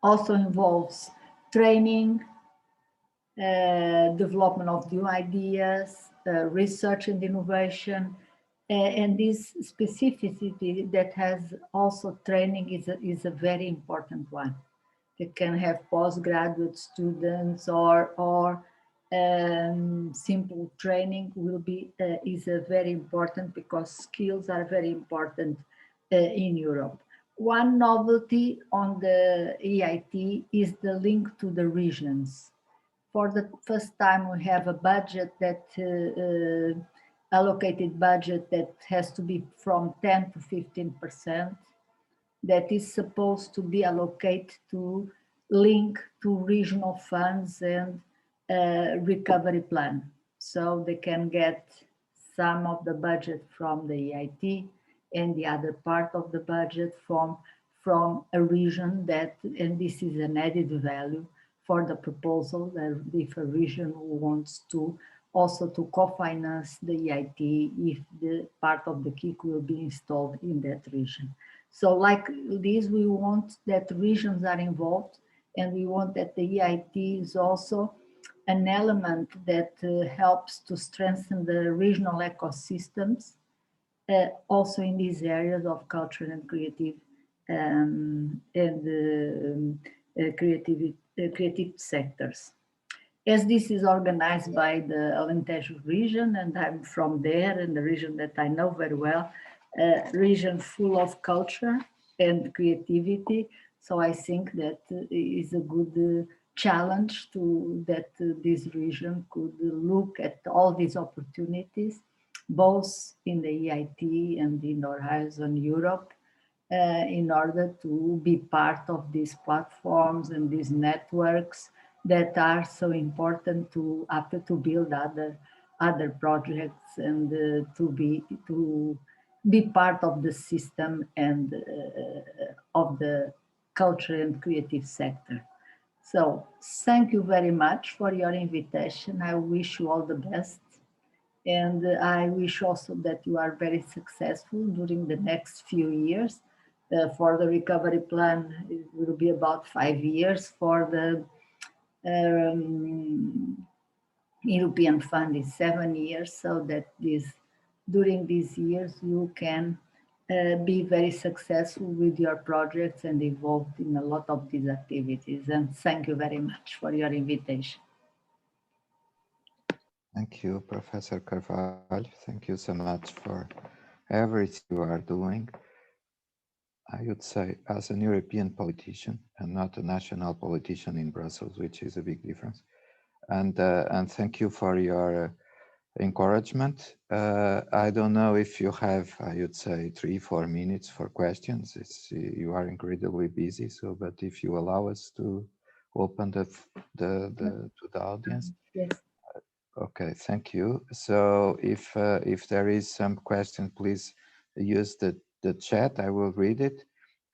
also involves training, development of new ideas, research and innovation, and this specificity that has also training is a very important one. They can have postgraduate students or simple training will be is very important, because skills are very important in Europe. One novelty on the EIT is the link to the regions. For the first time, we have a budget that allocated budget that has to be from 10 to 15%, that is supposed to be allocated to link to regional funds and recovery plan. So they can get some of the budget from the EIT and the other part of the budget from a region that, and this is an added value for the proposal, that if a region wants to also to co-finance the EIT if the part of the KIrC will be installed in that region. So like this, we want that regions are involved, and we want that the EIT is also an element that helps to strengthen the regional ecosystems, also in these areas of culture and creative creative sectors. As this is organized by the Alentejo region, and I'm from there, and the region that I know very well, region full of culture and creativity. So I think that is a good challenge to that this region could look at all these opportunities, both in the EIT and in Horizon Europe, in order to be part of these platforms and these networks that are so important to after to build other projects and to be part of the system and of the culture and creative sector. So thank you very much for your invitation. I wish you all the best. And I wish also that you are very successful during the next few years. For the recovery plan, it will be about 5 years. For the European Fund is 7 years, so that during these years you can be very successful with your projects and involved in a lot of these activities. And thank you very much for your invitation. Thank you, Professor Carvalho. Thank you so much for everything you are doing. I would say, as an European politician and not a national politician in Brussels, which is a big difference. And thank you for your encouragement. I don't know if you have, I would say, 3-4 minutes for questions. You are incredibly busy, so but if you allow us to open to the audience. Yes. Okay, thank you. So if there is some question, please use the chat. I will read it.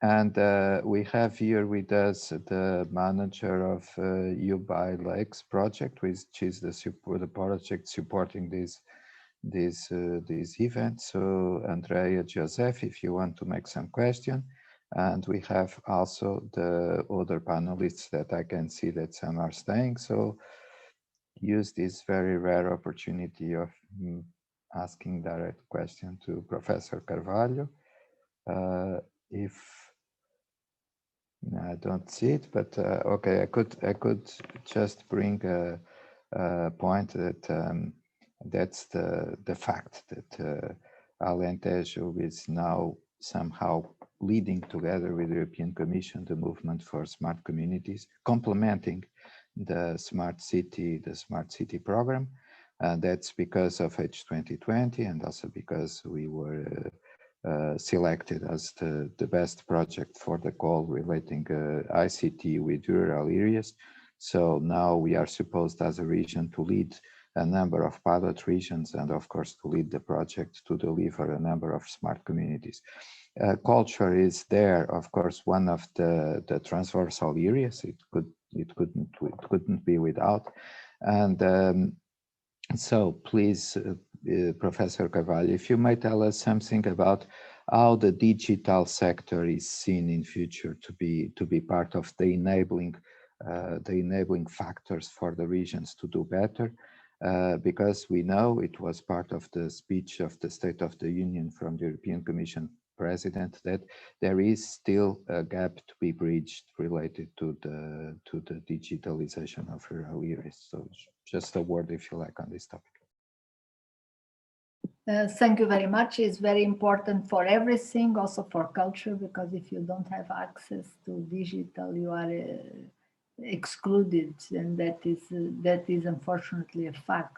And we have here with us the manager of nEUlakes project, which is the project supporting this event. So Andrea, José, if you want to make some question. And we have also the other panelists that I can see that some are staying. So use this very rare opportunity of asking direct question to Professor Carvalho. I don't see it, but okay, I could just bring a point that that's the fact that Alentejo is now somehow leading together with the European Commission the movement for smart communities, complementing the smart city program. That's because of H2020 and also because we were selected as the best project for the call relating ICT with rural areas. So now we are supposed as a region to lead a number of pilot regions and of course to lead the project to deliver a number of smart communities. Culture is there, of course, one of the transversal areas. It couldn't be without. And so please, Professor Carvalho, if you might tell us something about how the digital sector is seen in future to be part of the enabling factors for the regions to do better. because we know it was part of the speech of the State of the Union from the European Commission President that there is still a gap to be bridged related to the digitalization of rural areas. So just a word, if you like, on this topic. Thank you very much. It's very important for everything, also for culture, because if you don't have access to digital, you are excluded, and that is unfortunately a fact.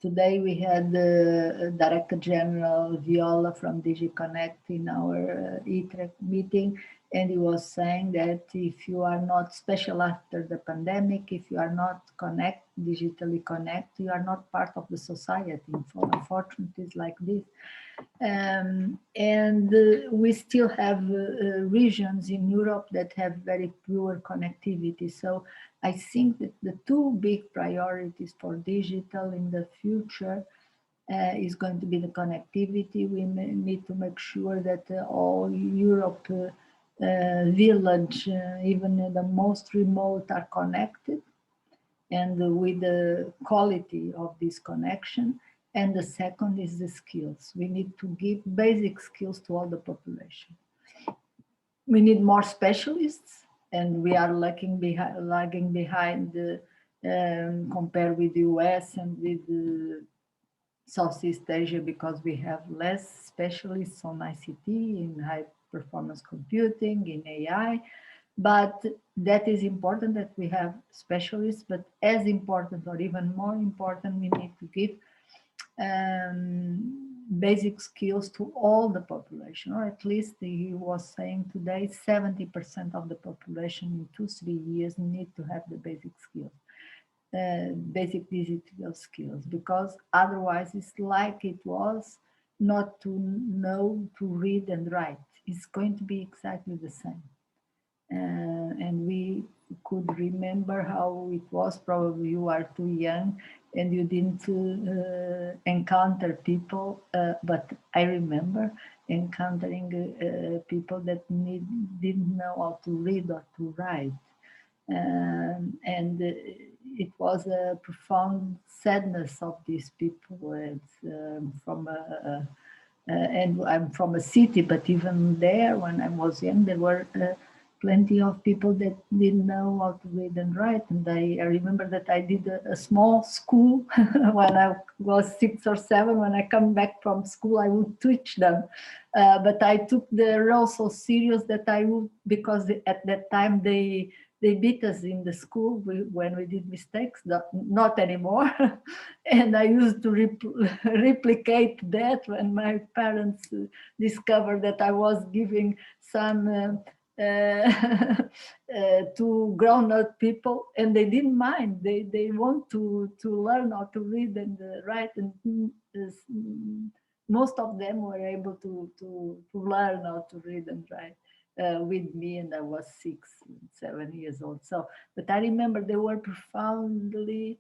Today we had Director General Viola from DG Connect in our ITREC meeting, and he was saying that if you are not, especially after the pandemic, if you are not digitally connect, you are not part of the society. Unfortunately, it's like this. We still have regions in Europe that have very poor connectivity. So I think that the two big priorities for digital in the future is going to be the connectivity. We need to make sure that all Europe village, even the most remote, are connected, and with the quality of this connection. And the second is the skills. We need to give basic skills to all the population. We need more specialists, and we are lagging behind compared with the US and with Southeast Asia, because we have less specialists on ICT, in high performance computing, in AI. But that is important that we have specialists, but as important or even more important, we need to give basic skills to all the population, or at least he was saying today 70% of the population in 2-3 years need to have the basic skills, basic digital skills, because otherwise it's like it was not to know to read and write. It's going to be exactly the same. And we could remember how it was. Probably you are too young and you didn't encounter people, but I remember encountering people that didn't know how to read or to write. And it was a profound sadness of these people. And I'm from a city, but even there, when I was young, there were plenty of people that didn't know how to read and write. And I remember that I did a small school when I was 6 or 7. When I come back from school, I would teach them. But I took the role so serious that I would, because at that time they beat us in the school when we did mistakes, not anymore. And I used to replicate that when my parents discovered that I was giving some to grown-up people, and they didn't mind. They want to learn how to read and write, and most of them were able to learn how to read and write with me, and I was 6, 7 years old. So, but I remember they were profoundly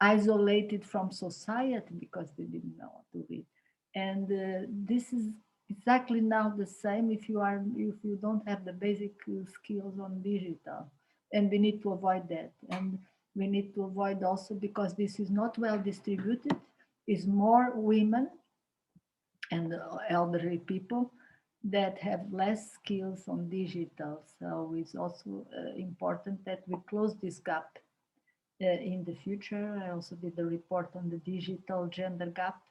isolated from society because they didn't know how to read. And this is exactly now the same if you don't have the basic skills on digital, and we need to avoid that. And we need to avoid also, because this is not well distributed, is more women and elderly people that have less skills on digital. So it's also important that we close this gap in the future. I also did a report on the digital gender gap.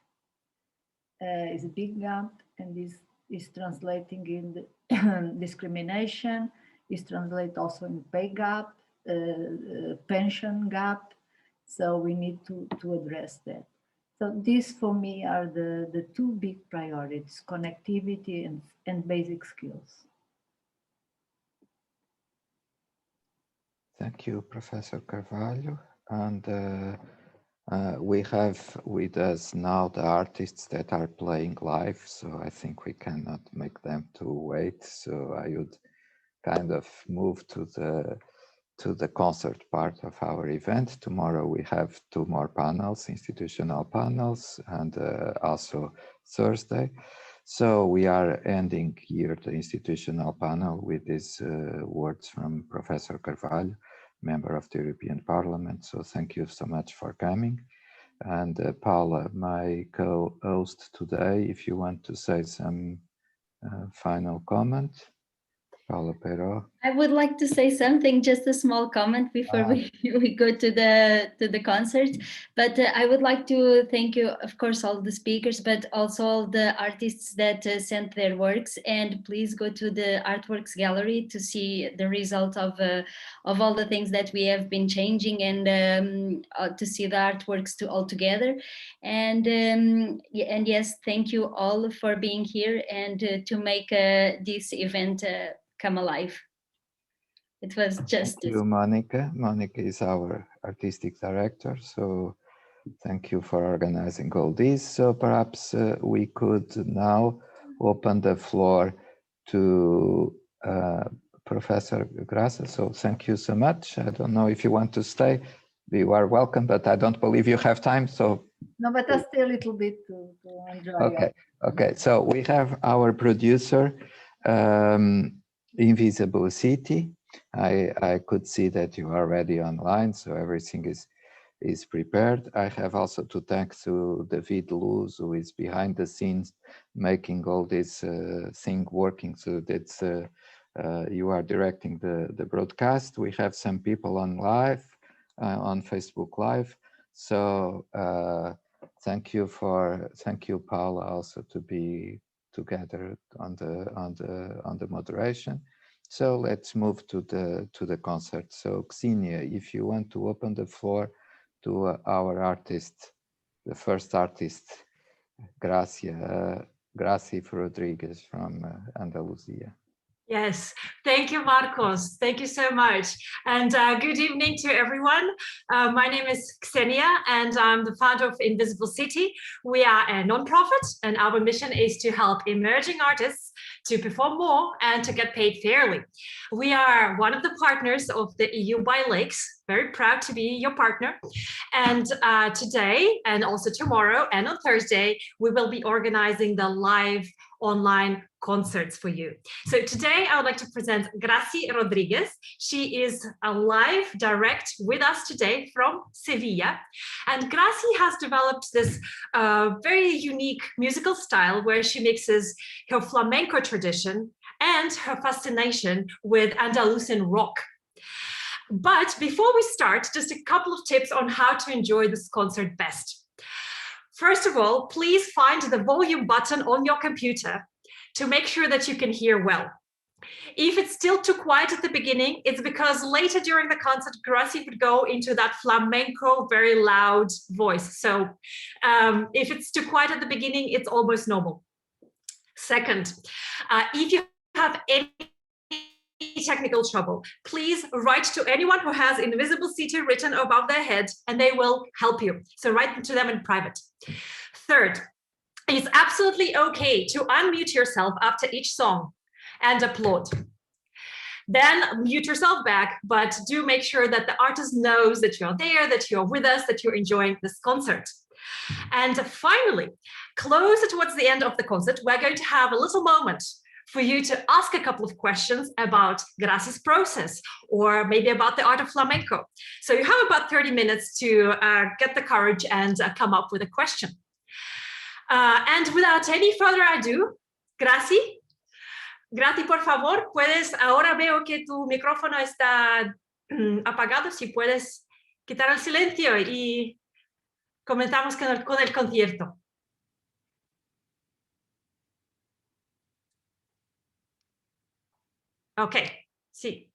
It's a big gap, and this is translating in the discrimination, is translated also in pay gap, pension gap. So we need to address that. So these for me are the two big priorities: connectivity and basic skills. Thank you, Professor Carvalho. And we have with us now the artists that are playing live, so I think we cannot make them to wait. So I would kind of move to the concert part of our event. Tomorrow we have 2 more panels, institutional panels, and also Thursday. So we are ending here the institutional panel with these words from Professor Carvalho. member of the European Parliament. So thank you so much for coming. And Paula, my co-host today, if you want to say some final comment. Paula Peiró. I would like to say something, just a small comment before we go to the concert. But I would like to thank you, of course, all the speakers, but also all the artists that sent their works. And please go to the Artworks Gallery to see the result of all the things that we have been changing, and to see the artworks all together. And yes, thank you all for being here and to make this event come alive. It was just thank you, Monica. Monica is our artistic director, so thank you for organizing all this. So perhaps we could now open the floor to Professor Graça. So thank you so much. I don't know if you want to stay. You are welcome, but I don't believe you have time. So no, but I'll stay a little bit to enjoy. Okay, okay. So we have our producer, Invisible City. I could see that you are already online, so everything is prepared. I have also to thank to David Luz, who is behind the scenes making all this thing working, so that you are directing the broadcast. We have some people on live, on Facebook Live. So thank you, Paula, also to be together on the moderation. So let's move to the concert. So Xenia, if you want to open the floor to our artist, the first artist, Gracia Rodriguez from Andalusia. Yes, thank you, Marcos. Thank you so much. And good evening to everyone. My name is Xenia, and I'm the founder of Invisible City. We are a nonprofit, and our mission is to help emerging artists to perform more and to get paid fairly. We are one of the partners of the EU BioLakes. Very proud to be your partner. And today, and also tomorrow, and on Thursday, we will be organizing the live online concerts for you. So today I would like to present Gracia Rodriguez. She is live direct with us today from Sevilla. And Gracia has developed this very unique musical style where she mixes her flamenco tradition and her fascination with Andalusian rock. But before we start, just a couple of tips on how to enjoy this concert best. First of all, please find the volume button on your computer to make sure that you can hear well. If it's still too quiet at the beginning, it's because later during the concert, Gracia would go into that flamenco, very loud voice. So if it's too quiet at the beginning, it's almost normal. Second, if you have any technical trouble, please write to anyone who has Invisible City written above their head and they will help you. So write to them in private. Third, it's absolutely okay to unmute yourself after each song and applaud. Then mute yourself back, but do make sure that the artist knows that you're there, that you're with us, that you're enjoying this concert. And finally, closer towards the end of the concert, we're going to have a little moment for you to ask a couple of questions about Gracia's process, or maybe about the art of flamenco. So you have about 30 minutes to get the courage and come up with a question. And without any further ado, Gracia, por favor, puedes, ahora veo que tu micrófono está apagado, si puedes quitar el silencio y comenzamos con el concierto. Ok, sí.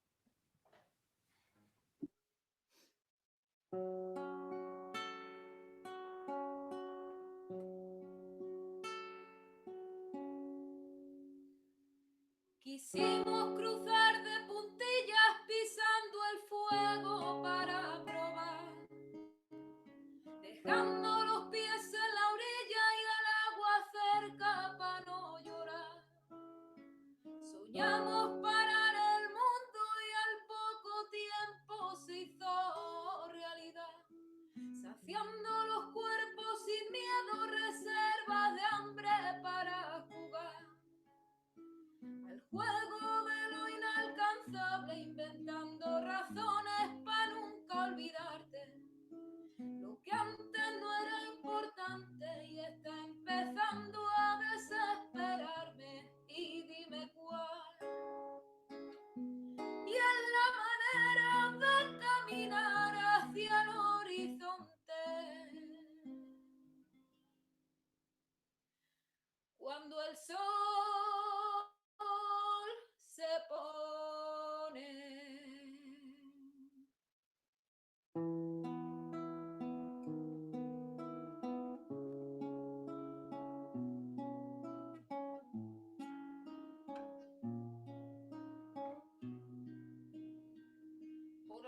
Quisimos cruzar de puntillas pisando el fuego para probar, dejando los pies en la orilla y el agua cerca para no llorar. Soñamos parar el mundo y al poco tiempo se hizo realidad, saciando los cuerpos sin miedo, reservas de hambre para jugar. El juego de lo inalcanzable, inventando razones para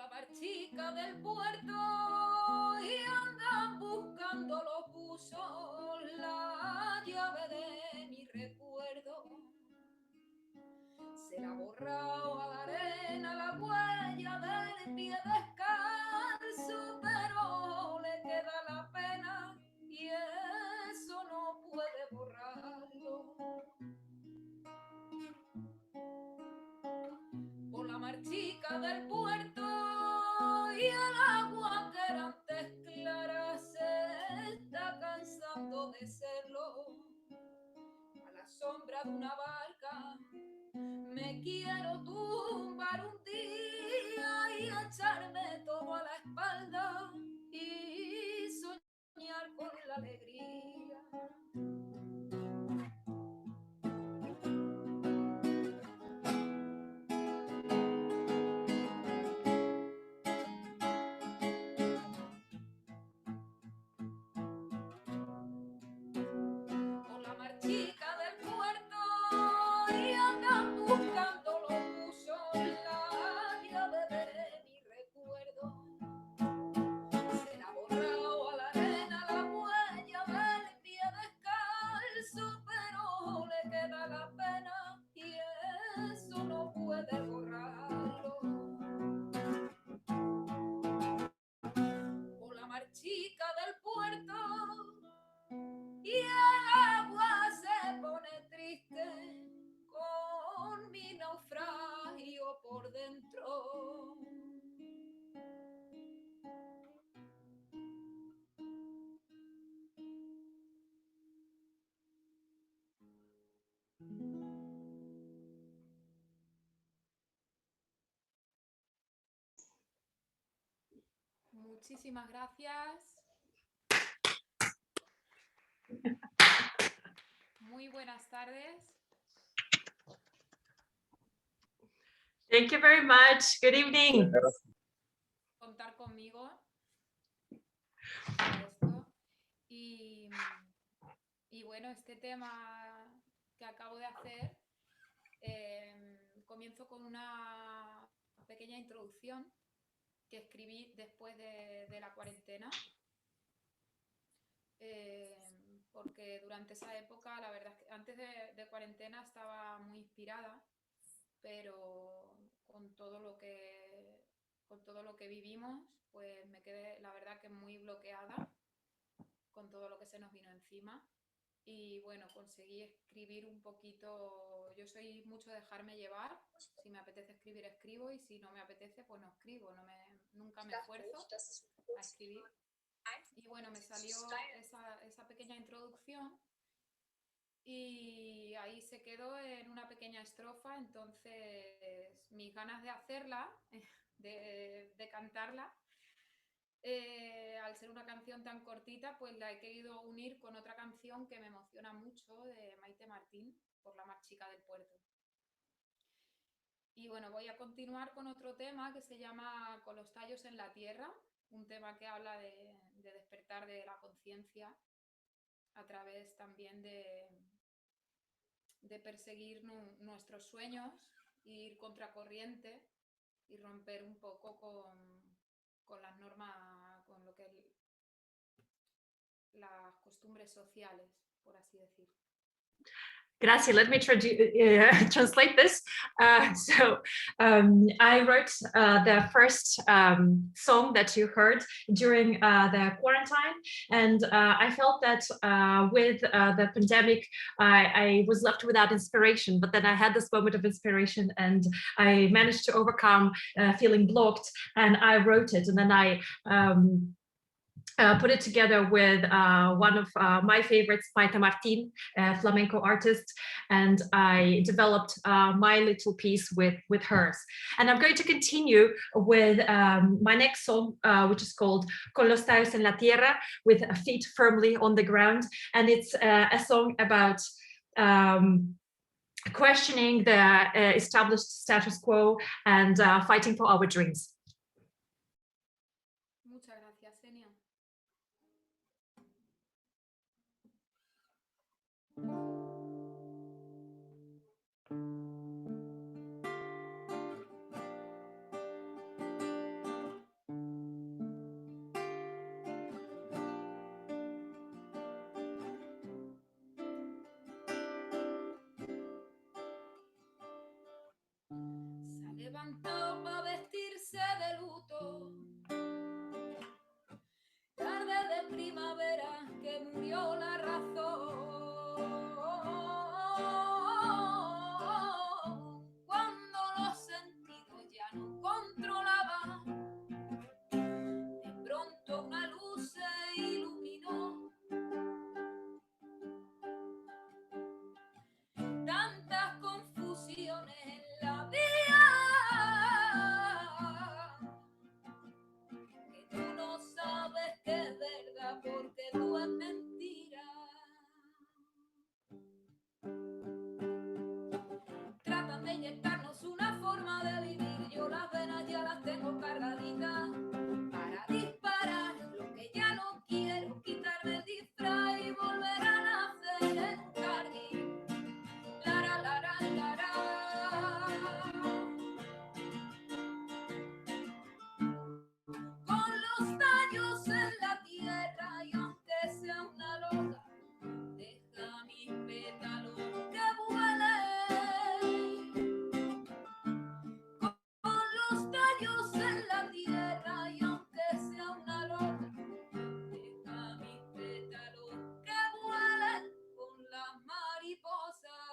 mar chica del puerto y andan buscando los buzos la llave de mi recuerdo. Se la ha borrado a la arena la huella del pie descalzo, pero le queda la pena y eso no puede borrarlo. Por la mar chica del puerto y el agua que era antes clara se está cansando de serlo. A la sombra de una barca me quiero tumbar un día y echarme todo a la espalda y soñar con la alegría. Por la mar chica del puerto y andan buscando los buzos la llave de mi recuerdo. Se la ha borrado a la arena la huella del pie descalzo, pero le queda la pena y eso no puede borrarlo. Por la mar chica del puerto y el agua se pone triste con mi naufragio por dentro. Muchísimas gracias. Muy buenas tardes. Thank you very much. Good evening. Contar conmigo para esto. Y bueno, este tema que acabo de hacer, comienzo con una pequeña introducción que escribí después de la cuarentena, porque durante esa época, la verdad es que antes de cuarentena estaba muy inspirada, pero con todo lo que vivimos, pues me quedé, la verdad, que muy bloqueada con todo lo que se nos vino encima. Y bueno, conseguí escribir un poquito. Yo soy mucho de dejarme llevar. Si me apetece escribir, escribo, y si no me apetece, pues no escribo. Nunca me esfuerzo a escribir. Y bueno, me salió esa pequeña introducción y ahí se quedó en una pequeña estrofa. Entonces mis ganas de hacerla, de cantarla, al ser una canción tan cortita, pues la he querido unir con otra canción que me emociona mucho, de Maite Martín, Por la mar chica del puerto. Y bueno, voy a continuar con otro tema que se llama Con los tallos en la tierra, un tema que habla de despertar de la conciencia a través también de perseguir nuestros sueños, ir contracorriente y romper un poco con las normas, con lo que las costumbres sociales, por así decirlo. Grazie. Let me translate this. I wrote the first song that you heard during the quarantine, and I felt that with the pandemic, I was left without inspiration. But then I had this moment of inspiration, and I managed to overcome feeling blocked, and I wrote it, and then I put it together with one of my favorites, Maite Martin, flamenco artist, and I developed my little piece with hers. And I'm going to continue with my next song, which is called Con los tallos en la tierra, with feet firmly on the ground. And it's a song about questioning the established status quo and fighting for our dreams. Muchas gracias, Enia. levantó para vestirse de luto. Tarde de primavera que murió la razón. Cuando los sentidos ya no controlaban, de pronto una luz se iluminó. Tantas confusiones en la vía que tú no sabes que es verdad porque tú es mentira. Tratan de inyectarnos una forma de vivir, yo las venas ya las tengo cargaditas para disparar lo que ya no quiero, quitarme el disfraz y volver a nacer en carne. Lara, lara, lara. Con los tallos en la tierra y aunque sea una loca, deja mis pétalos que vuelen. Con los tallos en la tierra y aunque sea una loca, deja mis pétalos que vuelen con las mariposas.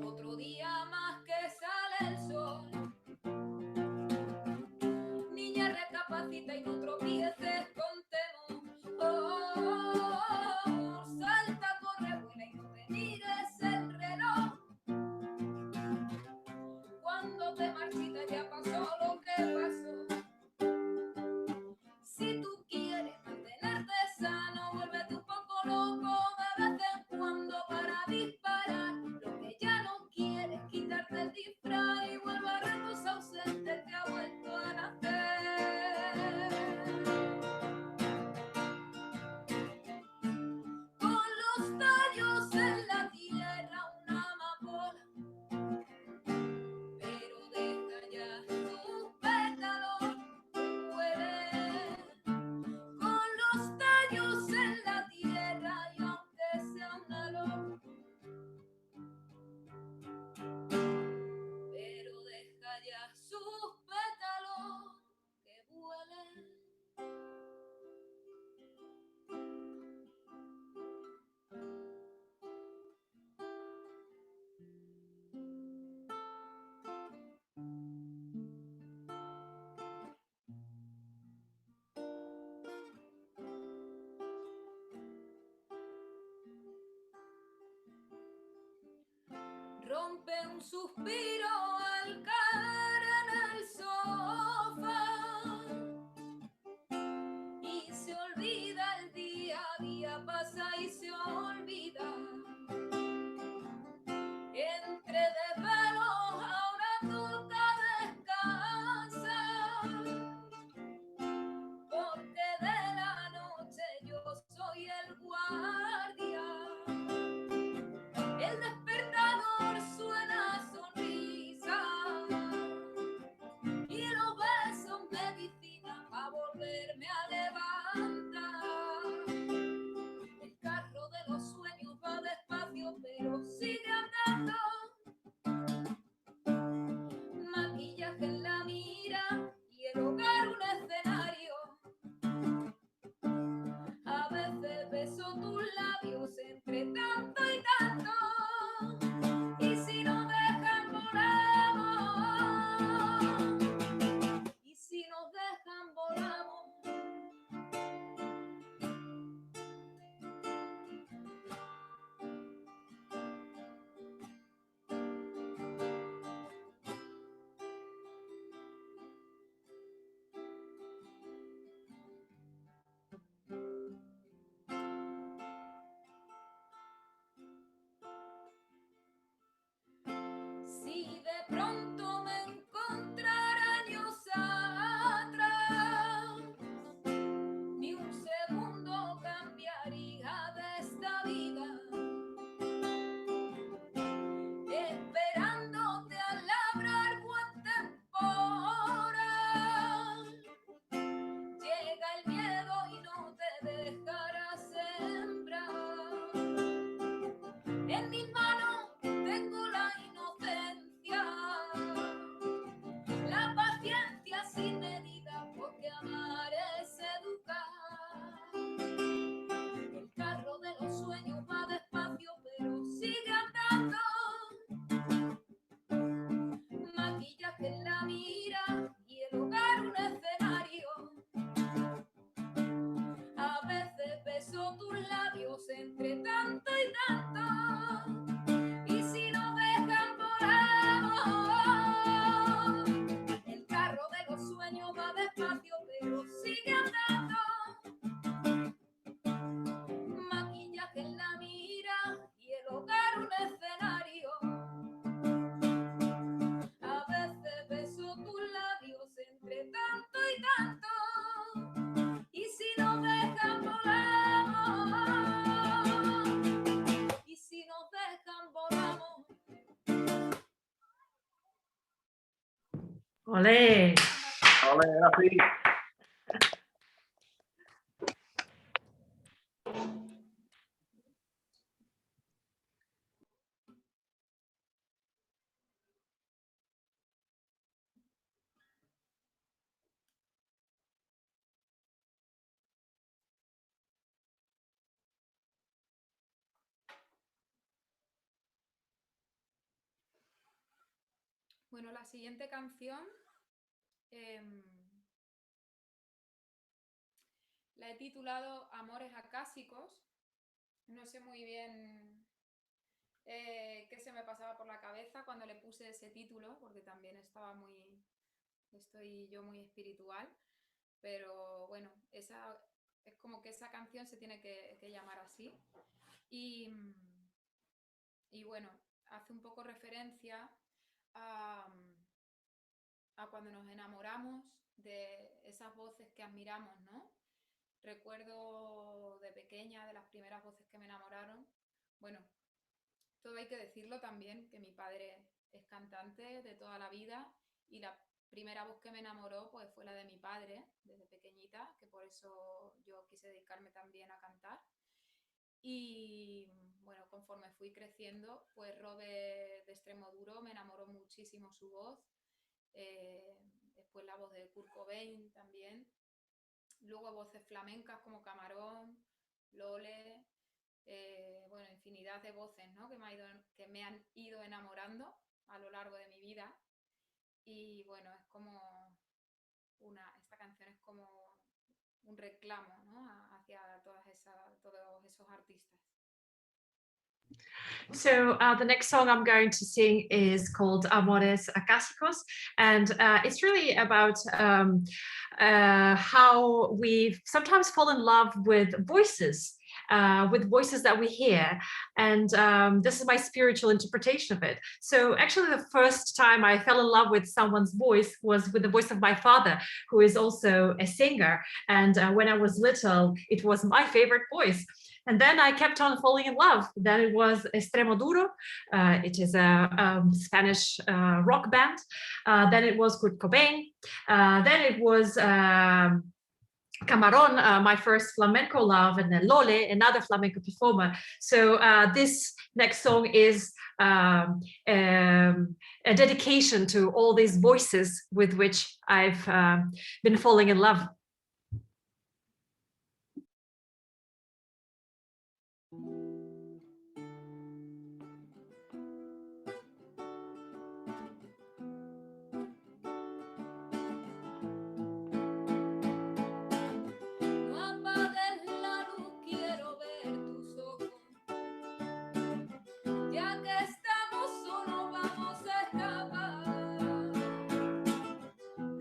Otro día más que sale el sol. Niña, recapacita y no tropieces con temor. Salta, corre, vuela y no te mires el reloj. Cuando te marchitas ya pasó lo que pasó. Si tú quieres mantenerte sano, vuélvete un poco loco de vez en cuando para disparar lo que ya no quieres, quitarte el disfraz y vuelve a retos ausentes que ha vuelto a nacer. Con los tallos en la tierra una amapola, pero deja ya tus pétalos huelen. Con los tallos en la tierra y aunque sea una loca, pero deja ya sus pétalos que vuelen. Rompe un suspiro al caer en el sofá y se olvida el día a día, pasa y se olvida. Entre desvelos ahora toca descansar, porque de la noche yo soy el guardia. El despertador suena sonrisa y los besos medicina para volverme a levantar. El carro de los sueños va despacio pero sigue andando. Maquillaje en la mira y el hogar un escenario. A veces beso tus labios entre tanto y tanto. Y si nos dejan volamos. Y si nos dejan volamos. Olé. Olé, Rafi. Bueno, la siguiente canción la he titulado Amores acásicos. No sé muy bien qué se me pasaba por la cabeza cuando le puse ese título, porque también estoy yo muy espiritual, pero bueno, es como que esa canción se tiene que llamar así. Y bueno, hace un poco referencia a cuando nos enamoramos de esas voces que admiramos, ¿no? Recuerdo de pequeña, de las primeras voces que me enamoraron. Bueno, todo hay que decirlo también, que mi padre es cantante de toda la vida y la primera voz que me enamoró pues fue la de mi padre desde pequeñita, que por eso yo quise dedicarme también a cantar. Y bueno, conforme fui creciendo, pues Robe de Extremoduro me enamoró muchísimo su voz. Después la voz de Kurt Cobain también. Luego voces flamencas como Camarón, Lole, bueno, infinidad de voces, ¿no? que me han ido enamorando a lo largo de mi vida. Y bueno, es como esta canción es como un reclamo, ¿no? hacia todos esos artistas. So the next song I'm going to sing is called Amores Acásicos, and it's really about how we sometimes fall in love with voices that we hear, and this is my spiritual interpretation of it. So actually the first time I fell in love with someone's voice was with the voice of my father, who is also a singer, and when I was little it was my favorite voice. And then I kept on falling in love. Then it was Extremoduro. It is a Spanish rock band. Then it was Kurt Cobain. Then it was Camarón, my first flamenco love, and then Lole, another flamenco performer. So this next song is a dedication to all these voices with which I've been falling in love.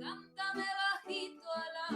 Cántame bajito a la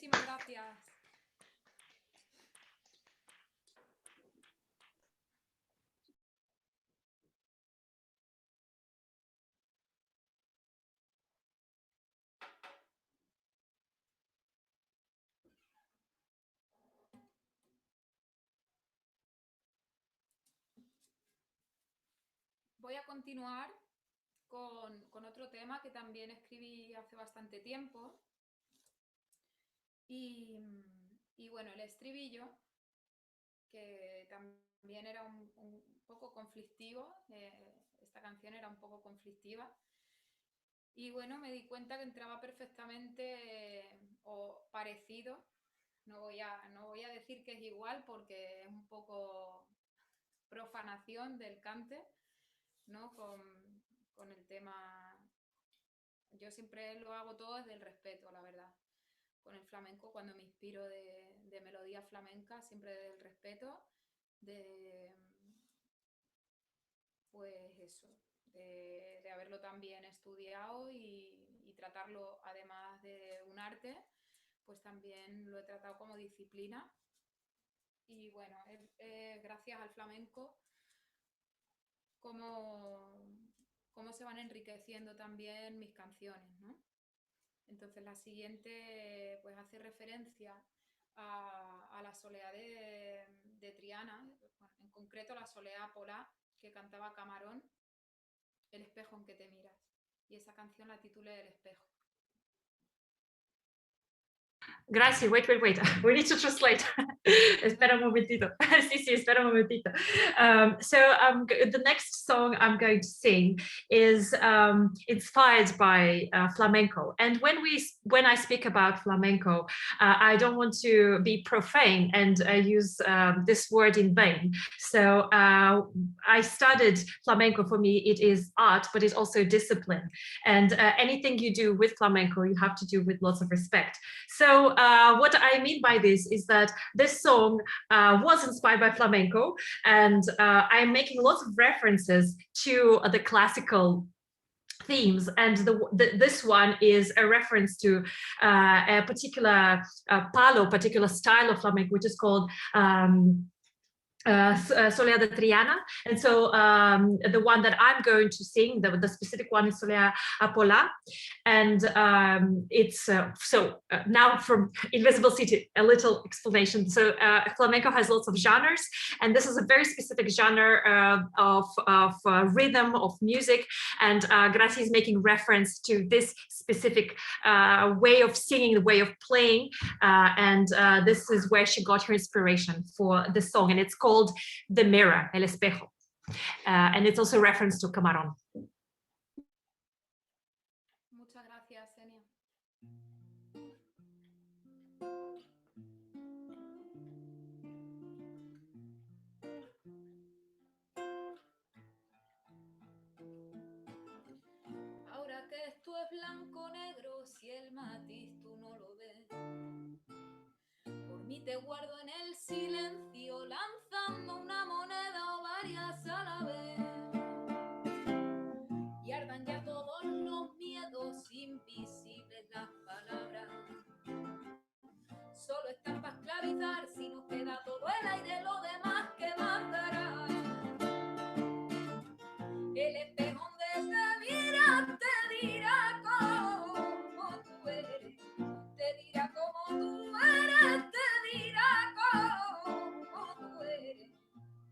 Muchísimas gracias. Voy a continuar con otro tema que también escribí hace bastante tiempo. Y bueno, el estribillo, que también era un poco conflictivo, esta canción era un poco conflictiva. Y bueno, me di cuenta que entraba perfectamente o parecido. No voy a decir que es igual porque es un poco profanación del cante, ¿no? Con el tema. Yo siempre lo hago todo desde el respeto, la verdad. Con el flamenco, cuando me inspiro de melodía flamenca, siempre desde el respeto, pues eso, de haberlo también estudiado y tratarlo, además de un arte, pues también lo he tratado como disciplina. Y bueno, gracias al flamenco, cómo se van enriqueciendo también mis canciones, ¿no? Entonces la siguiente pues hace referencia a la soleá de Triana, en concreto la soleá Polá que cantaba Camarón, El espejo en que te miras. Y esa canción la titulé El espejo. Gracias, wait. We need to translate. Espera un momentito. Sí, espera un momentito. The next song I'm going to sing is inspired by flamenco. And when I speak about flamenco, I don't want to be profane and use this word in vain. So I studied flamenco. For me, it is art, but it's also discipline. And anything you do with flamenco, you have to do with lots of respect. So what I mean by this is that this song was inspired by flamenco, and I'm making lots of references to the classical themes, and this one is a reference to a particular particular style of flamenco, which is called Soleá de Triana. And so the one that I'm going to sing, the specific one is Soleá Polá. And it's now from Invisible City, a little explanation. So flamenco has lots of genres, and this is a very specific genre of rhythm, of music. And Gracia is making reference to this specific way of singing, the way of playing. And this is where she got her inspiration for the song. And it's called The Mirror, El Espejo. And it's also a reference to Camarón. Muchas gracias, Senia. Ahora que esto es blanco-negro, si el matiz tú no lo ves, por mí te guardo en el silencio, lanzando una moneda o varias a la vez. Y ardan ya todos los miedos invisibles, las palabras solo están para esclavizar. Si nos queda todo el aire, lo demás que más dará. El espejo donde te mira te dirá cómo tú eres, te dirá cómo tú eres, te dirá cómo tú eres,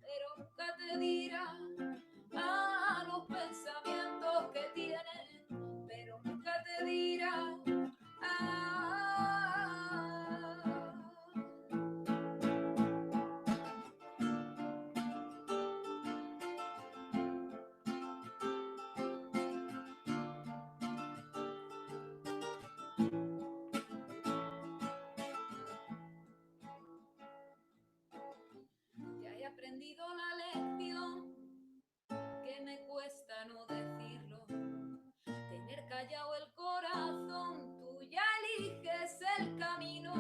pero nunca te dirá a los pensamientos que tienes, pero nunca te dirá Ya he aprendido la lección que me cuesta no decirlo, tener callado el corazón, tú ya eliges el camino.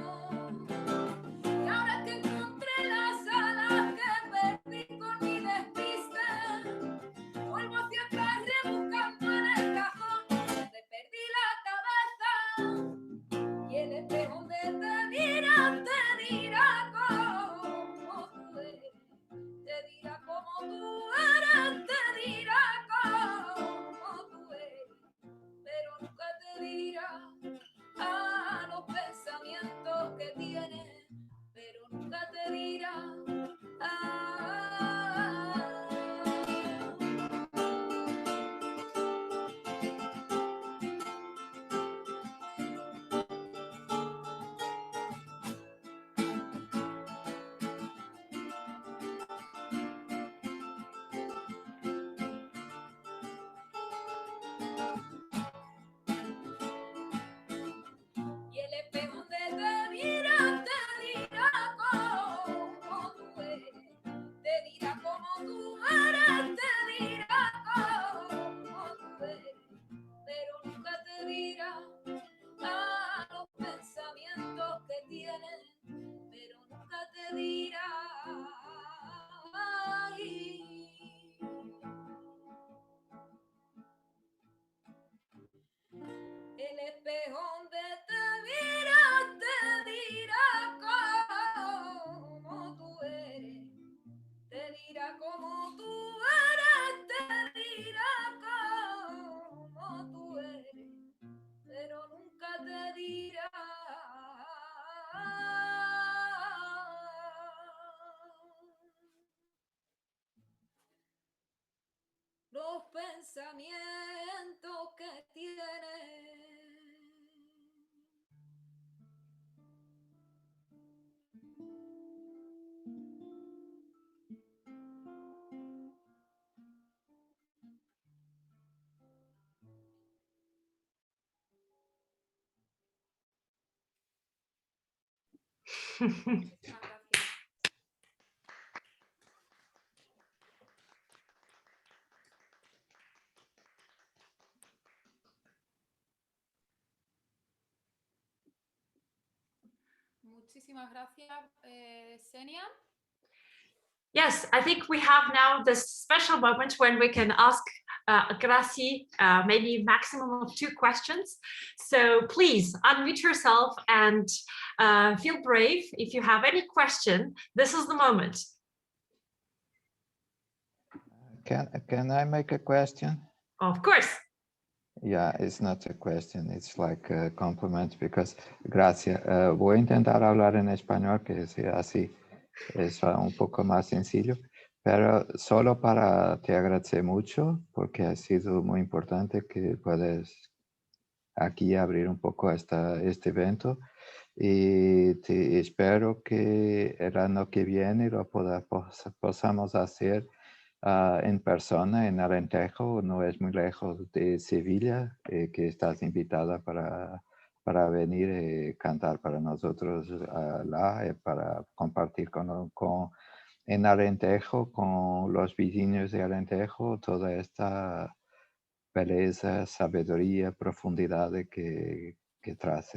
Y ahora que encontré las alas que perdí con mi despiste, vuelvo hacia atrás rebuscando en el cajón donde perdí la cabeza, y el espejo donde te pensamiento que tiene. Muchísimas gracias, Xenia. Yes, I think we have now this special moment when we can ask Gracie maybe maximum of 2 questions. So please unmute yourself and feel brave. If you have any question, this is the moment. Can I make a question? Of course. Yeah, it's not a question, it's like a compliment because gracias. Voy a intentar hablar en español, que sea así, es un poco más sencillo, pero solo para te agradecer mucho porque ha sido muy importante que puedas aquí abrir un poco este evento y te espero que el año que viene lo podamos hacer en persona en Alentejo, no es muy lejos de Sevilla, que estás invitada para venir y cantar para nosotros para compartir en Alentejo, con los vecinos de Alentejo, toda esta belleza, sabiduría, profundidad que traes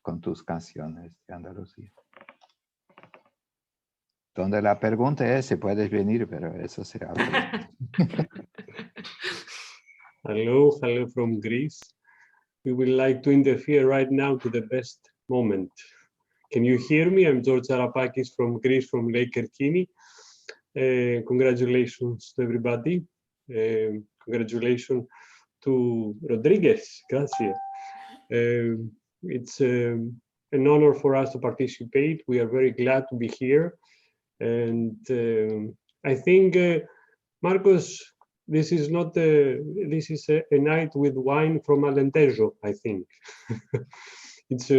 con tus canciones de Andalucía. Donde la pregunta es si puedes venir, pero eso será. Hello from Greece. We would like to interfere right now to the best moment. Can you hear me? I'm George Arapakis from Greece, from Lake Erkini. Congratulations to everybody. Congratulations to Rodriguez. Gracias. It's an honor for us to participate. We are very glad to be here. And I think, Marcos, this is not this is a night with wine from Alentejo, I think. It's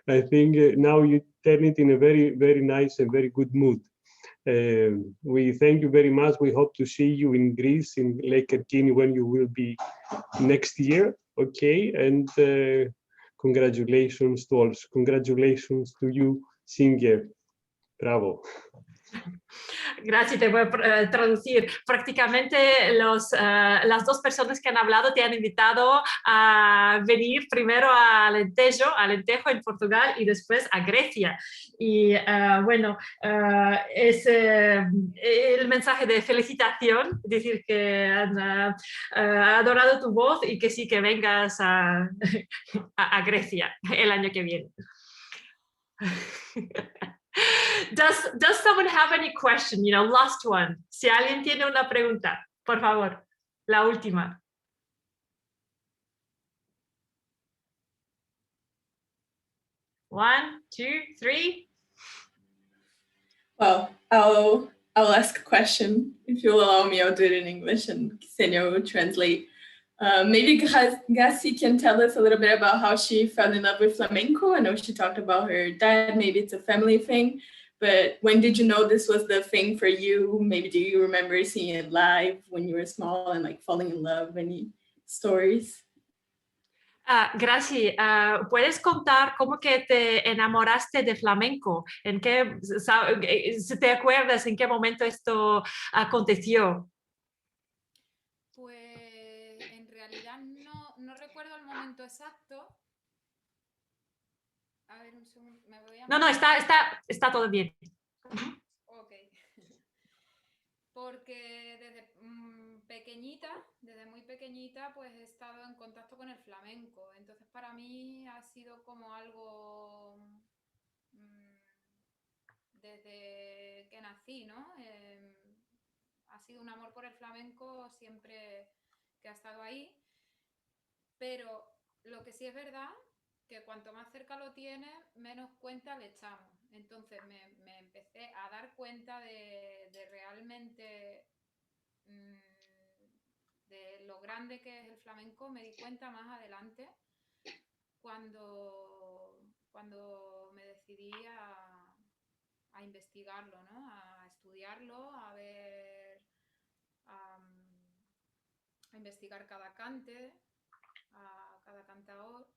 I think now you turn it in a very, very nice and very good mood. We thank you very much. We hope to see you in Greece, in Lake Erkini, when you will be next year. Okay, and congratulations to all. Congratulations to you, singer. Bravo. Gracias, te voy a traducir. Prácticamente las 2 personas que han hablado te han invitado a venir primero a Alentejo en Portugal y después a Grecia. Y bueno, es el mensaje de felicitación, decir que han adorado tu voz y que sí que vengas a Grecia el año que viene. Does someone have any question? You know, last one. Si alguien tiene una pregunta, por favor, la última. One, two, three. Well, I'll ask a question. If you'll allow me, I'll do it in English and Ksenia will translate. Maybe Gracie can tell us a little bit about how she fell in love with flamenco. I know she talked about her dad, maybe it's a family thing, but when did you know this was the thing for you? Maybe do you remember seeing it live when you were small and like falling in love? Any stories? Gracie, ¿puedes contar cómo que te enamoraste de flamenco? ¿En qué, si te acuerdas en qué momento esto aconteció? Pues en realidad no recuerdo el momento exacto. A ver, un segundo, me voy a... No, está todo bien. Ok. Porque desde muy pequeñita, pues he estado en contacto con el flamenco. Entonces para mí ha sido como algo desde que nací, ¿no? Ha sido un amor por el flamenco siempre que ha estado ahí. Pero lo que sí es verdad, que cuanto más cerca lo tienes, menos cuenta le echamos. Entonces me empecé a dar cuenta de realmente de lo grande que es el flamenco me di cuenta más adelante cuando me decidí a investigarlo, ¿no? A estudiarlo, a ver, a investigar cada cante, a cada cantador.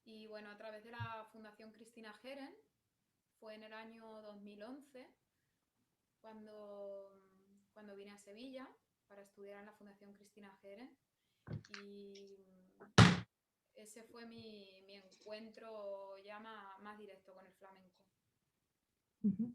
Y bueno, a través de la Fundación Cristina Geren, fue en el año 2011 cuando vine a Sevilla para estudiar en la Fundación Cristina Geren, y ese fue mi encuentro ya más directo con el flamenco. Mm-hmm.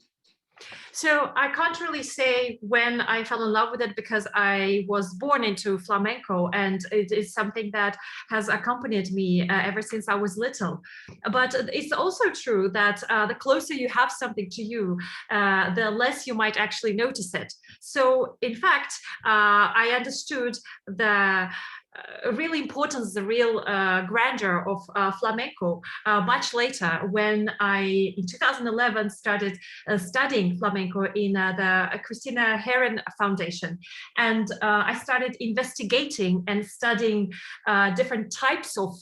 So I can't really say when I fell in love with it, because I was born into flamenco and it is something that has accompanied me ever since I was little. But it's also true that the closer you have something to you, the less you might actually notice it. So in fact, I understood the real importance, the real grandeur of flamenco much later, when I, in 2011, started studying flamenco in the Cristina Geren Foundation. And I started investigating and studying different types of,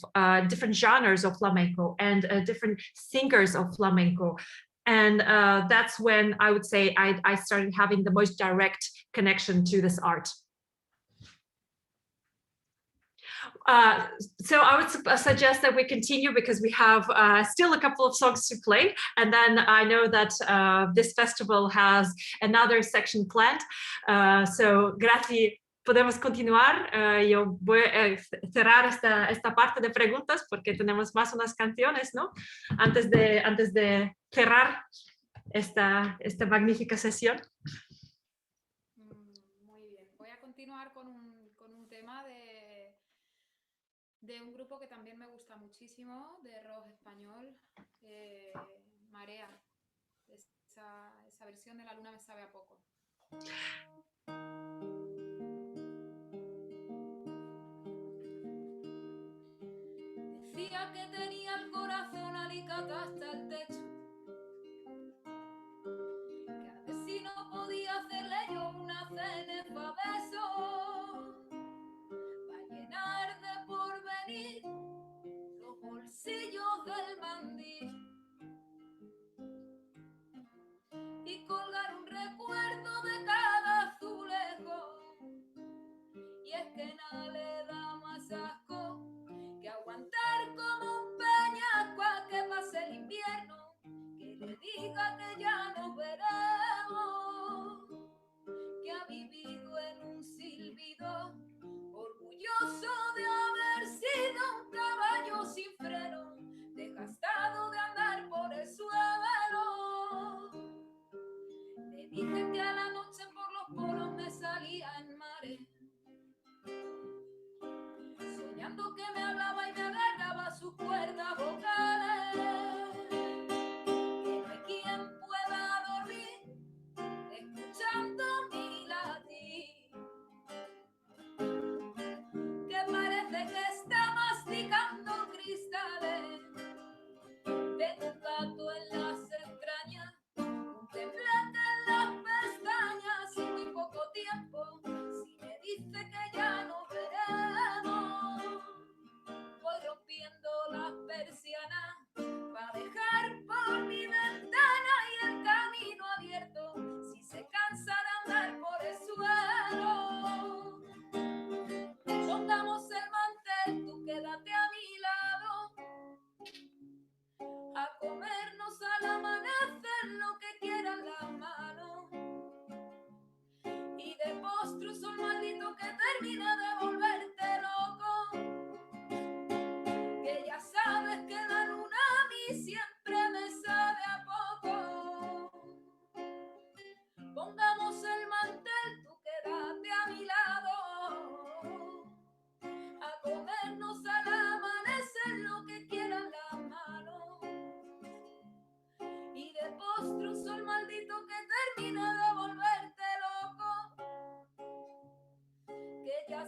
different genres of flamenco and different singers of flamenco. And that's when I would say I started having the most direct connection to this art. So I would suggest that we continue, because we have still a couple of songs to play, and then I know that this festival has another section planned. So gracias. Podemos continuar. Yo voy a cerrar esta parte de preguntas porque tenemos más unas canciones, ¿no? Antes de cerrar esta magnífica sesión. Muy bien. Voy a continuar con un tema de un grupo que también me gusta muchísimo, de rock español, Marea. Esa versión de La luna me sabe a poco. Decía que tenía el corazón alicate hasta el techo, que a ver si no podía hacerle yo una cenefa beso, para llenar de porvenir los bolsillos del mandil y colgar un recuerdo de cada azulejo. Y es que nada le da más asco que aguantar como un peñasco a que pase el invierno, que le diga que ya nos veremos, que ha vivido en un silbido, orgulloso de haber sido un caballo sin freno, desgastado de andar por el suelo. Le dije que a la noche por los poros me salía en mares, soñando que me hablaba y me agarraba sus cuerdas vocales, que no hay quien pueda dormir escuchando mi latir, que parece que está masticando cristales. Tengo un gato en las entrañas, un temblete en las pestañas y muy poco tiempo. Si me dice que ya nos veremos, voy rompiendo las persianas para dejar por mi ventana y el camino abierto. Si se cansa de andar por el suelo, pongamos el mantel, tú quédate a mi lado, a comernos al amanecer lo que quieran las manos, y de postre un sol maldito que termina de volverte loco, que ya sabes que la luna a mí siempre me sabe a poco. Pongamos el mantel, tú quédate a mi lado, a comernos al amanecer lo que quieran las manos, y de postre un sol maldito que termina de volverte loco, que ya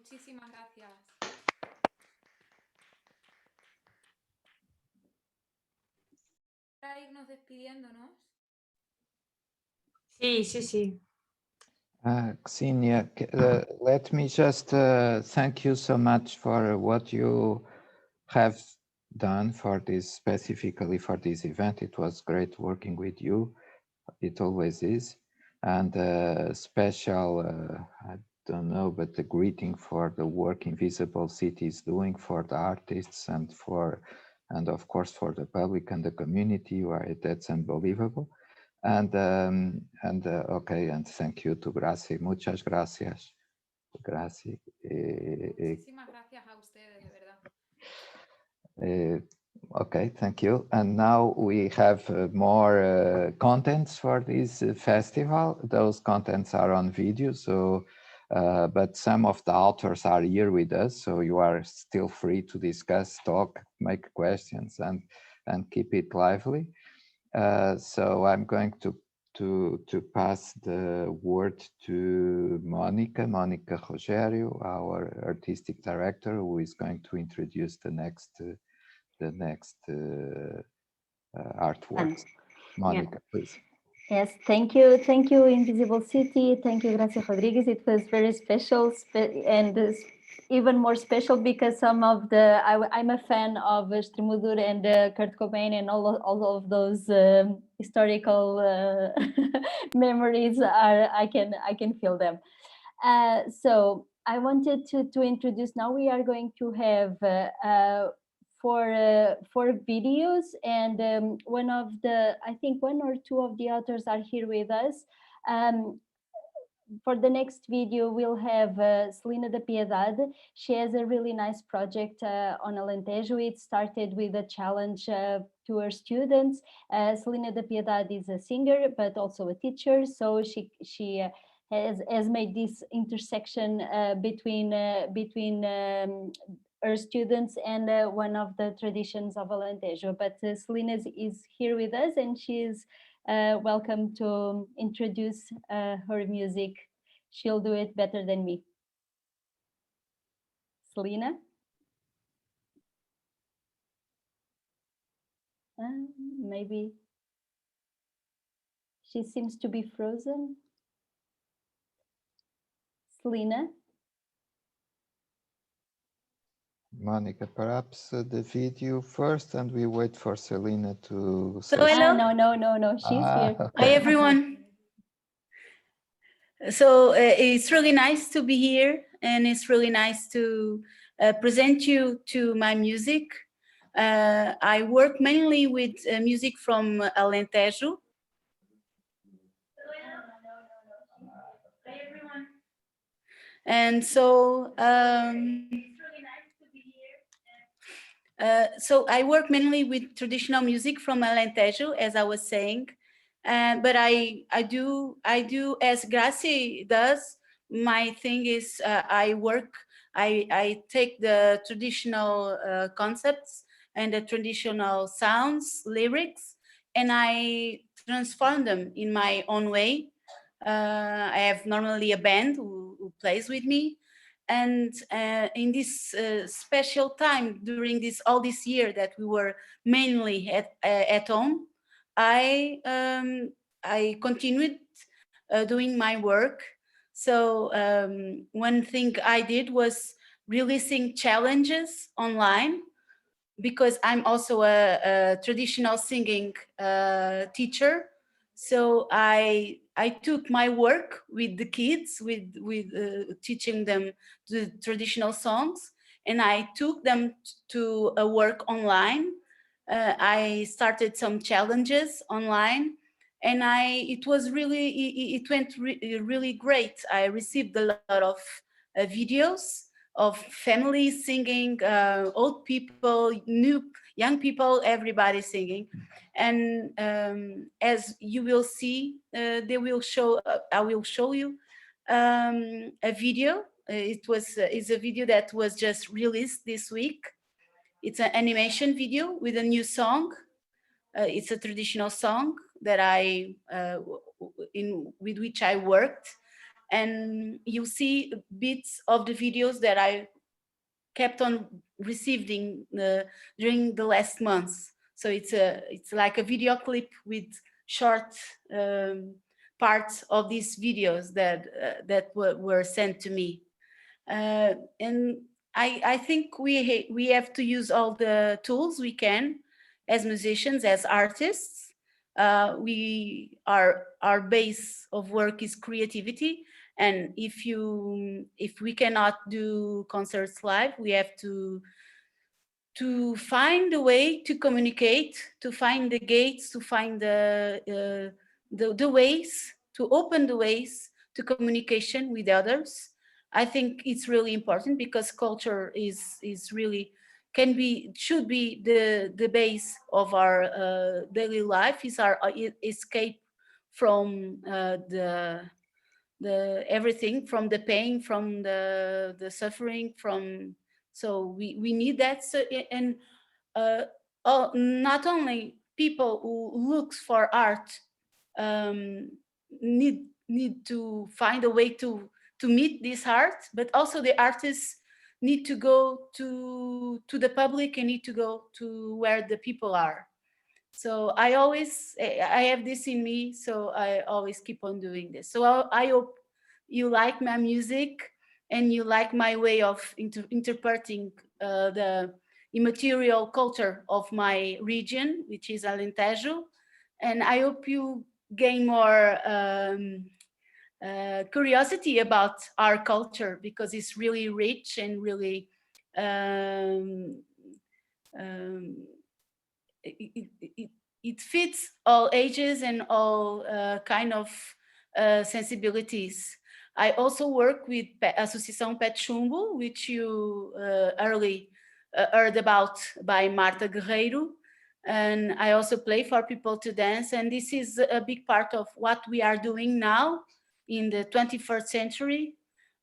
Muchísimas gracias. Para irnos despidiéndonos. Sí, sí, sí. Ksenia, let me just thank you so much for what you have done for this, specifically for this event. It was great working with you. It always is. And special, I don't know, but a greeting for the work Invisible City is doing for the artists and of course for the public and the community. Why that's unbelievable. And okay, and thank you to Gracie. Muchas gracias. Gracias. Muchísimas gracias a ustedes, de verdad. Okay, thank you. And now we have more contents for this festival. Those contents are on video, so but some of the authors are here with us, so you are still free to discuss, talk, make questions, and keep it lively. So I'm going to pass the word to Monica Rogério, our artistic director, who is going to introduce the next artworks. Monica, please. Yes, thank you, Invisible City. Thank you, Gracia Rodriguez. It was very special, and even more special because some of I'm a fan of Extremadura and Kurt Cobain and all of those historical memories. I can feel them. So I wanted to introduce. Now we are going to have four videos, and I think one or two of the authors are here with us. For the next video, we'll have Celina da Piedade. She has a really nice project on Alentejo. It started with a challenge to her students. Celina da Piedade is a singer, but also a teacher. So she has made this intersection between her students and one of the traditions of Alentejo. But Celina is here with us, and she's welcome to introduce her music. She'll do it better than me. Celina? Maybe she seems to be frozen. Celina? Monica, perhaps the video first, and we wait for Celina to say. So hello? No, she's here. Okay. Hi, everyone. So it's really nice to be here, and it's really nice to present you to my music. I work mainly with music from Alentejo. And so, so I work mainly with traditional music from Alentejo, as I was saying. But I do as Gracie does. My thing is I take the traditional concepts and the traditional sounds, lyrics, and I transform them in my own way. I have normally a band who plays with me. And in this special time during all this year that we were mainly at home, I continued doing my work. So one thing I did was releasing challenges online, because I'm also a traditional singing teacher. So I took my work with the kids, with teaching them the traditional songs, and I took them to a work online. I started some challenges online, and it went really great. I received a lot of videos of families singing, old people, young people, everybody singing. And as you will see, I will show you a video. It's a video that was just released this week. It's an animation video with a new song. It's a traditional song that with which I worked. and you see bits of the videos that I kept on receiving during the last months. So it's like a video clip with short parts of these videos that were sent to me. And I think we have to use all the tools we can as musicians, as artists. Our base of work is creativity, and if we cannot do concerts live, we have to find a way to communicate, to find the gates, to find the ways, to open the ways to communication with others. I think it's really important because culture is really should be the base of our daily life, is our escape from the everything, from the pain, from the suffering, so we need that. So, and not only people who looks for art need to find a way to meet this art, but also the artists need to go to the public and need to go to where the people are. So I have this in me, so I always keep on doing this. So I hope you like my music and you like my way of interpreting the immaterial culture of my region, which is Alentejo. And I hope you gain more curiosity about our culture, because it's really rich and really it fits all ages and all kind of sensibilities. I also work with Associação Pé de Chumbo, which you early heard about by Marta Guerreiro. And I also play for people to dance. And this is a big part of what we are doing now in the 21st century,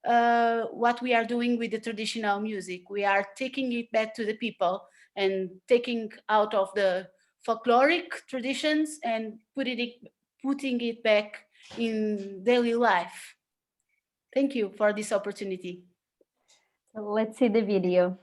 what we are doing with the traditional music. We are taking it back to the people and taking out of the folkloric traditions and putting it back in daily life. Thank you for this opportunity. So let's see the video.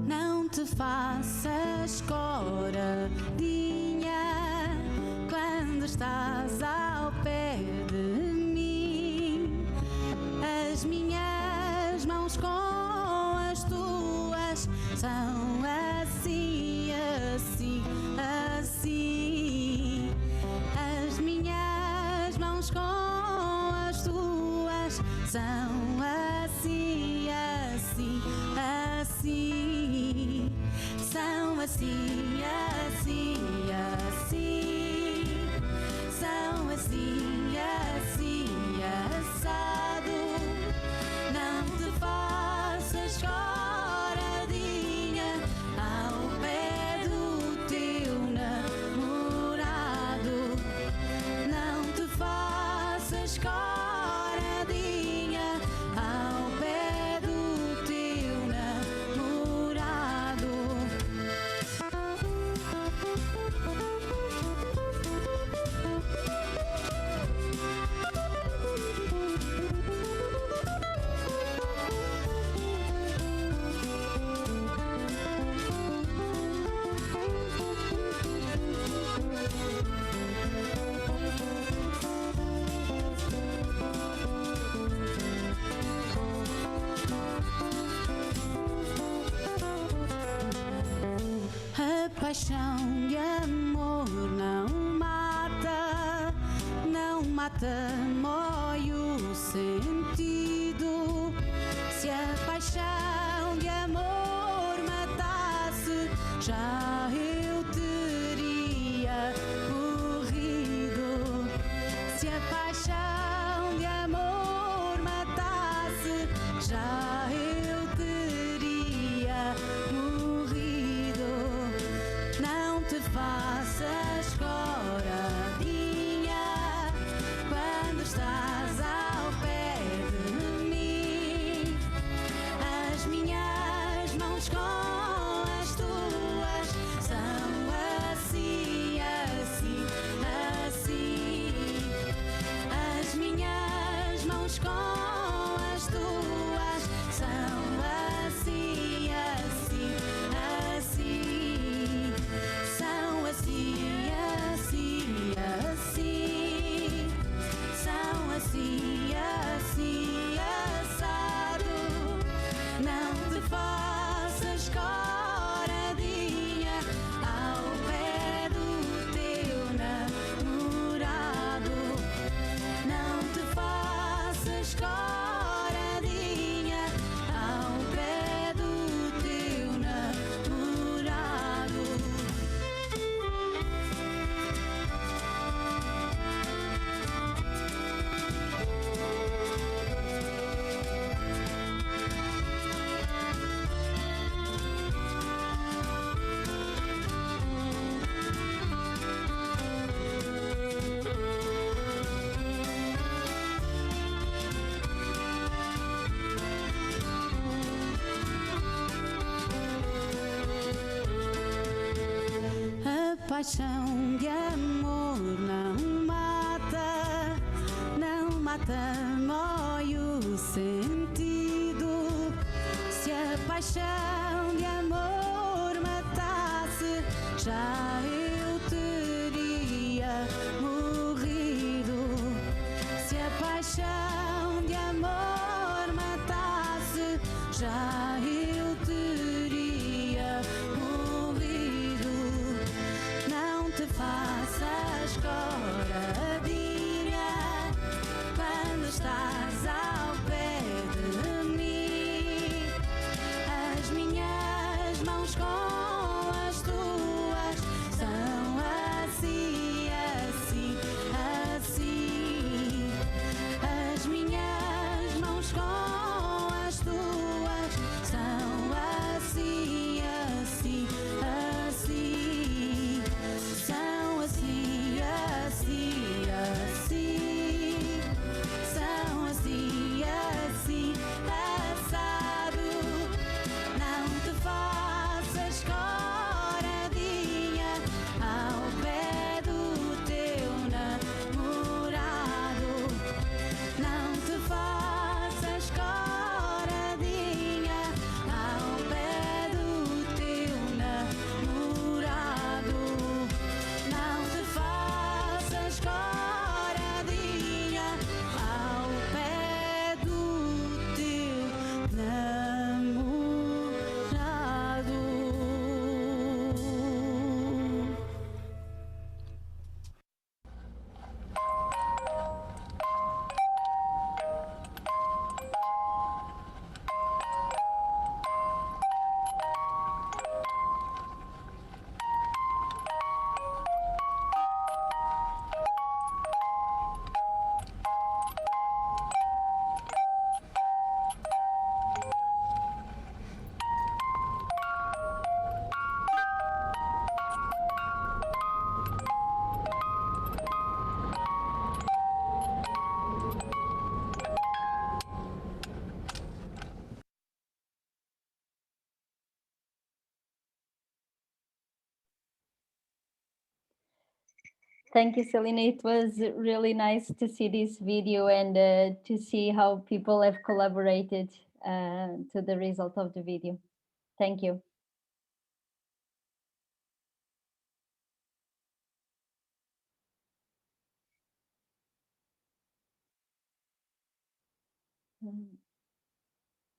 Não te faças coradinha quando estás ao pé de mim. As minhas mãos com as tuas são assim, assim, assim. As minhas mãos com as tuas são assim, assim, assim. São assim, assim, assim. São assim, assim, assado. Não te faças coradinha ao pé do teu namorado. Não te faças coradinha ao pé do teu namorado. A paixão e amor não mata, não mata, mói o sentido. Se a paixão de amor matasse, já eu teria morrido. paixão de amor não mata, não mata, mói o sentido. Se a paixão de amor matasse, já eu teria morrido. Se a paixão de amor matasse, já eu teria morrido. Não te faças coradinha quando estás ao pé de mim. As minhas mãos com as tuas são assim, assim, assim. As minhas mãos com as tuas são assim, assim, assim. São assim, assim, assim. São assim, assim, assado. Não te faças coradinha ao pé do teu namorado. Não te faças coradinha ao pé do teu namorado. Não te faças coradinha ao pé do teu namorado. Thank you, Selena. It was really nice to see this video and to see how people have collaborated to the result of the video. Thank you.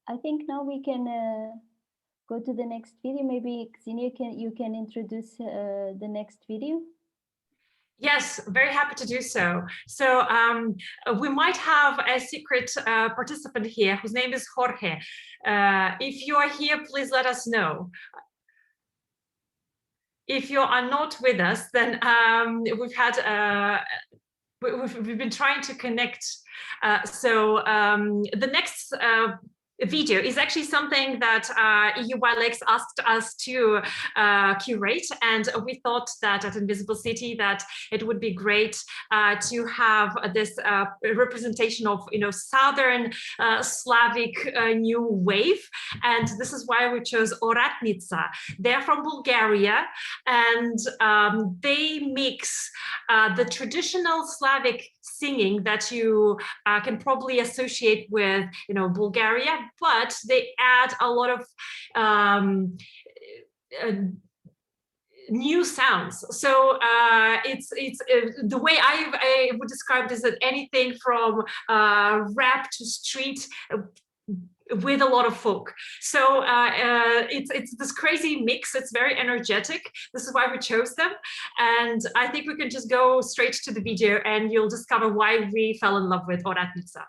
I think now we can go to the next video. Maybe Xenia, you can introduce the next video. Yes, very happy to do so. So we might have a secret participant here whose name is Jorge. If you are here, please let us know. If you are not with us, then we've been trying to connect. The next video is actually something that nEUlakes asked us to curate, and we thought that at Invisible City that it would be great to have this representation of Southern Slavic new wave, and this is why we chose Oratnica. They're from Bulgaria, and they mix the traditional Slavic singing that you can probably associate with Bulgaria, but they add a lot of new sounds. So it's the way I would describe this as anything from rap to street with a lot of folk. So it's this crazy mix. It's very energetic. This is why we chose them. And I think we can just go straight to the video and you'll discover why we fell in love with Oratnica.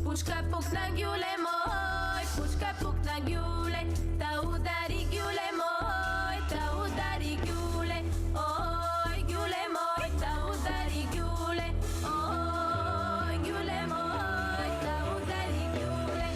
Puška pukna gjule moj, puška pukna gjule, ta udari gjule moj, ta udari gjule, oj gjule moj, ta udari gjule, oj gjule moj, ta udari gjule.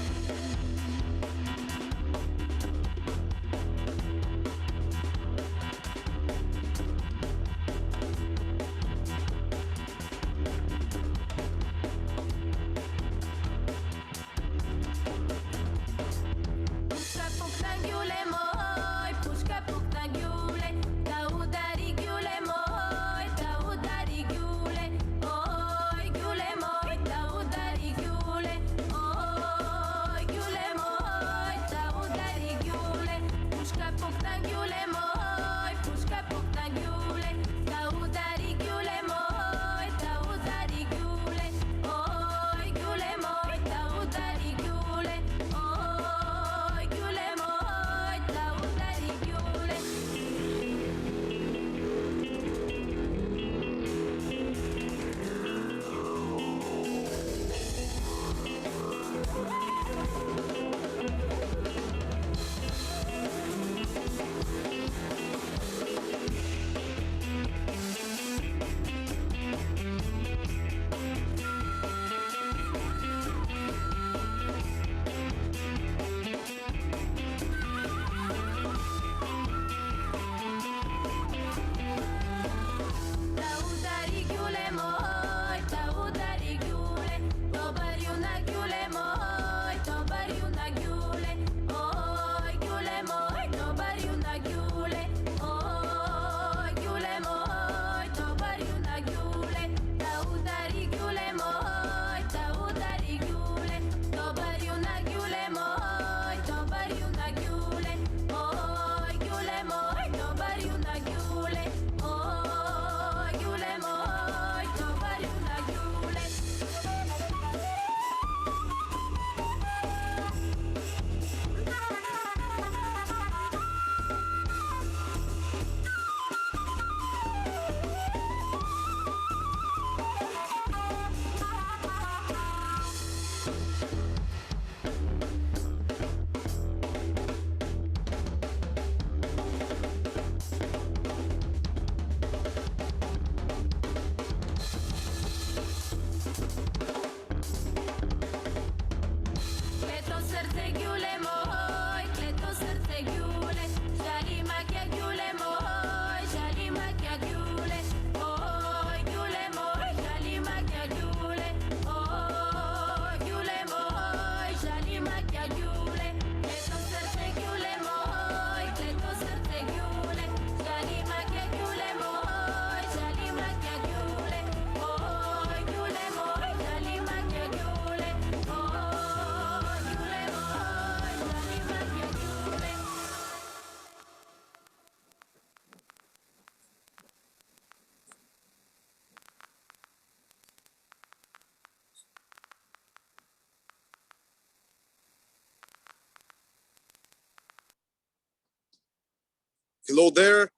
Hello there,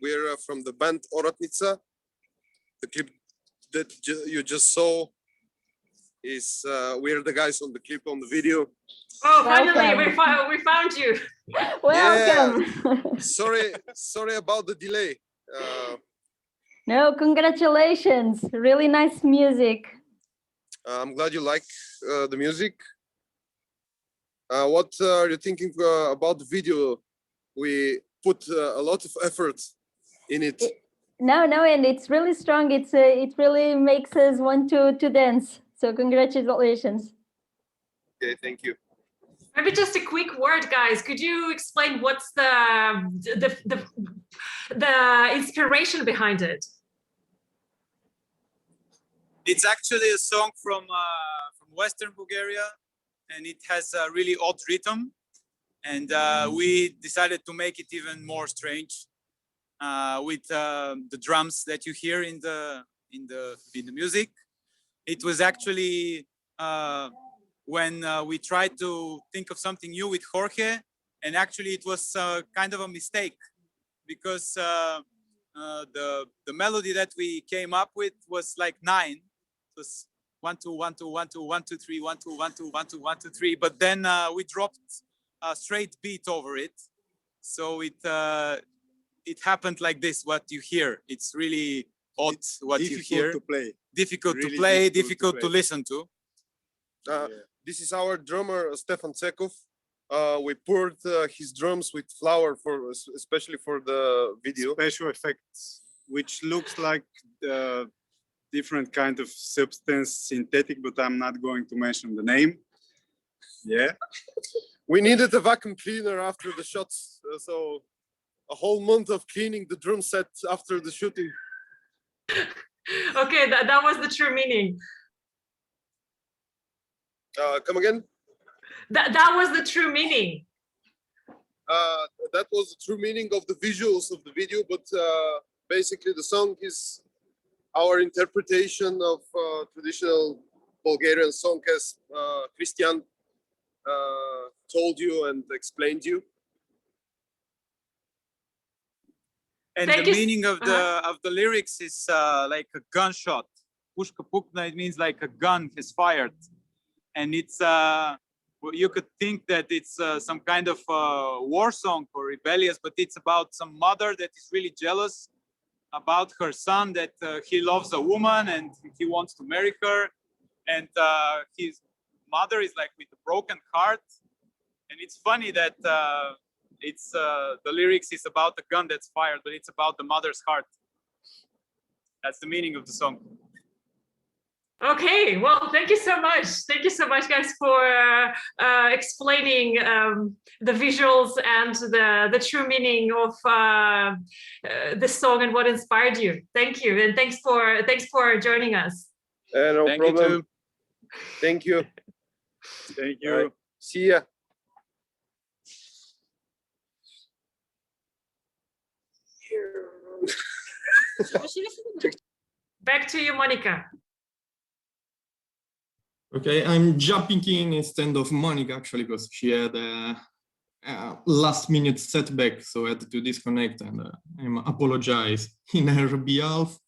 we're from the band Oratnica. The clip that you just saw is, we're the guys on the clip on the video. Oh, finally, we found you. Welcome. Yeah. Sorry about the delay. No, congratulations. Really nice music. I'm glad you like the music. What are you thinking about the video? We put a lot of effort in it. No, and it's really strong. It really makes us want to dance. So congratulations. Okay, thank you. Maybe just a quick word, guys. Could you explain what's the inspiration behind it? It's actually a song from Western Bulgaria, and it has a really odd rhythm. And we decided to make it even more strange with the drums that you hear in the music. It was actually when we tried to think of something new with Jorge, and actually it was kind of a mistake because the melody that we came up with was like 9. It was 1 2 1 2 1 2 1 2 3 1 2 1 2 1 2 1 2 3. But then we dropped a straight beat over it, so it happened like this. What you hear, it's really odd. It's what you hear, difficult to play, difficult to listen to. This is our drummer Stefan Tsekov. We poured his drums with flour especially for the video. Special effects, which looks like different kind of substance, synthetic, but I'm not going to mention the name. Yeah. We needed a vacuum cleaner after the shots, so a whole month of cleaning the drum set after the shooting. Okay, that was the true meaning. Come again? That was the true meaning. that was the true meaning of the visuals of the video, but basically the song is our interpretation of traditional Bulgarian song as Christian told you and explained you. And the meaning of the lyrics is like a gunshot. Pushka pukna, it means like a gun is fired. And it's, you could think that it's some kind of war song or rebellious, but it's about some mother that is really jealous about her son, that he loves a woman and he wants to marry her. And his mother is like with a broken heart. And it's funny that it's the lyrics is about the gun that's fired, but it's about the mother's heart. That's the meaning of the song. Okay, well, thank you so much. Thank you so much, guys, for explaining the visuals and the true meaning of this song and what inspired you. Thank you, and thanks for joining us. No Thank problem. you too. Thank you. Thank you. See ya. Back to you, Monica. Okay, I'm jumping in instead of Monica actually because she had a last-minute setback, so I had to disconnect, and I apologize in her behalf,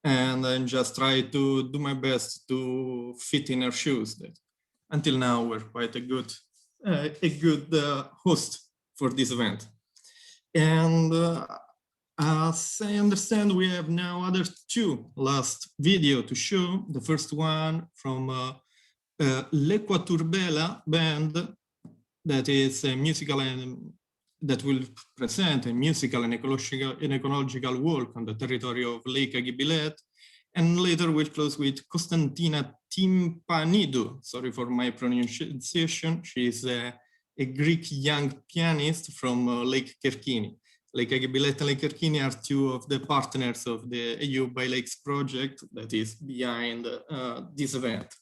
and I just try to do my best to fit in her shoes. That until now we're quite a good host for this event, and as I understand, we have now other two last video to show. The first one from l'Equaturbella band, that is a musical and that will present a musical and ecological work on the territory of Lake Agibilet. And later we'll close with Constantina Timpanidou. Sorry for my pronunciation. She is a Greek young pianist from Lake Kerkini. Lake Agibilet and Lake Kerkini are two of the partners of the EU by Lakes project that is behind this event.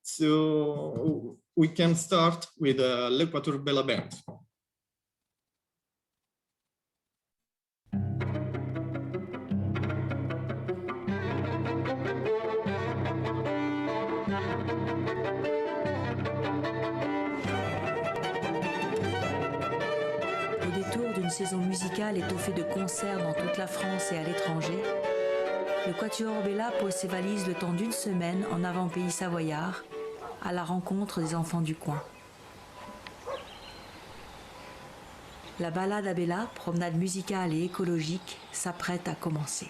So we can start with l'Equaturbella band. Saison musicale étoffée de concerts dans toute la France et à l'étranger, le Quatuor Bella pose ses valises le temps d'une semaine en avant-pays savoyard, à la rencontre des enfants du coin. La balade à Bella, promenade musicale et écologique, s'apprête à commencer.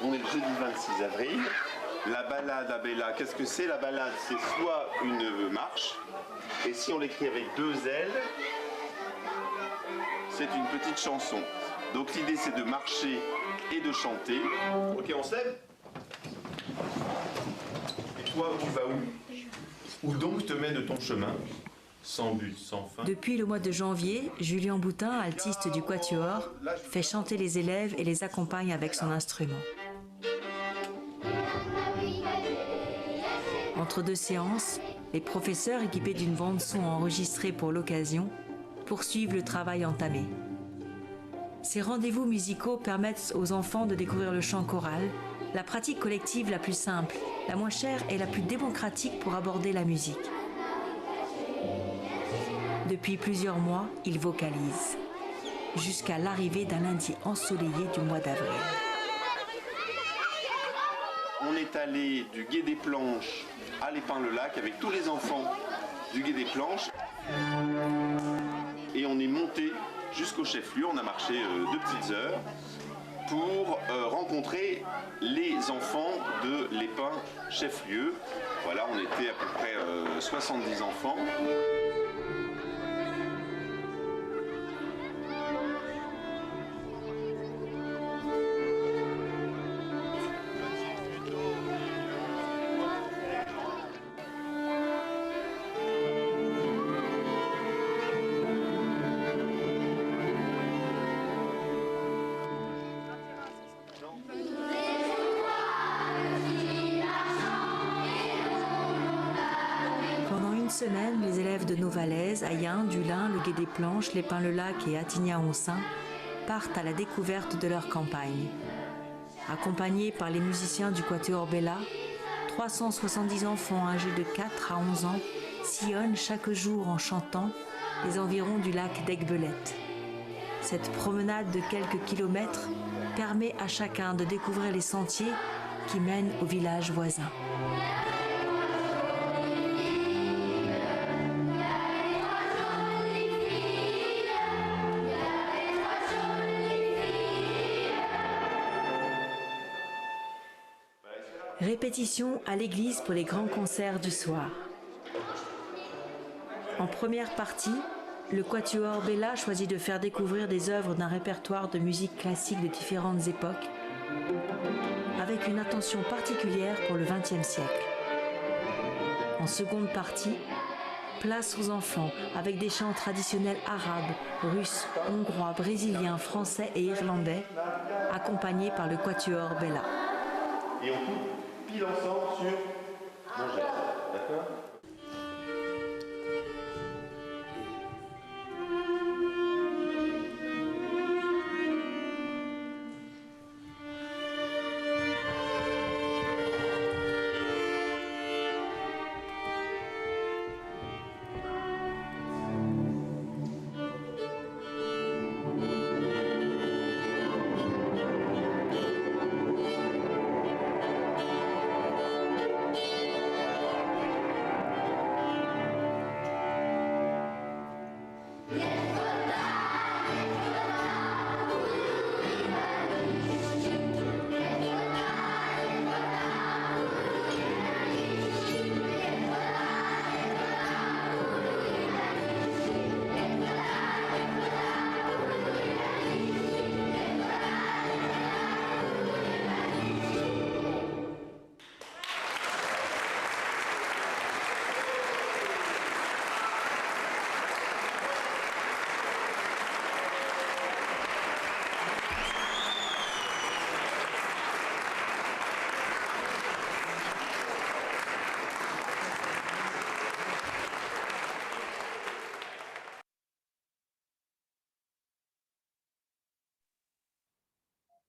On est le jeudi 26 avril. La balade à Bella, qu'est-ce que c'est? La balade, c'est soit une marche, et si on l'écrit avec deux L, c'est une petite chanson. Donc l'idée, c'est de marcher et de chanter. Ok, on se lève? Et toi, tu vas où? Où donc te mène ton chemin? Sans but, sans fin. Depuis le mois de janvier, Julien Boutin, altiste du Quatuor, fait chanter les élèves et les accompagne avec son instrument. Entre deux séances, les professeurs équipés d'une bande-son enregistrée pour l'occasion poursuivent le travail entamé. Ces rendez-vous musicaux permettent aux enfants de découvrir le chant choral, la pratique collective la plus simple, la moins chère et la plus démocratique pour aborder la musique. Depuis plusieurs mois, ils vocalisent, jusqu'à l'arrivée d'un lundi ensoleillé du mois d'avril. On est allé du Gué des Planches à l'Épin-le-Lac avec tous les enfants du Gué des Planches. Et on est monté jusqu'au chef-lieu, on a marché 2 petites heures pour rencontrer les enfants de l'Épin chef-lieu. Voilà, on était à peu près 70 enfants. Semaine, les élèves de Novalaise, Ayen, Dulin, Le Gué des Planches, l'Épin-le-Lac et Attigna-Onsain partent à la découverte de leur campagne. Accompagnés par les musiciens du Quatuor Bella, 370 enfants âgés de 4 à 11 ans sillonnent chaque jour en chantant les environs du lac d'Aiguebelette. Cette promenade de quelques kilomètres permet à chacun de découvrir les sentiers qui mènent au village voisin. Répétition à l'église pour les grands concerts du soir. En première partie, le Quatuor Bella choisit de faire découvrir des œuvres d'un répertoire de musique classique de différentes époques, avec une attention particulière pour le XXe siècle. En seconde partie, place aux enfants avec des chants traditionnels arabes, russes, hongrois, brésiliens, français et irlandais, accompagnés par le Quatuor Bella. Et on coupe pile ensemble sur mon geste, d'accord?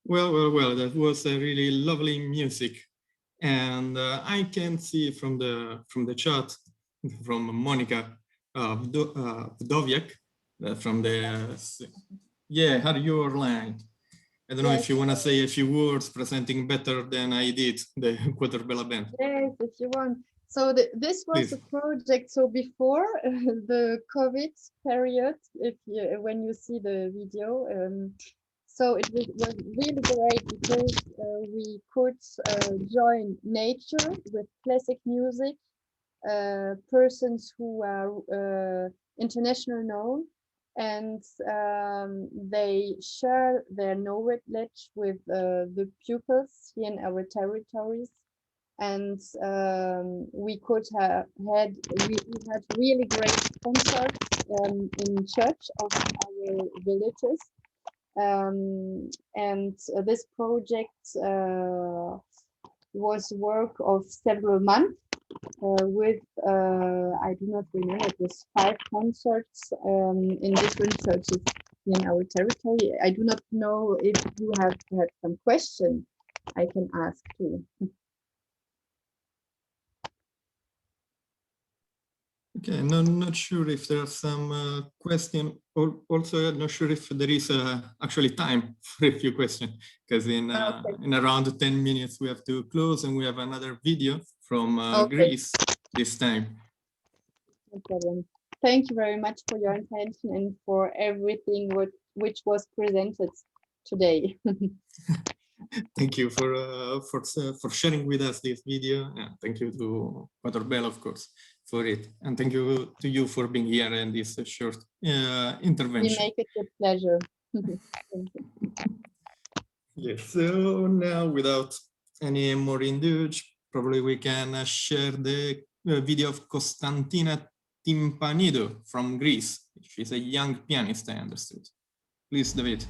Well, that was a really lovely music. And I can see from the chat from Monica Wdowiak, from the, are you online? I don't know if you want to say a few words presenting better than I did the Quatuor Bella Band. Yes, if you want. So this was a project. So before the COVID period, when you see the video, so it was really great because we could join nature with classic music, persons who are international known, and they share their knowledge with the pupils here in our territories. And we had really great concerts in church of our villages. And this project was work of several months with, I do not remember, it was 5 concerts in different churches in our territory. I do not know if you have had some question I can ask too. Okay, not sure if there are some question. Also, I'm not sure if there is actually time for a few questions, because in around 10 minutes we have to close, and we have another video from Greece this time. No problem. Thank you very much for your attention and for everything which was presented. today. Thank you for sharing with us this video. Thank you to Bell, of course, for it. And thank you to you for being here in this short intervention. We make it a pleasure. Yes, so now without any more indulge, probably we can share the video of Constantina Timpanidou from Greece. She's a young pianist, I understood. Please, David.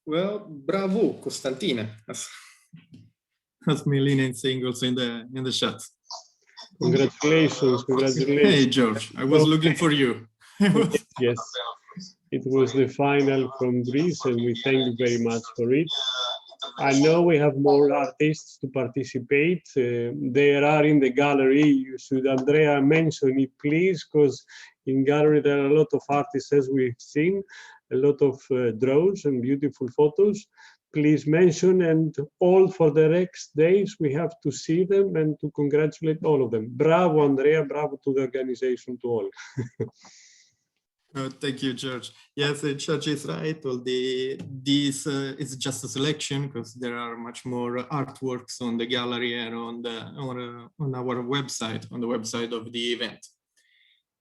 Well, bravo, Costantina, as Melina is saying also in the chat. Congratulations, congratulations. Hey, George, I was looking for you. Yes, it was the final from Greece, and we thank you very much for it. I know we have more artists to participate. They are in the gallery. You should, Andrea, mention it, please, because in gallery there are a lot of artists, as we've seen, a lot of draws and beautiful photos. Please mention, and all for the next days, we have to see them and to congratulate all of them. Bravo, Andrea, bravo to the organization, to all. Thank you, George. Yes, George is right. Well, this is just a selection because there are much more artworks on the gallery and on our website, on the website of the event.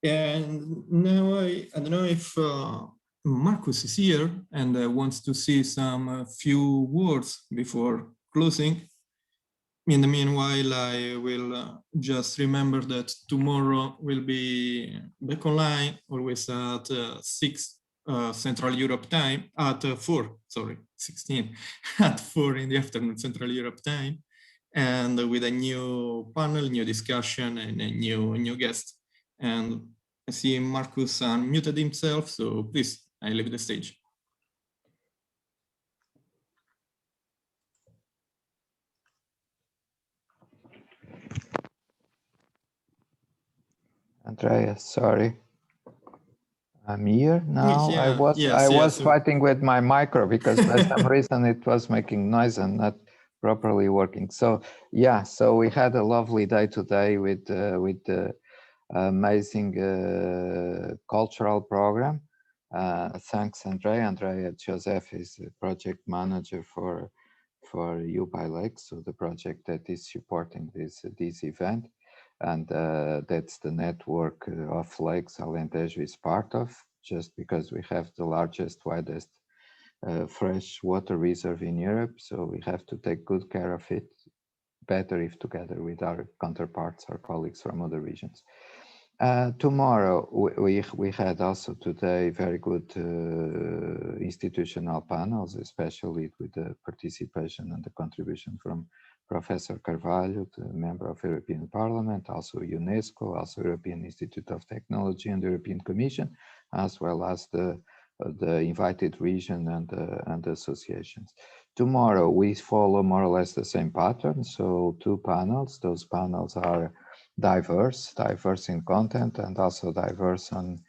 And now I don't know if Marcus is here and wants to say some few words before closing. In the meanwhile, I will just remember that tomorrow we'll be back online, always at 6 Central Europe time, at 16, at 4 in the afternoon Central Europe time, and with a new panel, new discussion, and a new guest. And I see Marcus unmuted himself, so please, I leave the stage. Andrea, sorry. I'm here now. Yeah, I was fighting with my micro because for some reason it was making noise and not properly working. So yeah, so we had a lovely day today with the amazing cultural program. Thanks, Andrea. Andrea Joseph is the project manager for KIrC, so the project that is supporting this event. And that's the network of lakes Alentejo is part of, just because we have the largest, widest fresh water reserve in Europe. So we have to take good care of it, better if together with our counterparts, our colleagues from other regions. Tomorrow, we had also today very good institutional panels, especially with the participation and the contribution from Professor Carvalho, the member of European Parliament, also UNESCO, also European Institute of Technology and the European Commission, as well as the invited region and the associations. Tomorrow, we follow more or less the same pattern. So 2 panels. Those panels are diverse in content and also diverse on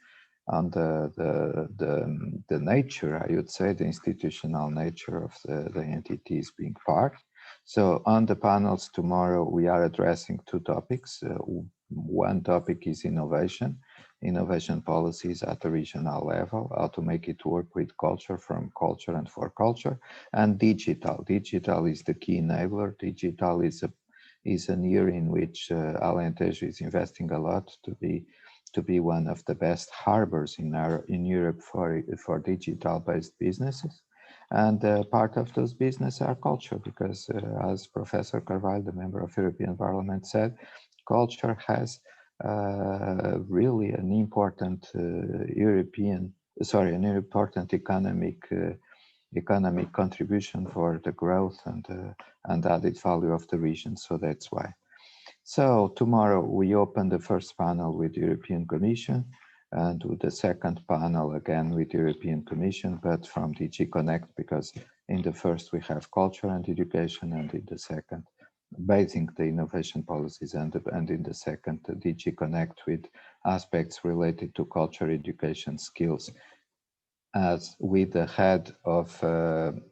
the nature, I would say, the institutional nature of the entities being part. So on the panels tomorrow, we are addressing 2 topics. One topic is innovation policies at the regional level, how to make it work with culture, from culture and for culture, and digital. Digital is the key enabler. Digital is an area in which Alentejo is investing a lot to be one of the best harbors in Europe for digital-based businesses. And part of those businesses are culture, because as Professor Carvalho, the member of European Parliament, said, culture has really an important economic contribution for the growth and added value of the region. So that's why. So tomorrow we open the first panel with the European Commission, and with the second panel again with the European Commission, but from DG Connect, because in the first we have culture and education, and in the second basing the innovation policies, and in the second DG Connect with aspects related to culture, education, skills, as with the head of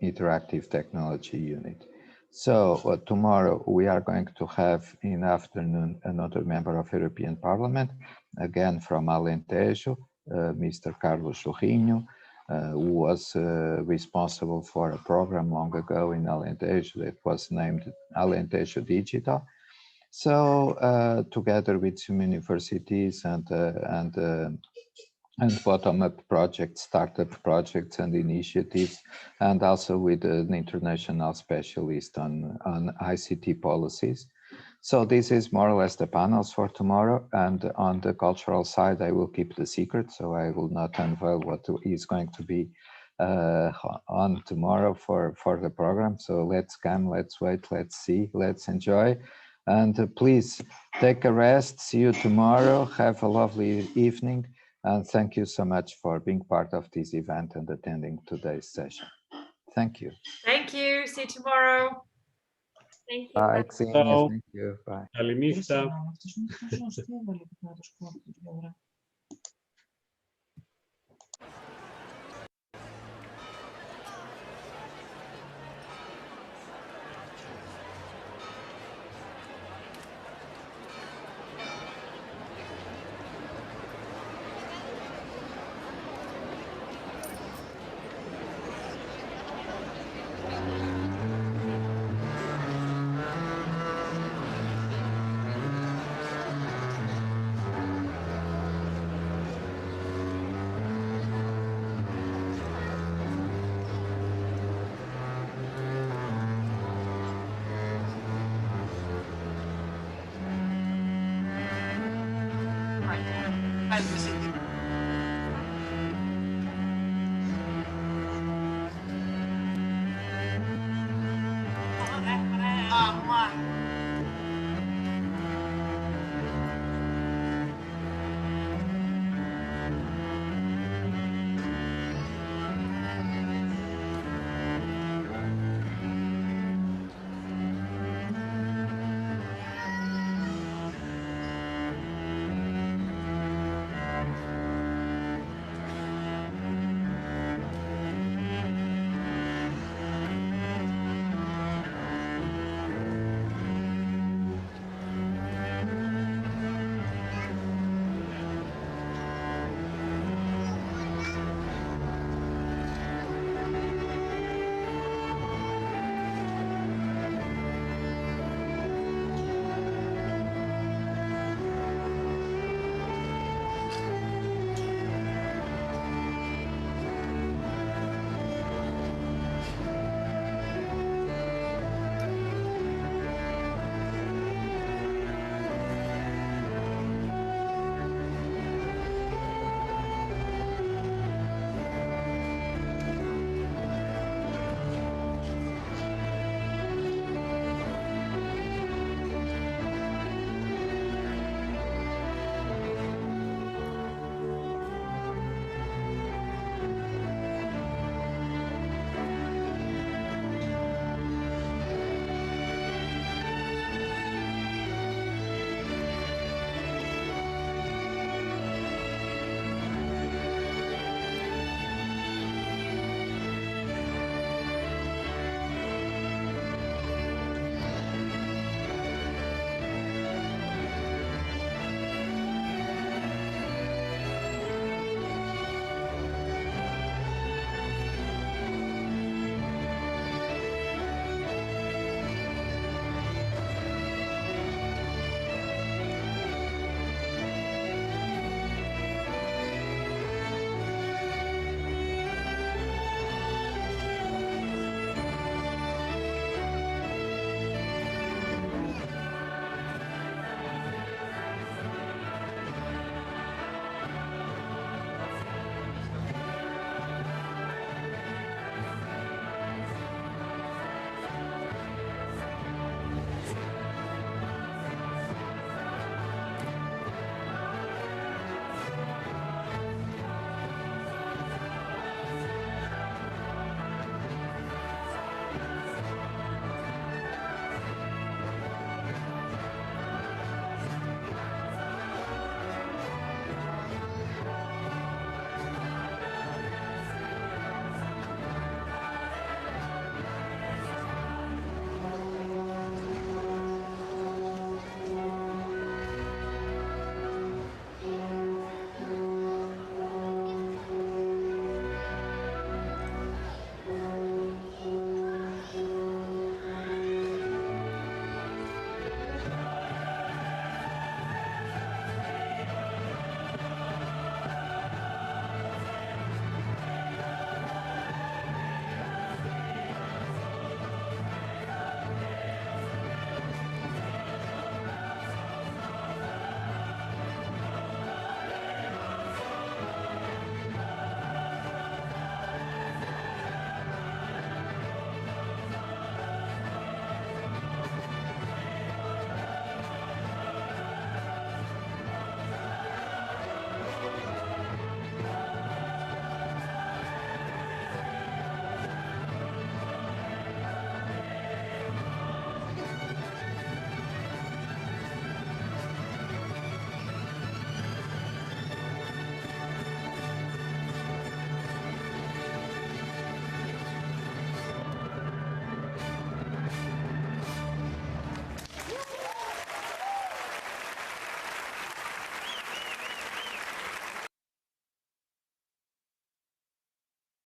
interactive technology unit. So tomorrow we are going to have in the afternoon another member of European Parliament, again from Alentejo, Mr. Carlos Jorrinho, who was responsible for a program long ago in Alentejo that was named Alentejo Digital. So together with some universities and bottom-up projects, startup projects and initiatives, and also with an international specialist on ICT policies. So this is more or less the panels for tomorrow. And on the cultural side, I will keep the secret, so I will not unveil what is going to be on tomorrow for the program. So let's come, let's wait, let's see, let's enjoy. And please take a rest. See you tomorrow. Have a lovely evening. And thank you so much for being part of this event and attending today's session. Thank you. Thank you. See you tomorrow. Thank you. Bye, Xenia. Thank you. Bye. Alimista.